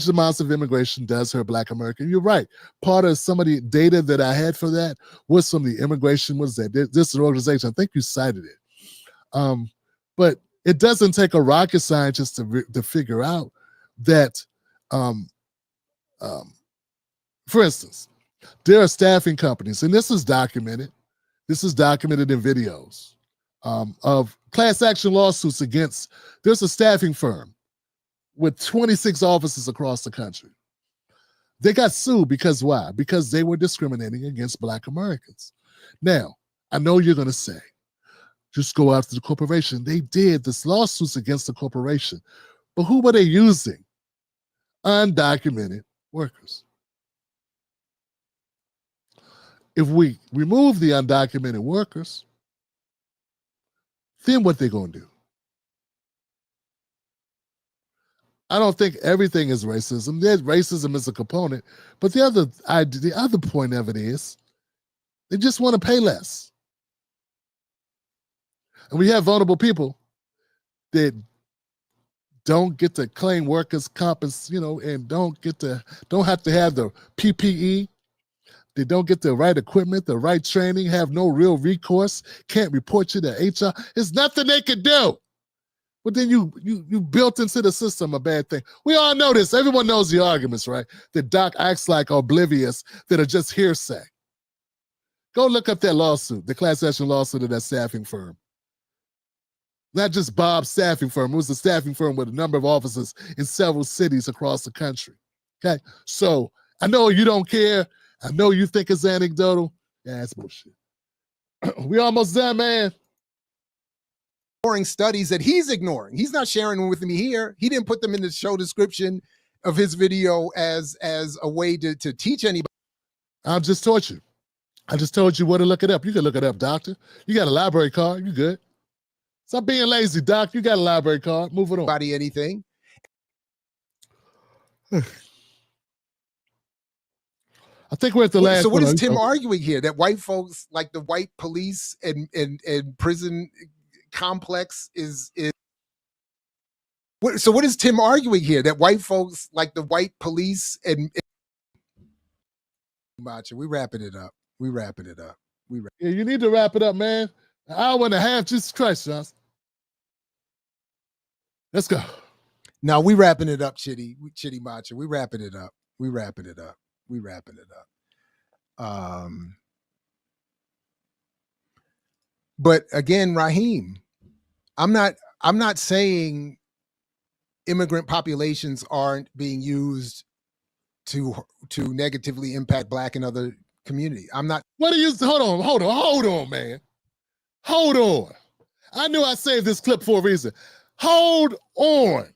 amounts of immigration does hurt Black America. You're right. Part of some of the data that I had for that was from the immigration was that this is an organization, I think you cited it. But it doesn't take a rocket scientist to figure out that, for instance, there are staffing companies, and this is documented. This is documented in videos of class action lawsuits against, there's a staffing firm with 26 offices across the country. They got sued because why? Because they were discriminating against Black Americans. Now, I know you're going to say, just go after the corporation. They did this lawsuits against the corporation. But who were they using? Undocumented workers. If we remove the undocumented workers, then what they going to do? I don't think everything is racism. Racism is a component, but the other point of it is they just want to pay less. And we have vulnerable people that don't get to claim workers' compensation, and don't have to have the PPE. They don't get the right equipment, the right training, have no real recourse, can't report you to HR. There's nothing they can do. But then you built into the system a bad thing. We all know this. Everyone knows the arguments, right? That Doc acts like oblivious, that are just hearsay. Go look up that lawsuit, the class action lawsuit of that staffing firm. Not just Bob's staffing firm. It was a staffing firm with a number of offices in several cities across the country. Okay? So I know you don't care. I know you think it's anecdotal. Yeah, that's bullshit. We almost done, man. Studies that he's ignoring. He's not sharing them with me here. He didn't put them in the show description of his video as a way to teach anybody. I just taught you. I just told you where to look it up. You can look it up, doctor. You got a library card. You good. Stop being lazy, doc. You got a library card. Move it on. Anything. I think we're at the last. So what is Tim arguing here? That white folks, like the white police and prison complex is so what is Tim arguing here? That white folks, like the white police and Macho, we wrapping it up. Yeah, you need to wrap it up, man. An hour and a half, Jesus Christ, Johnson. Let's go. Now we wrapping it up, Chitty Macho. We wrapping it up. But again, Raheem, I'm not saying immigrant populations aren't being used to negatively impact Black and other community. I'm not. What are you? Hold on, man. Hold on. I knew I saved this clip for a reason. Hold on.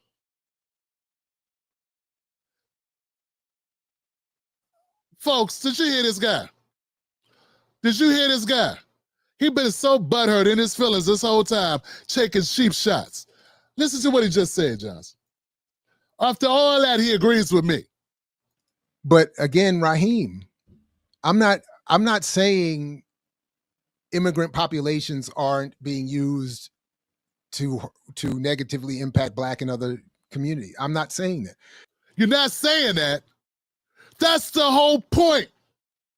Folks, did you hear this guy? Did you hear this guy? He been so butthurt in his feelings this whole time, taking cheap shots. Listen to what he just said, Johnson. After all that, he agrees with me. But again, Raheem, I'm not saying immigrant populations aren't being used to negatively impact Black and other community. I'm not saying that. You're not saying that. That's the whole point.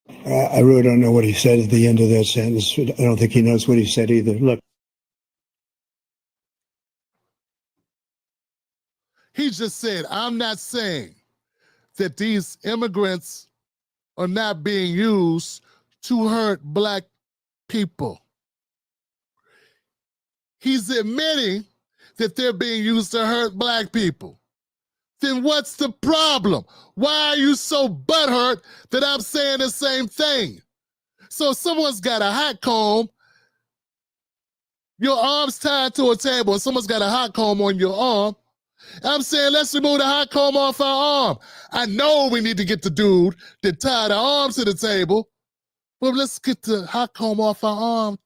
I really don't know what he said at the end of that sentence. I don't think he knows what he said either. Look. He just said, I'm not saying that these immigrants are not being used to hurt Black people. He's admitting that they're being used to hurt Black people. Then what's the problem? Why are you so butthurt that I'm saying the same thing? So if someone's got a hot comb, your arm's tied to a table, and someone's got a hot comb on your arm, I'm saying let's remove the hot comb off our arm. I know we need to get the dude that tied our arms to the table, but let's get the hot comb off our arm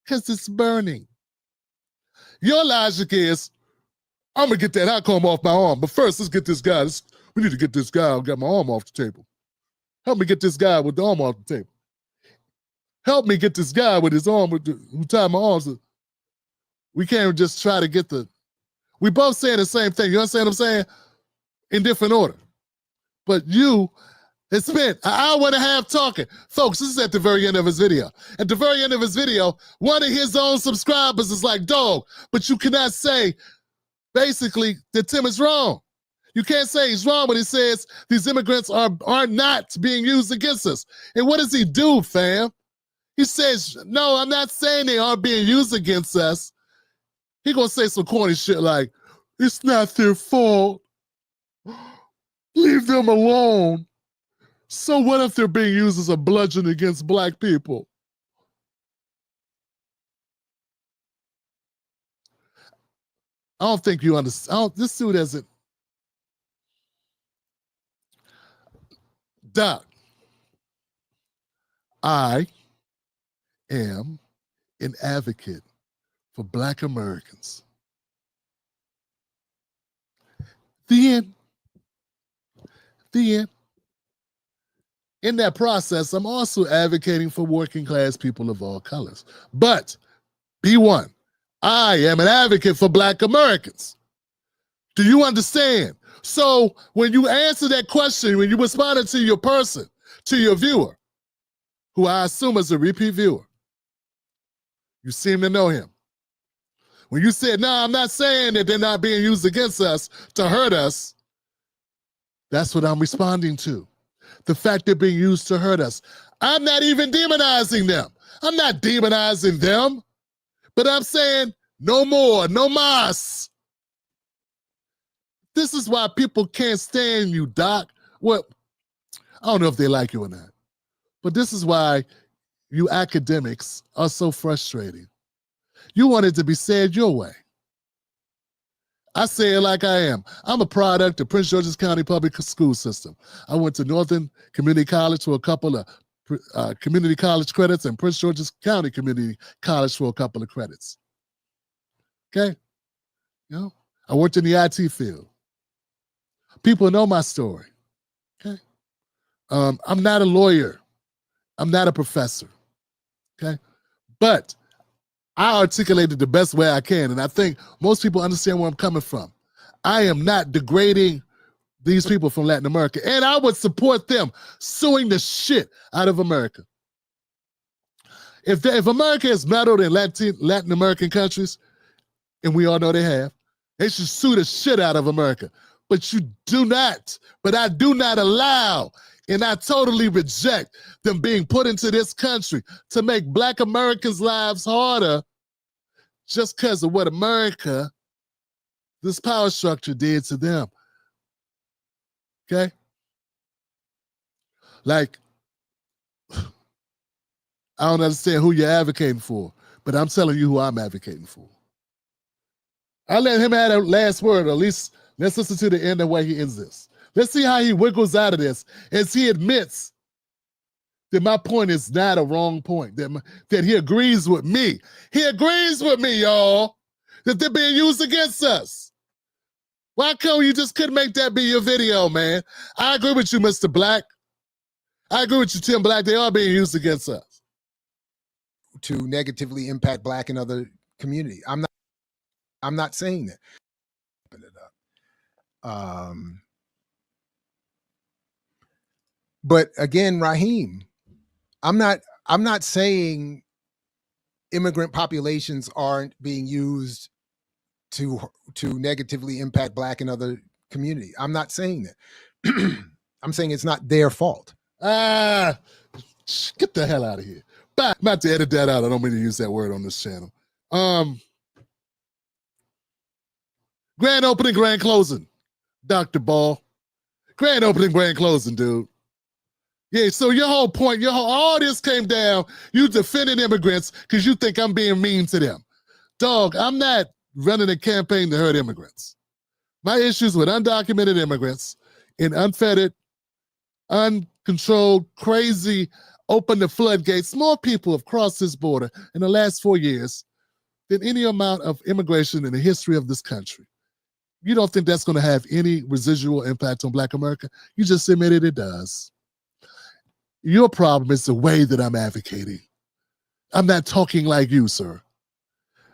because it's burning. Your logic is, I'm gonna get that hot comb off my arm, but first let's get this guy. We need to get this guy who got my arm off the table. Help me get this guy with the arm off the table. Help me get this guy with his arm, who tied my arms. We can't just try to get we both saying the same thing. You understand what I'm saying? In different order. But you have spent an hour and a half talking. Folks, this is at the very end of his video. At the very end of his video, one of his own subscribers is like, dog, but you cannot say basically that Tim is wrong. You can't say he's wrong when he says these immigrants are not being used against us. And what does he do, fam? He says, no, I'm not saying they aren't being used against us. He gonna say some corny shit like, it's not their fault. Leave them alone. So what if they're being used as a bludgeon against Black people? I don't think you understand. This dude hasn't. Doc, I am an advocate for Black Americans. The end. The end. In that process, I'm also advocating for working class people of all colors. But, B1, I am an advocate for Black Americans. Do you understand? So when you answer that question, when you responded to your person, to your viewer, who I assume is a repeat viewer, you seem to know him. When you said, no, I'm not saying that they're not being used against us to hurt us, that's what I'm responding to. The fact they're being used to hurt us. I'm not even demonizing them. I'm not demonizing them, but I'm saying no more, no mas. This is why people can't stand you, Doc. Well, I don't know if they like you or not, but this is why you academics are so frustrating. You want it to be said your way. I say it like I am. I'm a product of Prince George's County Public School System. I went to Northern Community College for a couple of community college credits and Prince George's County Community College for a couple of credits. Okay? You know, I worked in the IT field. People know my story. Okay? I'm not a lawyer. I'm not a professor. Okay? But I articulated the best way I can, and I think most people understand where I'm coming from. I am not degrading these people from Latin America, and I would support them suing the shit out of America. If America has meddled in Latin American countries, and we all know they have, they should sue the shit out of America. But you do not, but I do not allow, and I totally reject them being put into this country to make Black Americans' lives harder just because of what America, this power structure did to them. Okay? Like, I don't understand who you're advocating for, but I'm telling you who I'm advocating for. I let him have a last word, or at least let's listen to the end of where he ends this. Let's see how he wiggles out of this as he admits that my point is not a wrong point, that he agrees with me. He agrees with me, y'all, that they're being used against us. Why come you just couldn't make that be your video, man? I agree with you, Mr. Black. I agree with you, Tim Black. They are being used against us. To negatively impact Black and other community. I'm not saying that. But again, Raheem, I'm not saying immigrant populations aren't being used to negatively impact Black and other community. I'm not saying that. I'm saying it's not their fault. Get the hell out of here. But I'm about to edit that out. I don't mean to use that word on this channel. Grand opening, grand closing, Dr. Ball. Grand opening, grand closing, dude. Yeah, so your whole point, all this came down, you defending immigrants because you think I'm being mean to them. Dog, I'm not running a campaign to hurt immigrants. My issues with undocumented immigrants in unfettered, uncontrolled, crazy, open the floodgates. More people have crossed this border in the last 4 years than any amount of immigration in the history of this country. You don't think that's going to have any residual impact on Black America? You just admitted it does. Your problem is the way that I'm advocating. I'm not talking like you, sir.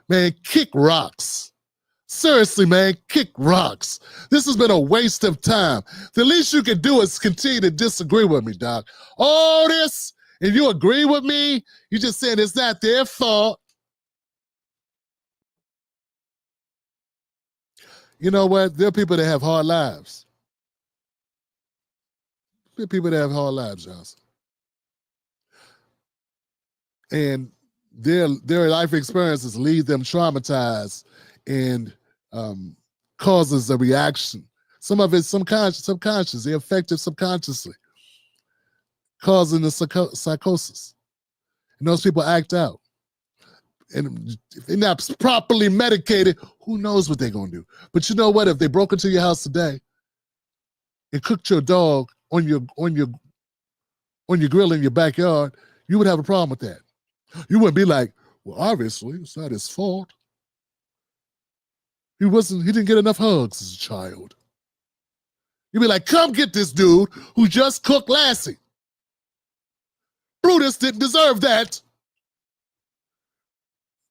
Man, kick rocks. Seriously, man, kick rocks. This has been a waste of time. The least you can do is continue to disagree with me, Doc. All this, and you agree with me, you just saying it's not their fault. You know what? There are people that have hard lives. There are people that have hard lives, Johnson. And their life experiences leave them traumatized and causes a reaction. Some of it's subconscious. They're affected subconsciously, causing the psychosis. And those people act out. And if they're not properly medicated, who knows what they're going to do. But you know what? If they broke into your house today and cooked your dog on your grill in your backyard, you would have a problem with that. You wouldn't be like, well, obviously, it's not his fault. He didn't get enough hugs as a child. You'd be like, come get this dude who just cooked Lassie. Brutus didn't deserve that.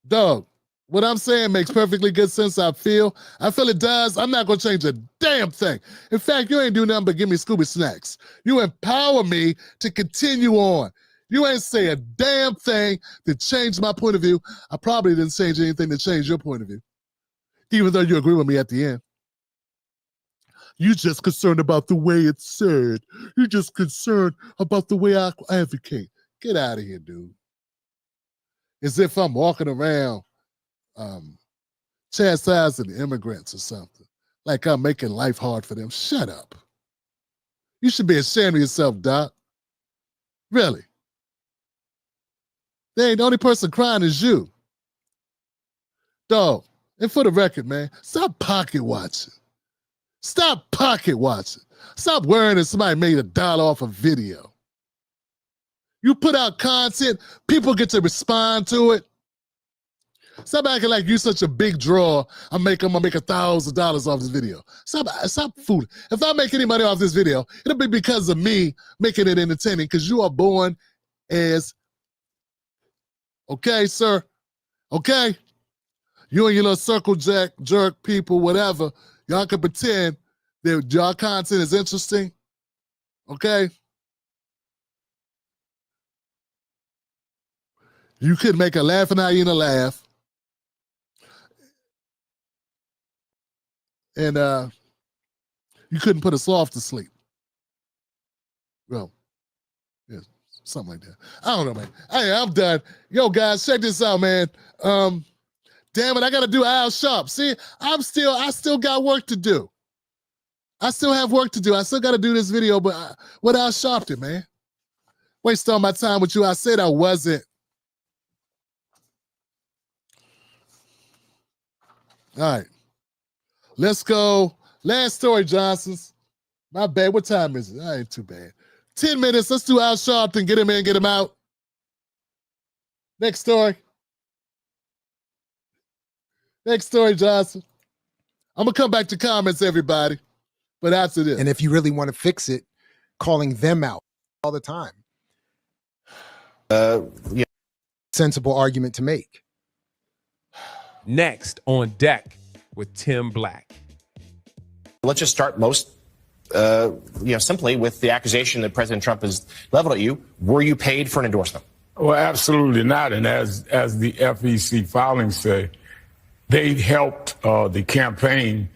Dog, what I'm saying makes perfectly good sense, I feel it does. I'm not going to change a damn thing. In fact, you ain't do nothing but give me Scooby snacks. You empower me to continue on. You ain't say a damn thing to change my point of view. I probably didn't change anything to change your point of view, even though you agree with me at the end. You just concerned about the way it's said. You're just concerned about the way I advocate. Get out of here, dude. As if I'm walking around chastising immigrants or something, like I'm making life hard for them. Shut up. You should be ashamed of yourself, Doc. Really. The only person crying is you. Dog, and for the record, man, stop pocket watching. Stop pocket watching. Stop worrying if somebody made $1 off a video. You put out content, people get to respond to it. Stop acting like you're such a big draw. I'm gonna make $1,000 off this video. Stop fooling. If I make any money off this video, it'll be because of me making it entertaining, because you are born as, okay, sir? Okay? You and your little circle jerk people, whatever, y'all can pretend that y'all content is interesting. Okay? You could make a laughing hyena laugh. And you couldn't put a sloth to sleep. Well, yeah, something like that. I don't know, man. Hey, I'm done. Yo, guys, check this out, man. Damn damn it, I got to do Al Sharp. See, I still got work to do. I still have work to do. I still got to do this video, but what Al Sharpton, man? Waste all my time with you. I said I wasn't. All right. Let's go. Last story, Johnsons. My bad. What time is it? That ain't too bad. 10 minutes. Let's do Al Sharpton. Get him in, get him out. Next story. Next story, Johnson. I'm going to come back to comments, everybody. But after this. And if you really want to fix it, calling them out all the time. Yeah. Sensible argument to make. Next on deck with Tim Black. Let's just start simply with the accusation that President Trump has leveled at you. Were you paid for an endorsement? Well, absolutely not. And as the FEC filings say, they helped the campaign,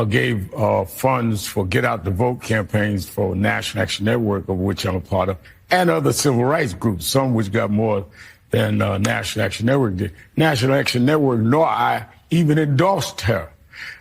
gave funds for Get Out the Vote campaigns for National Action Network, of which I'm a part of, and other civil rights groups, some which got more than National Action Network did. National Action Network, nor I even endorsed her.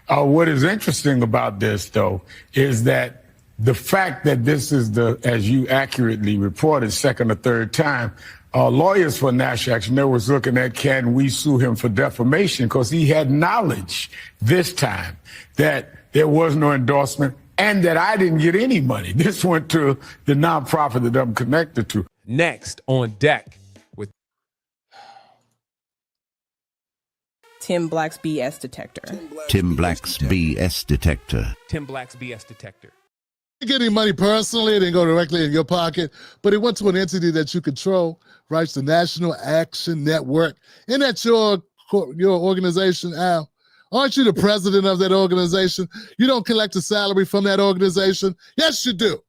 What is interesting about this, though, is that the fact that this is as you accurately reported, second or third time, lawyers for National Action Network was looking at, can we sue him for defamation? Because he had knowledge this time that there was no endorsement and that I didn't get any money. This went to the nonprofit that I'm connected to. Next on deck with Tim Black's BS detector. Tim Black's BS detector. Tim Black's BS detector. You get any money personally, it didn't go directly in your pocket, but it went to an entity that you control, right? It's the National Action Network. Isn't that your organization, Al? Aren't you the president of that organization? You don't collect a salary from that organization? Yes, you do.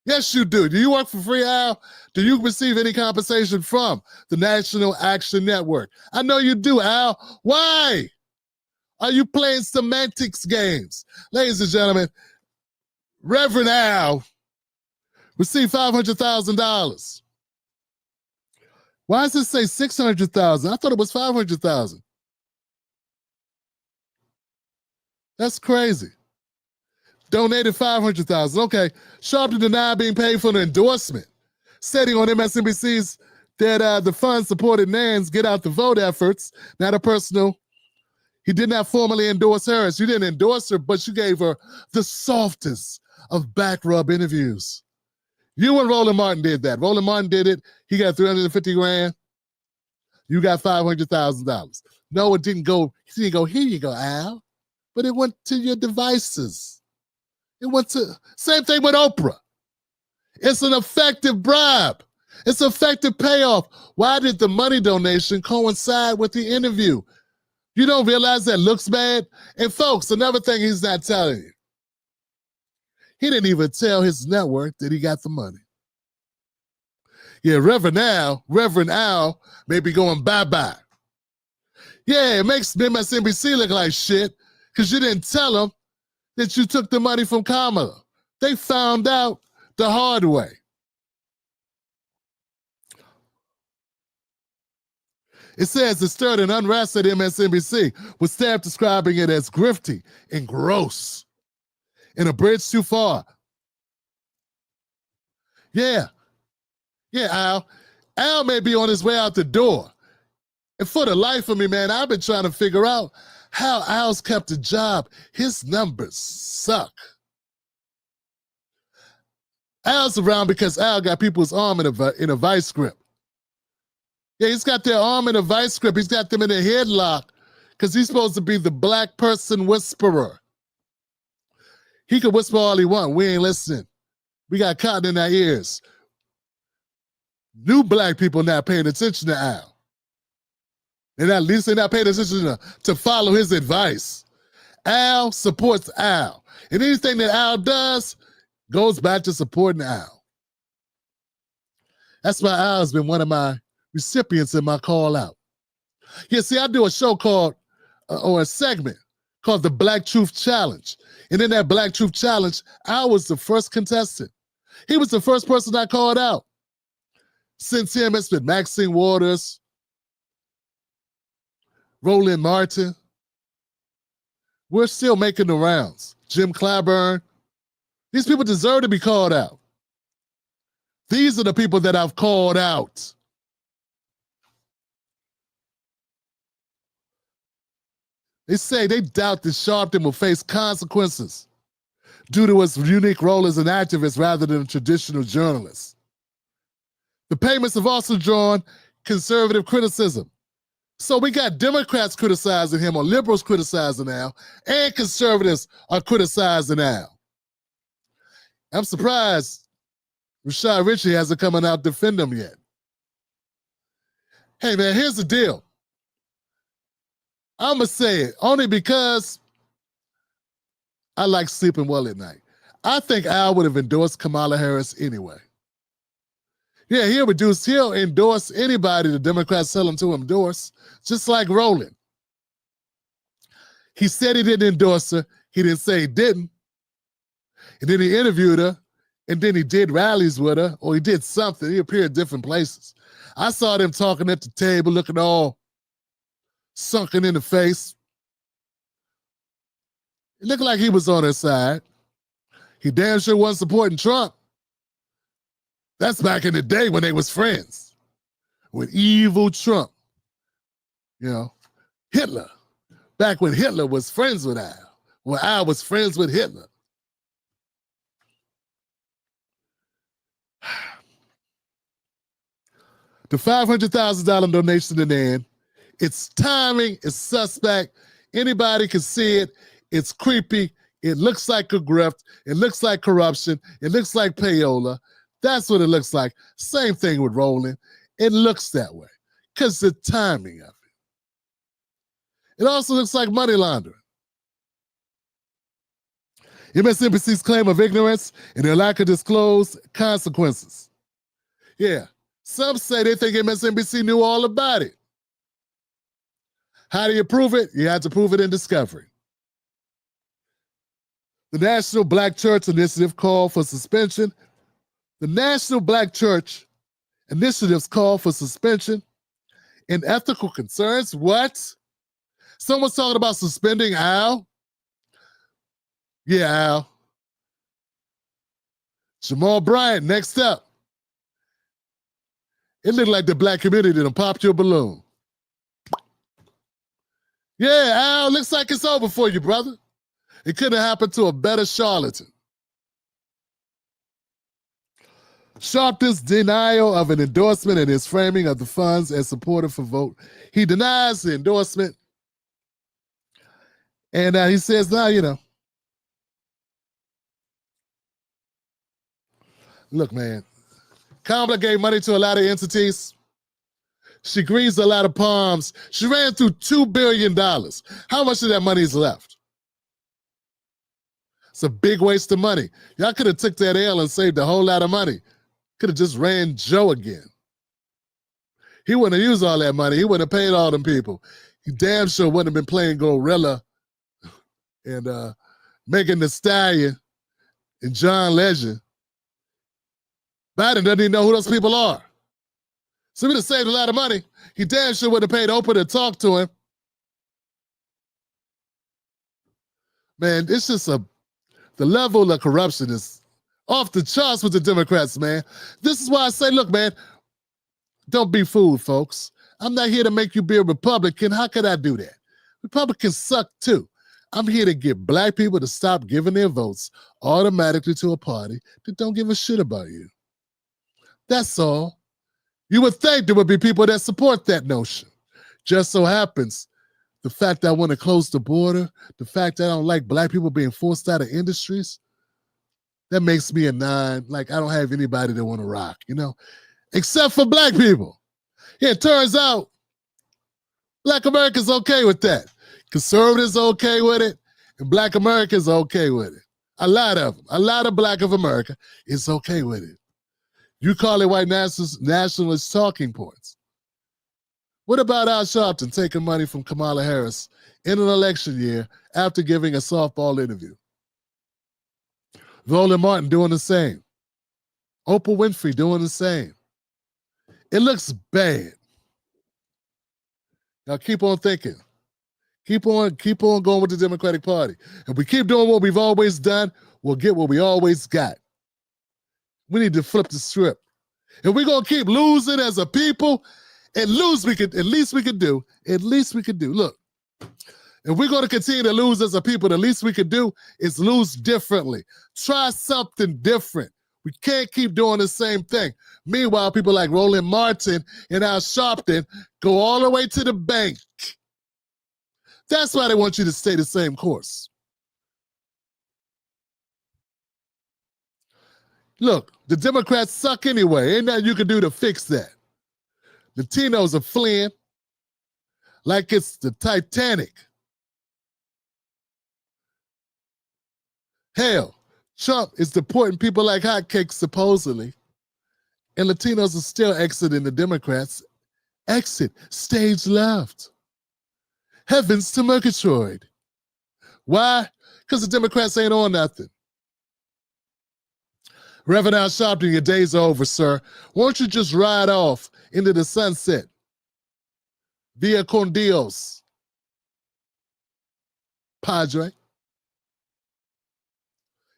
Yes, you do. Do you work for free, Al? Do you receive any compensation from the National Action Network? I know you do, Al. Why are you playing semantics games? Ladies and gentlemen, Reverend Al received $500,000. Why does it say $600,000? I thought it was $500,000. That's crazy. Donated $500,000. Okay. Sharpton denied being paid for an endorsement, stating on MSNBC's that the fund supported Nan's Get Out the Vote efforts, not a personal. He did not formally endorse hers. You didn't endorse her, but you gave her the softest of back rub interviews. You and Roland Martin did that. Roland Martin did it. He got $350,000. You got $500,000. No, it didn't go. He didn't go, here you go, Al. But it went to your devices. It went to, same thing with Oprah. It's an effective bribe. It's effective payoff. Why did the money donation coincide with the interview? You don't realize that looks bad? And folks, another thing he's not telling you. He didn't even tell his network that he got the money. Yeah, Reverend Al may be going bye-bye. Yeah, it makes MSNBC look like shit because you didn't tell them that you took the money from Kamala. They found out the hard way. It says it stirred an unrest at MSNBC, with staff describing it as grifty and gross and a bridge too far. Yeah, Al. Al may be on his way out the door. And for the life of me, man, I've been trying to figure out how Al's kept a job. His numbers suck. Al's around because Al got people's arm in a vice grip. Yeah, he's got their arm in a vice grip. He's got them in a headlock because he's supposed to be the black person whisperer. He can whisper all he wants. We ain't listening. We got cotton in our ears. New black people not paying attention to Al. And at least they're not paying attention to follow his advice. Al supports Al. And anything that Al does goes back to supporting Al. That's why Al's been one of my recipients in my call out. Yeah, see, I do a show called, or a segment called the Black Truth Challenge. And in that Black Truth Challenge, Al was the first contestant. He was the first person I called out. Since him, it's been Maxine Waters, Roland Martin. We're still making the rounds. Jim Clyburn. These people deserve to be called out. These are the people that I've called out. They say they doubt that Sharpton will face consequences due to his unique role as an activist rather than a traditional journalist. The payments have also drawn conservative criticism. So we got Democrats criticizing him, or liberals criticizing Al, and conservatives are criticizing Al. I'm surprised Rashad Richey hasn't come out to defend him yet. Hey man, here's the deal. I'm going to say it only because I like sleeping well at night. I think Al would have endorsed Kamala Harris anyway. Yeah, he'll endorse anybody the Democrats tell him to endorse, just like Roland. He said he didn't endorse her. He didn't say he didn't. And then he interviewed her, and then he did rallies with her, or he did something. He appeared at different places. I saw them talking at the table, looking all sunken in the face. It looked like he was on her side. He damn sure wasn't supporting Trump. That's back in the day when they was friends with evil Trump. You know, Hitler. Back when Hitler was friends with Al. When Al was friends with Hitler. The $500,000 donation to Nan, its timing is suspect. Anybody can see it. It's creepy. It looks like a grift. It looks like corruption. It looks like payola. That's what it looks like. Same thing with Roland. It looks that way because the timing of it. It also looks like money laundering. MSNBC's claim of ignorance and their lack of disclosed consequences. Yeah, some say they think MSNBC knew all about it. How do you prove it? You have to prove it in discovery. The National Black Church Initiative called for suspension. The National Black Church Initiatives call for suspension and ethical concerns. What? Someone's talking about suspending Al? Yeah, Al. Jamal Bryant, next up. It looked like the black community done popped your balloon. Yeah, Al, looks like it's over for you, brother. It couldn't have happened to a better charlatan. Sharpton's denial of an endorsement and his framing of the funds as supportive for vote. He denies the endorsement. And he says, now, you know. Look, man. Kamala gave money to a lot of entities. She greased a lot of palms. She ran through $2 billion. How much of that money is left? It's a big waste of money. Y'all could have took that L and saved a whole lot of money. Could have just ran Joe again. He wouldn't have used all that money. He wouldn't have paid all them people. He damn sure wouldn't have been playing Gorilla and Megan Thee Stallion and John Legend. Biden doesn't even know who those people are. So he would have saved a lot of money. He damn sure would have paid Oprah to talk to him. Man, it's just the level of corruption is off the charts with the Democrats, man. This is why I say, look, man, don't be fooled, folks. I'm not here to make you be a Republican. How could I do that? Republicans suck too. I'm here to get black people to stop giving their votes automatically to a party that don't give a shit about you. That's all. You would think there would be people that support that notion. Just so happens, the fact that I want to close the border, the fact that I don't like black people being forced out of industries, that makes me a nine. Like, I don't have anybody that want to rock, you know, except for black people. Yeah, it turns out black Americans okay with that. Conservatives are okay with it, and black Americans are okay with it. A lot of them, a lot of black of America is okay with it. You call it white nationalist talking points. What about Al Sharpton taking money from Kamala Harris in an election year after giving a softball interview? Roland Martin doing the same. Oprah Winfrey doing the same. It looks bad. Now keep on thinking. Keep on going with the Democratic Party. If we keep doing what we've always done, we'll get what we always got. We need to flip the script. If we're gonna keep losing as a people, at least we could do. Look, if we're gonna continue to lose as a people, the least we could do is lose differently. Try something different. We can't keep doing the same thing. Meanwhile, people like Roland Martin and Al Sharpton go all the way to the bank. That's why they want you to stay the same course. Look, the Democrats suck anyway. Ain't nothing you can do to fix that. Latinos are fleeing like it's the Titanic. Hell, Trump is deporting people like hotcakes, supposedly, and Latinos are still exiting the Democrats. Exit, stage left. Heavens to Murgatroyd. Why? Because the Democrats ain't on nothing. Reverend Al Sharpton, your days are over, sir. Won't you just ride off into the sunset? Via con Dios, Padre.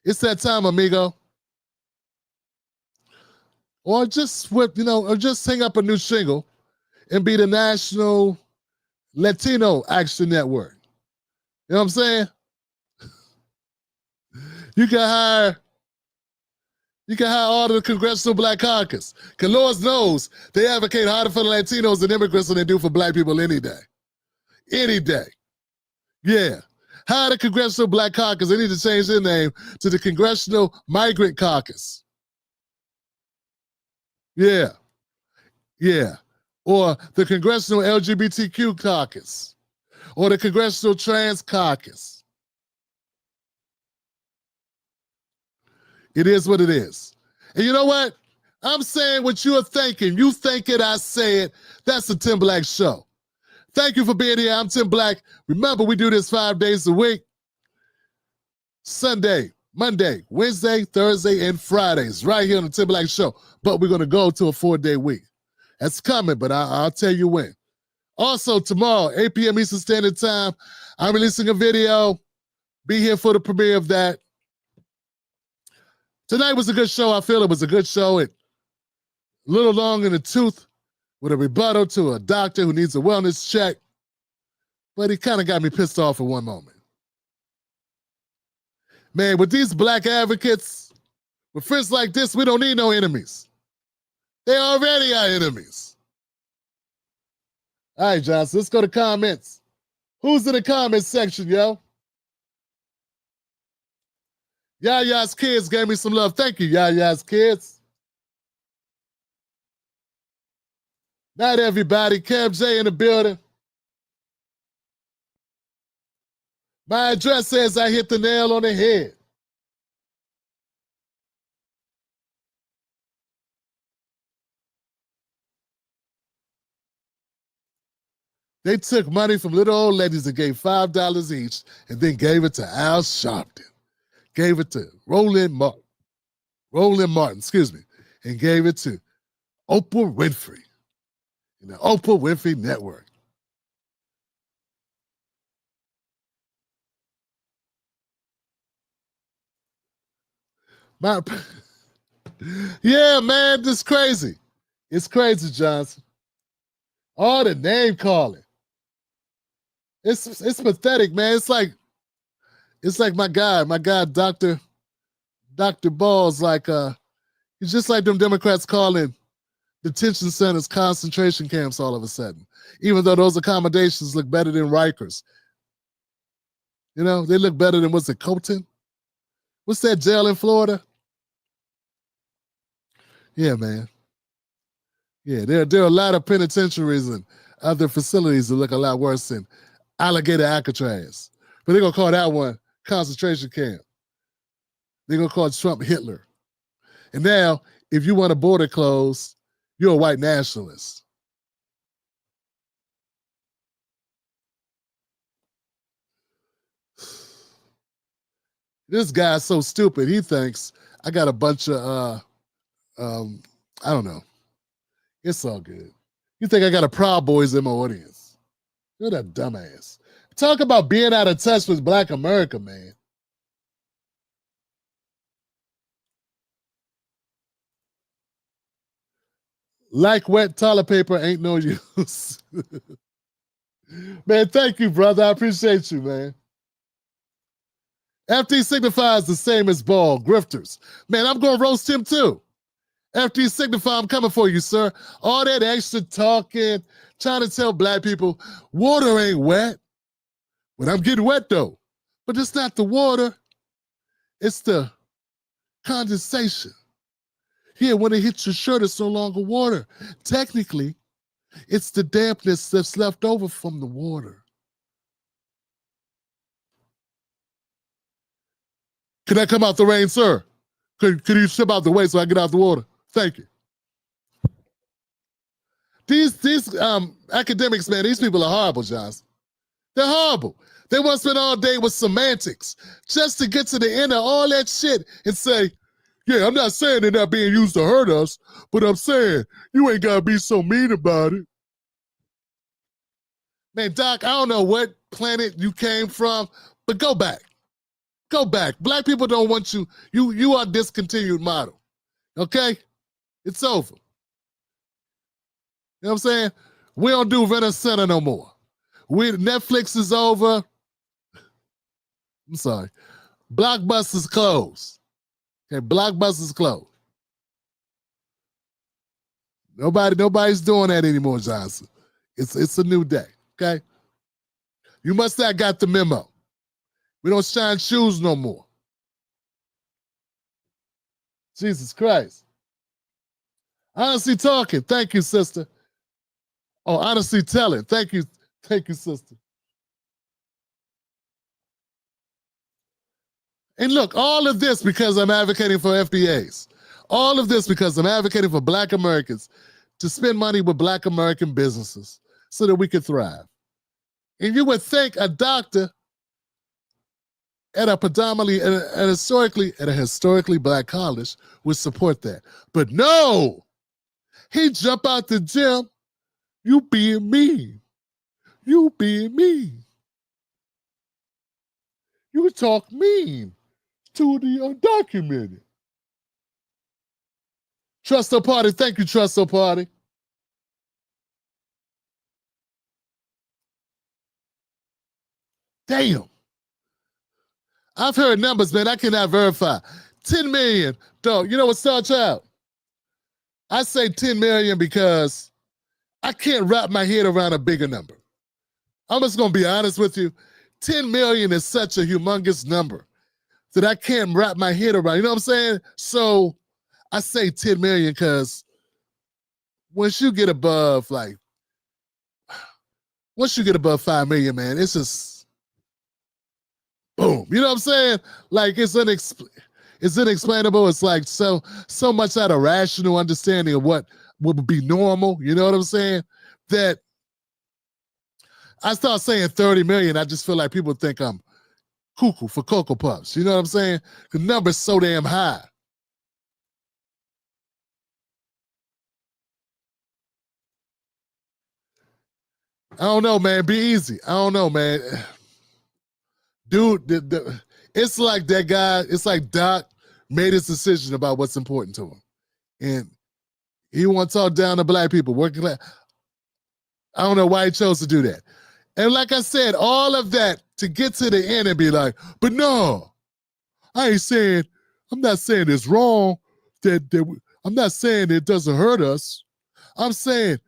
It's that time, amigo. Or just or just hang up a new shingle and be the National Latino Action Network. You know what I'm saying? You can hire all the Congressional Black Caucus. Because Lord knows they advocate harder for the Latinos and immigrants than they do for black people any day. Any day. Yeah. Hire the Congressional Black Caucus. They need to change their name to the Congressional Migrant Caucus. Yeah. Yeah. Or the Congressional LGBTQ Caucus. Or the Congressional Trans Caucus. It is what it is. And you know what? I'm saying what you're thinking. You think it, I say it. That's the Tim Black Show. Thank you for being here. I'm Tim Black. Remember, we do this 5 days a week. Sunday, Monday, Wednesday, Thursday, and Fridays, right here on the Tim Black Show. But we're going to go to a 4-day week. That's coming, but I'll tell you when. Also, tomorrow, 8 p.m. Eastern Standard Time, I'm releasing a video. Be here for the premiere of that. Tonight was a good show. I feel it was a good show. It a little long in the tooth with a rebuttal to a doctor who needs a wellness check. But he kind of got me pissed off for one moment. Man, with these black advocates, with friends like this, we don't need no enemies. They already are enemies. All right, Johnson, let's go to comments. Who's in the comments section, yo? Yaya's kids gave me some love. Thank you, Yaya's kids. Not everybody. Cam J in the building. My address says I hit the nail on the head. They took money from little old ladies and gave $5 each and then gave it to Al Sharpton. Gave it to Roland Martin, and gave it to Oprah Winfrey and the Oprah Winfrey Network. Yeah, man, this is crazy. It's crazy, Johnson. All the name calling. It's pathetic, man. It's like my guy, Dr. Ball's like, he's just like them Democrats calling detention centers concentration camps all of a sudden, even though those accommodations look better than Rikers. You know, they look better than, what's it, Colton? What's that jail in Florida? Yeah, man. Yeah, there are a lot of penitentiaries and other facilities that look a lot worse than Alligator Alcatraz. But they're going to call that one concentration camp. They're going to call Trump Hitler. And now, if you want a border closed, you're a white nationalist. This guy's so stupid. He thinks I got a bunch of, I don't know. It's all good. You think I got a Proud Boys in my audience. You're that dumbass. Talk about being out of touch with Black America, man. Like wet toilet paper ain't no use. Man, thank you, brother. I appreciate you, man. FD signifies the same as ball, grifters. Man, I'm going to roast him too. FD signify, I'm coming for you, sir. All that extra talking, trying to tell Black people, water ain't wet. But I'm getting wet though. But it's not the water. It's the condensation. Here, when it hits your shirt, it's no longer water. Technically, it's the dampness that's left over from the water. Can I come out the rain, sir? Could you step out the way so I get out the water? Thank you. These academics, man, these people are horrible, Johnson. They're horrible. They want to spend all day with semantics just to get to the end of all that shit and say, yeah, I'm not saying they're not being used to hurt us, but I'm saying you ain't got to be so mean about it. Man, Doc, I don't know what planet you came from, but go back. Go back. Black people don't want you. You are a discontinued model. Okay? It's over. You know what I'm saying? We don't do Rent a Center no more. Netflix is over. I'm sorry. Blockbuster's closed. Okay, Blockbuster's closed. Nobody's doing that anymore, Johnson. It's a new day, okay? You must not got the memo. We don't shine shoes no more. Jesus Christ. Honestly talking. Thank you, sister. Oh, honestly telling. Thank you. Thank you, sister. And look, all of this because I'm advocating for FBAs. All of this because I'm advocating for Black Americans to spend money with Black American businesses so that we can thrive. And you would think a doctor at a predominantly, at a historically Black college would support that. But no, he jump out the gym, you being mean. You being mean. You talk mean to the undocumented. Trusto Party, thank you, Trusto Party. Damn. I've heard numbers, man, I cannot verify. 10 million. Dog, you know what, Star Child? I say 10 million because I can't wrap my head around a bigger number. I'm just going to be honest with you. 10 million is such a humongous number that I can't wrap my head around. You know what I'm saying? So I say 10 million because once you get above, once you get above 5 million, man, it's just boom. You know what I'm saying? Like it's inexplainable. It's like so much out of rational understanding of what would be normal. You know what I'm saying? That I start saying 30 million, I just feel like people think I'm cuckoo for Cocoa Puffs. You know what I'm saying? The number's so damn high. I don't know, man. Be easy. I don't know, man. Dude, it's like that guy, it's like Doc made his decision about what's important to him. And he wants to talk down to Black people, working class. I don't know why he chose to do that. And like I said, all of that to get to the end and be like, but no, I'm not saying it's wrong. I'm not saying it doesn't hurt us. I'm saying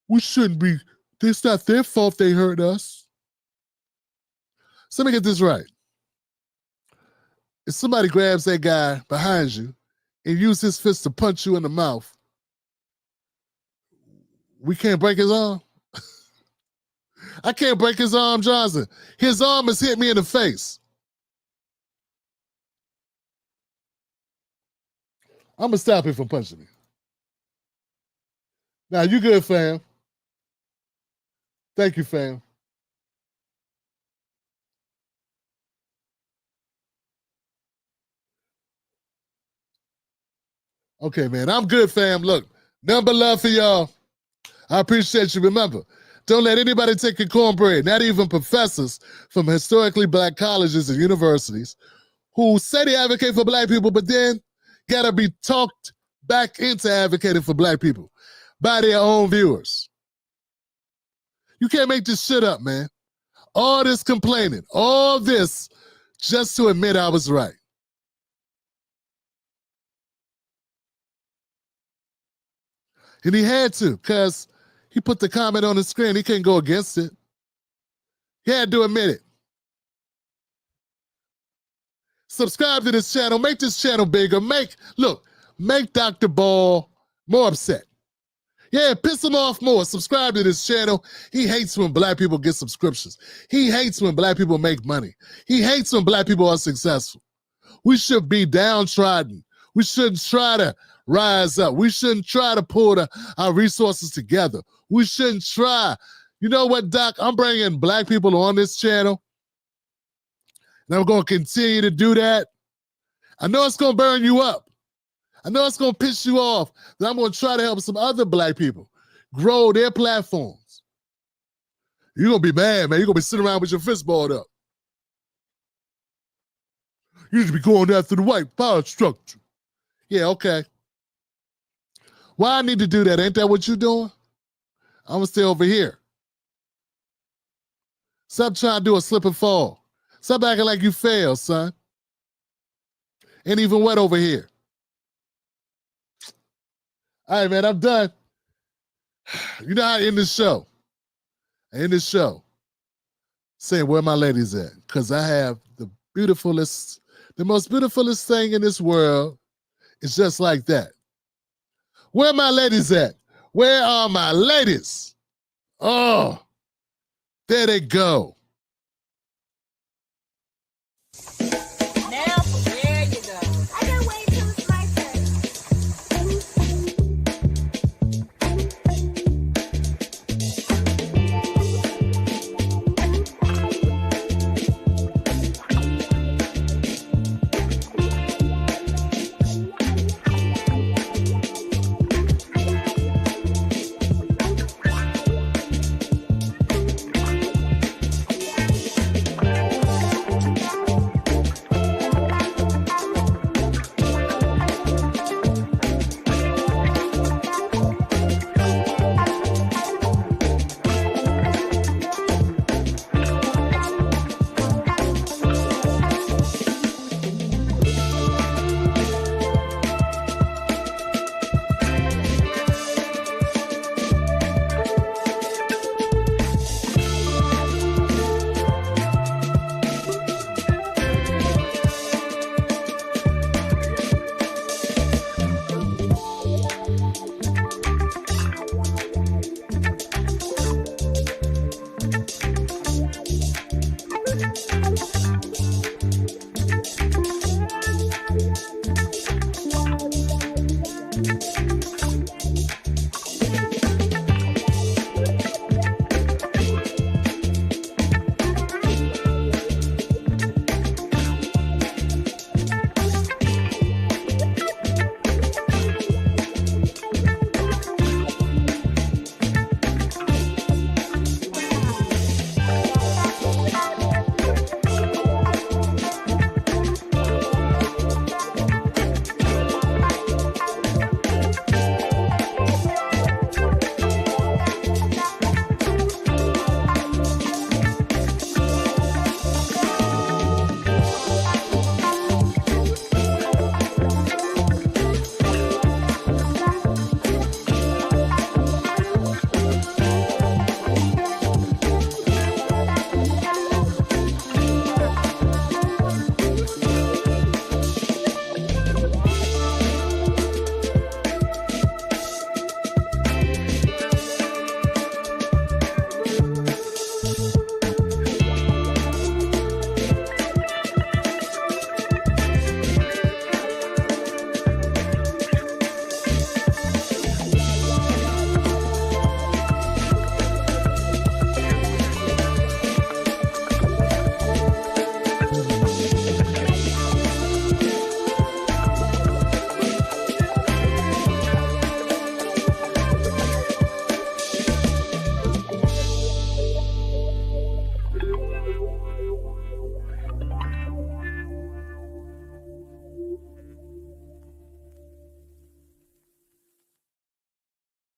we shouldn't be, it's not their fault they hurt us. So let me get this right. If somebody grabs that guy behind you and uses his fist to punch you in the mouth, we can't break his arm? I can't break his arm, Johnson. His arm has hit me in the face. I'm going to stop him from punching me. Now, you good, fam. Thank you, fam. Okay, man, I'm good, fam. Look, nothing but love for y'all. I appreciate you. Remember, Don't let anybody take your cornbread, not even professors from historically black colleges and universities who say they advocate for black people, but then gotta be talked back into advocating for black people by their own viewers. You can't make this shit up, man. All this complaining, all this just to admit I was right. And he had to, because he put the comment on the screen. He couldn't go against it. He had to admit it. Subscribe to this channel. Make this channel bigger. Make Dr. Ball more upset. Yeah, piss him off more. Subscribe to this channel. He hates when black people get subscriptions. He hates when black people make money. He hates when black people are successful. We should be downtrodden. We shouldn't try to rise up. We shouldn't try to pull our resources together. We shouldn't try. You know what, Doc? I'm bringing black people on this channel, and I'm going to continue to do that. I know it's going to burn you up. I know it's going to piss you off, but I'm going to try to help some other black people grow their platforms. You're going to be mad, man. You're going to be sitting around with your fist balled up. You need to be going after the white power structure. Yeah, okay. Why I need to do that? Ain't that what you're doing? I'm going to stay over here. Stop trying to do a slip and fall. Stop acting like you failed, son. Ain't even wet over here. All right, man, I'm done. You know how I end this show? I end this show saying where my ladies at, because I have the most beautifulest thing in this world. It's just like that. Where my ladies at? Where are my ladies? Oh, there they go.